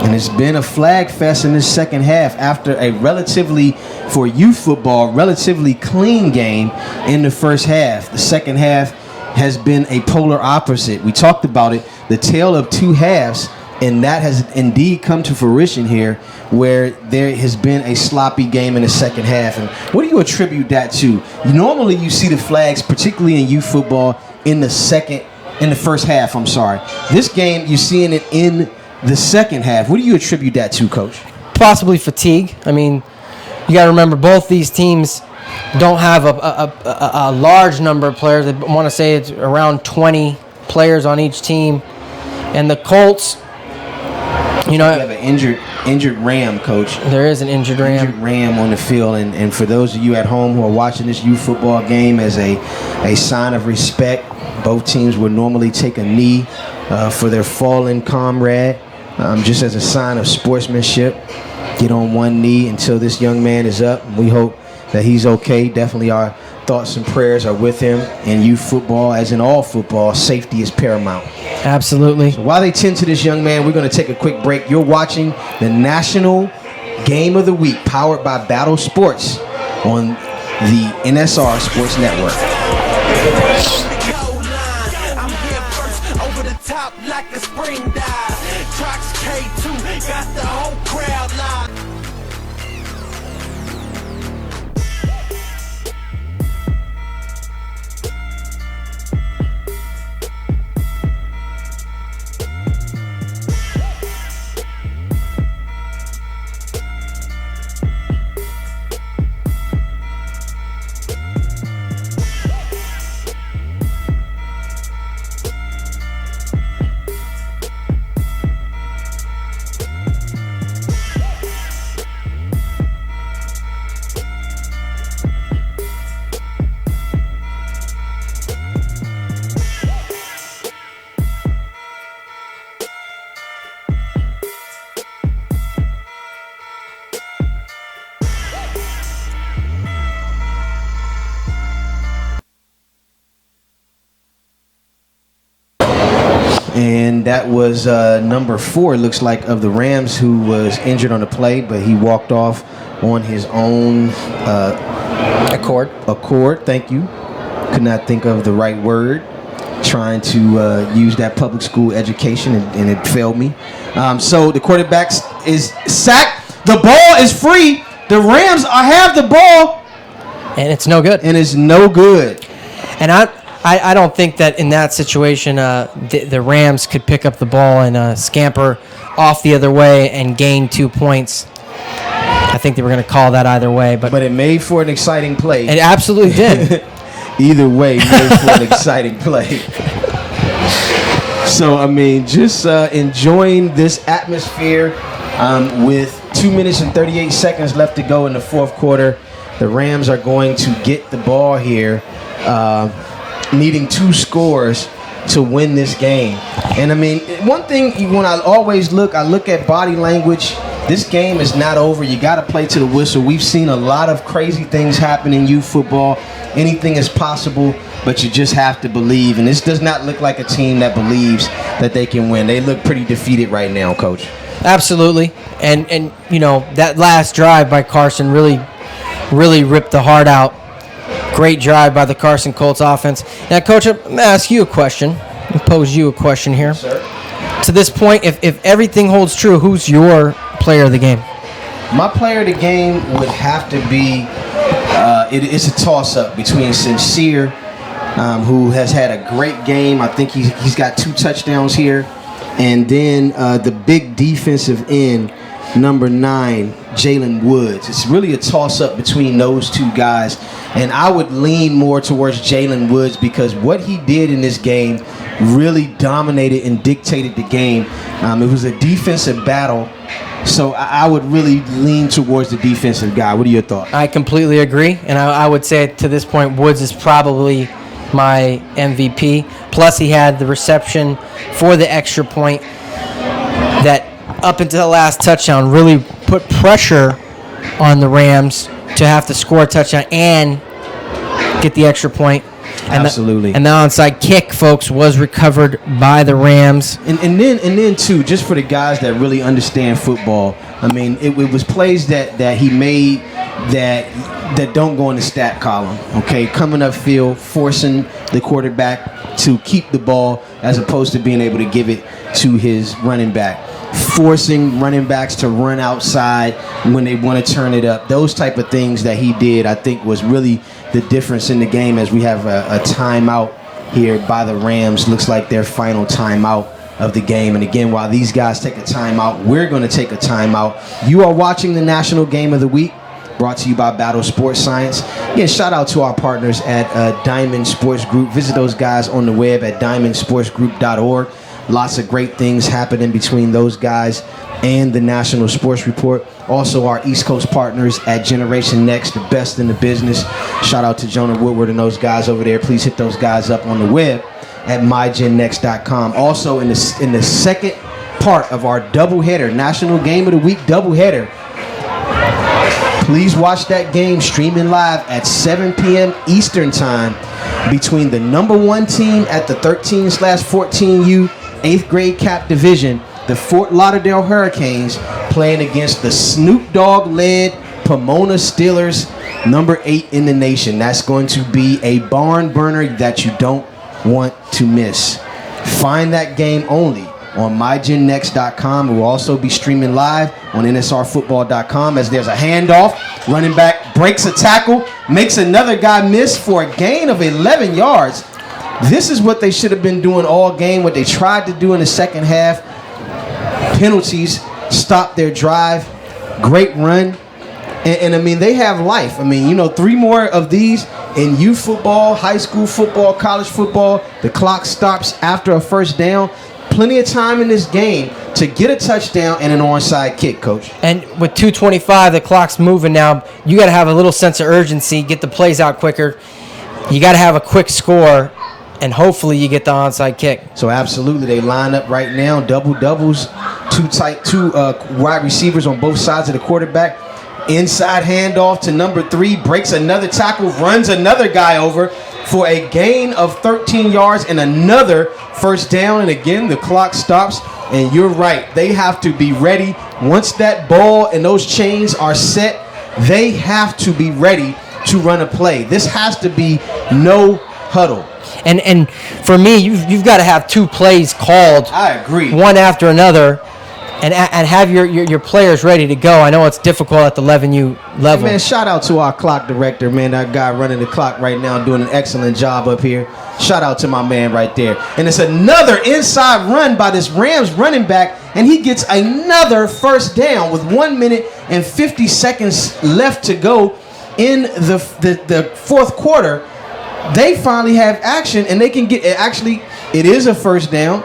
[SPEAKER 4] And it's been a flag fest in this second half after a relatively, for youth football, relatively clean game in the first half. The second half has been a polar opposite. We talked about it, the tale of two halves, and that has indeed come to fruition here, where there has been a sloppy game in the second half. And what do you attribute that to? Normally you see the flags, particularly in youth football, in the first half, This game, you're seeing it in the second half. What do you attribute that to, Coach?
[SPEAKER 5] Possibly fatigue. I mean, you got to remember both these teams don't have a large number of players. I want to say it's around 20 players on each team. And the Colts, you have
[SPEAKER 4] an injured Ram, Coach.
[SPEAKER 5] There is an injured Ram.
[SPEAKER 4] Injured Ram on the field. And for those of you at home who are watching this youth football game as a sign of respect, both teams would normally take a knee for their fallen comrade, just as a sign of sportsmanship. Get on one knee until this young man is up. We hope that he's okay. Definitely our thoughts and prayers are with him. In youth football, as in all football, safety is paramount.
[SPEAKER 5] Absolutely.
[SPEAKER 4] So while they tend to this young man, we're going to take a quick break. You're watching the National Game of the Week, powered by Battle Sports on the NSR Sports Network.
[SPEAKER 7] I'm here first, over the top like a spring dive. Trucks K2, got the whole crowd live.
[SPEAKER 4] And that was number 4, it looks like, of the Rams, who was injured on the play, but he walked off on his own
[SPEAKER 5] accord.
[SPEAKER 4] Thank you. Could not think of the right word. Trying to use that public school education, and it failed me. So the quarterback is sacked. The ball is free. The Rams have the ball,
[SPEAKER 5] and it's no good.
[SPEAKER 4] and it's no good.
[SPEAKER 5] And I don't think that in that situation the Rams could pick up the ball and scamper off the other way and gain 2 points. I think they were going to call that either way, but
[SPEAKER 4] But it made for an exciting play.
[SPEAKER 5] it absolutely did.
[SPEAKER 4] Either way, made for an exciting play. So, I mean, just enjoying this atmosphere with 2 minutes and 38 seconds left to go in the fourth quarter. The Rams are going to get the ball here, needing 2 scores to win this game. And, I mean, one thing when I always look at body language. This game is not over. You got to play to the whistle. We've seen a lot of crazy things happen in youth football. Anything is possible, but you just have to believe. And this does not look like a team that believes that they can win. They look pretty defeated right now, Coach.
[SPEAKER 5] Absolutely. And you know, that last drive by Carson really ripped the heart out. Great drive by the Carson Colts offense. Now, Coach, I'm going to ask you a question. I'm going to pose you a question here.
[SPEAKER 4] Yes, sir.
[SPEAKER 5] To this point, if everything holds true, who's your player of the game?
[SPEAKER 4] My player of the game would have to be, it's a toss-up between Sincere, who has had a great game. I think he's got 2 touchdowns here. And then the big defensive end, number 9, Jalen Woods. It's really a toss-up between those 2 guys. And I would lean more towards Jalen Woods because what he did in this game really dominated and dictated the game. It was a defensive battle. So I would really lean towards the defensive guy. What are your thoughts?
[SPEAKER 5] I completely agree. And I would say to this point, Woods is probably my MVP. Plus, he had the reception for the extra point that up until the last touchdown really put pressure on the Rams to have to score a touchdown and get the extra point. And
[SPEAKER 4] Absolutely.
[SPEAKER 5] And the onside kick, folks, was recovered by the Rams.
[SPEAKER 4] And then too, just for the guys that really understand football, I mean, it was plays that he made that don't go in the stat column. Okay, coming up field, forcing the quarterback to keep the ball as opposed to being able to give it to his running back. Forcing running backs to run outside when they want to turn it up. Those type of things that he did, I think, was really the difference in the game as we have a timeout here by the Rams. Looks like their final timeout of the game. And again, while these guys take a timeout, we're going to take a timeout. You are watching the National Game of the Week, brought to you by Battle Sports Science. Again, shout out to our partners at Diamond Sports Group. Visit those guys on the web at diamondsportsgroup.org. Lots of great things happening between those guys and the National Sports Report. Also, our East Coast partners at Generation Nexxt, the best in the business. Shout out to Jonah Woodward and those guys over there. Please hit those guys up on the web at mygennexxt.com. Also, in the second part of our doubleheader, National Game of the Week doubleheader, please watch that game streaming live at 7 p.m. Eastern Time between the number 1 team at the 13/14U 8th grade cap division, the Fort Lauderdale Hurricanes, playing against the Snoop Dogg-led Pomona Steelers, number 8 in the nation. That's going to be a barn burner that you don't want to miss. Find that game only on mygennexxt.com. It will also be streaming live on nsrfootball.com as there's a handoff. Running back breaks a tackle, makes another guy miss for a gain of 11 yards. This is what they should have been doing all game, what they tried to do in the second half. Penalties stopped their drive. Great run. And I mean, they have life. I mean, 3 more of these in youth football, high school football, college football. The clock stops after a first down. Plenty of time in this game to get a touchdown and an onside kick, Coach.
[SPEAKER 5] And with 2:25, the clock's moving now. You got to have a little sense of urgency, get the plays out quicker. You got to have a quick score, and hopefully you get the onside kick.
[SPEAKER 4] So absolutely, they line up right now, doubles, two wide receivers on both sides of the quarterback. Inside handoff to number 3, breaks another tackle, runs another guy over for a gain of 13 yards and another first down. And again, the clock stops. And you're right, they have to be ready. Once that ball and those chains are set, they have to be ready to run a play. This has to be no huddle.
[SPEAKER 5] And for me, you've got to have 2 plays called.
[SPEAKER 4] I agree.
[SPEAKER 5] One after another. and have your players ready to go. I know it's difficult at the 11U level.
[SPEAKER 4] Hey man, shout out to our clock director, man. That guy running the clock right now, doing an excellent job up here. Shout out to my man right there. And it's another inside run by this Rams running back, and he gets another first down with 1 minute and 50 seconds left to go in the fourth quarter. They finally have action, and they can get it. Actually, it is a first down.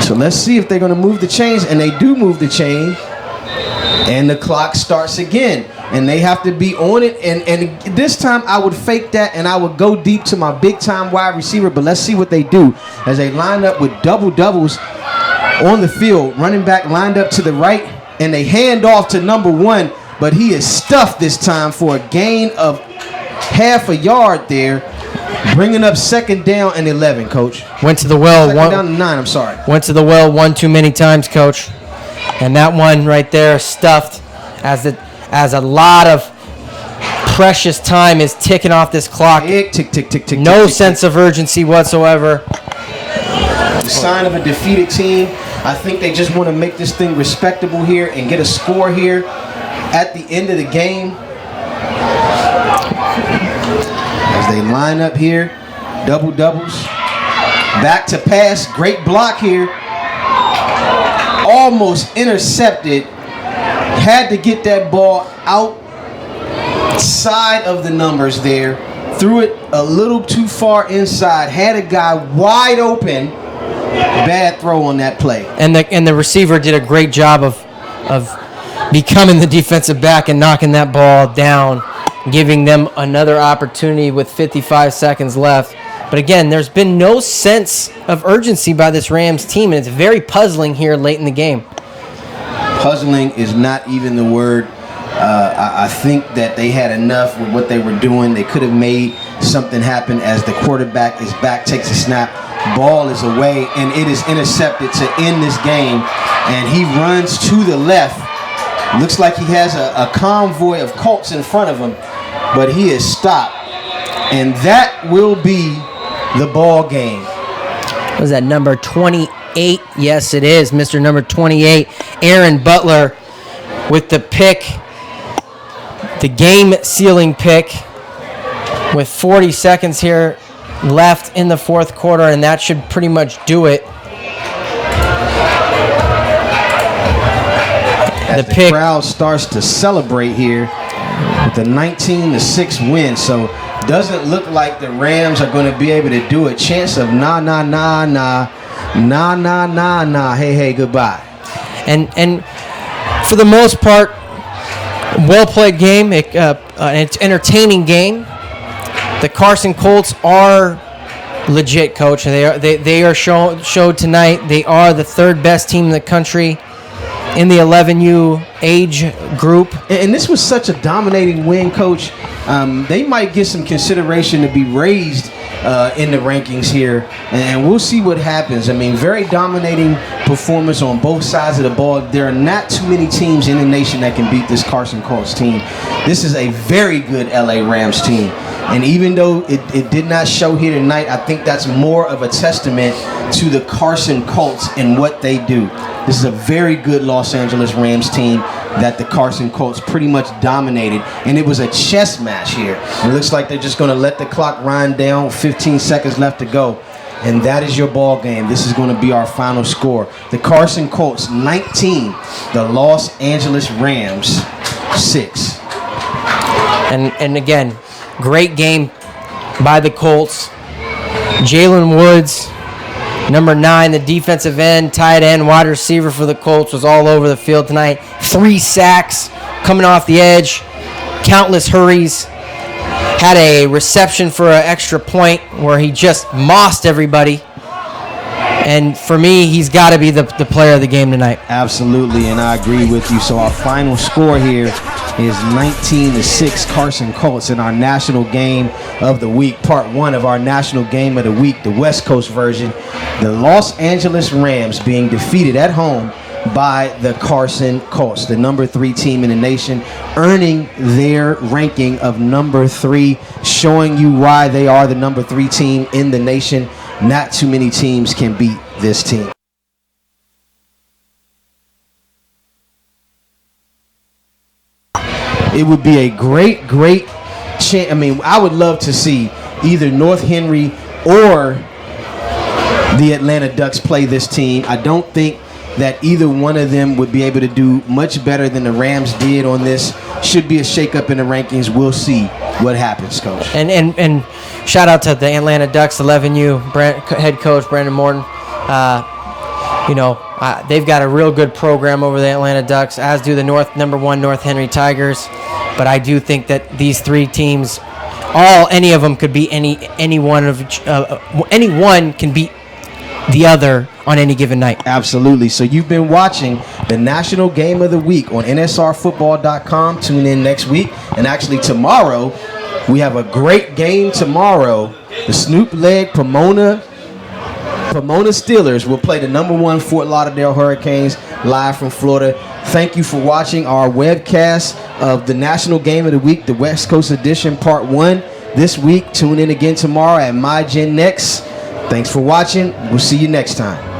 [SPEAKER 4] So let's see if they're going to move the chains, and they do move the chain, and the clock starts again, and they have to be on it, and this time I would fake that, and I would go deep to my big-time wide receiver, but let's see what they do as they line up with doubles on the field. Running back lined up to the right, and they hand off to number 1, but he is stuffed this time for a gain of half a yard there. Bringing up second down and 11, Coach.
[SPEAKER 5] Went to the well.
[SPEAKER 4] Second down and 9, I'm sorry.
[SPEAKER 5] Went to the well one too many times, Coach. And that one right there stuffed as a lot of precious time is ticking off this clock.
[SPEAKER 4] Tick, tick, tick, tick, tick.
[SPEAKER 5] No
[SPEAKER 4] tick,
[SPEAKER 5] sense of urgency whatsoever.
[SPEAKER 4] The sign of a defeated team. I think they just want to make this thing respectable here and get a score here at the end of the game. As they line up here, doubles, back to pass, great block here, almost intercepted, had to get that ball outside of the numbers there, threw it a little too far inside, had a guy wide open, bad throw on that play.
[SPEAKER 5] And the receiver did a great job of becoming the defensive back and knocking that ball down, giving them another opportunity with 55 seconds left. But again, there's been no sense of urgency by this Rams team, and it's very puzzling here late in the game.
[SPEAKER 4] Puzzling is not even the word. I think that they had enough with what they were doing. They could have made something happen as the quarterback is back, takes a snap, ball is away, and it is intercepted to end this game. And he runs to the left. Looks like he has a convoy of Colts in front of him, but he is stopped. And that will be the ball game.
[SPEAKER 5] Was that number 28? Yes, it is. Mr. Number 28, Aaron Butler with the pick, the game-sealing pick with 40 seconds here left in the fourth quarter, and that should pretty much do it.
[SPEAKER 4] As the crowd starts to celebrate here with the 19-6 win. So doesn't look like the Rams are going to be able to do it. Chance of nah, hey, goodbye.
[SPEAKER 5] And for the most part, well-played game. It's entertaining game. The Carson Colts are legit, Coach. They are showed tonight. They are the third best team in the country in the 11U age group.
[SPEAKER 4] And this was such a dominating win, Coach. They might get some consideration to be raised in the rankings here, and we'll see what happens. I mean, very dominating performance on both sides of the ball. There are not too many teams in the nation that can beat this Carson Colts team. This is a very good LA Rams team. And even though it did not show here tonight, I think that's more of a testament to the Carson Colts and what they do. This is a very good Los Angeles Rams team that the Carson Colts pretty much dominated. And it was a chess match here. It looks like they're just going to let the clock run down. 15 seconds left to go. And that is your ball game. This is going to be our final score. The Carson Colts 19, the Los Angeles Rams 6.
[SPEAKER 5] And again, great game by the Colts. Jalen Woods, number 9, the defensive end, tight end, wide receiver for the Colts, was all over the field tonight. 3 sacks coming off the edge, countless hurries. Had a reception for an extra point where he just mossed everybody. And for me, he's got to be the player of the game tonight.
[SPEAKER 4] Absolutely, and I agree with you. So our final score here is 19-6 Carson Colts in our national game of the week, part 1 of our national game of the week, the West Coast version. The Los Angeles Rams being defeated at home by the Carson Colts, the number 3 team in the nation, earning their ranking of number 3, showing you why they are the number 3 team in the nation. Not too many teams can beat this team. it would be a great chance. I mean, I would love to see either North Henry or the Atlanta Ducks play this team. I don't think that either one of them would be able to do much better than the Rams did on this. Should be a shakeup in the rankings. We'll see what happens, Coach.
[SPEAKER 5] And shout out to the Atlanta Ducks 11U head coach Brandon Morton. They've got a real good program over the Atlanta Ducks, as do the number 1 North Henry Tigers. But I do think that these 3 teams, any of them could beat anyone can beat the other on any given night.
[SPEAKER 4] Absolutely. So you've been watching the National Game of the Week on NSRFootball.com. Tune in next week. And actually tomorrow, we have a great game tomorrow. The Snoop Leg Pomona Steelers will play the number 1 Fort Lauderdale Hurricanes live from Florida. Thank you for watching our webcast of the National Game of the Week, the West Coast Edition Part 1 this week. Tune in again tomorrow at My Gen Nexxt. Thanks for watching. We'll see you next time.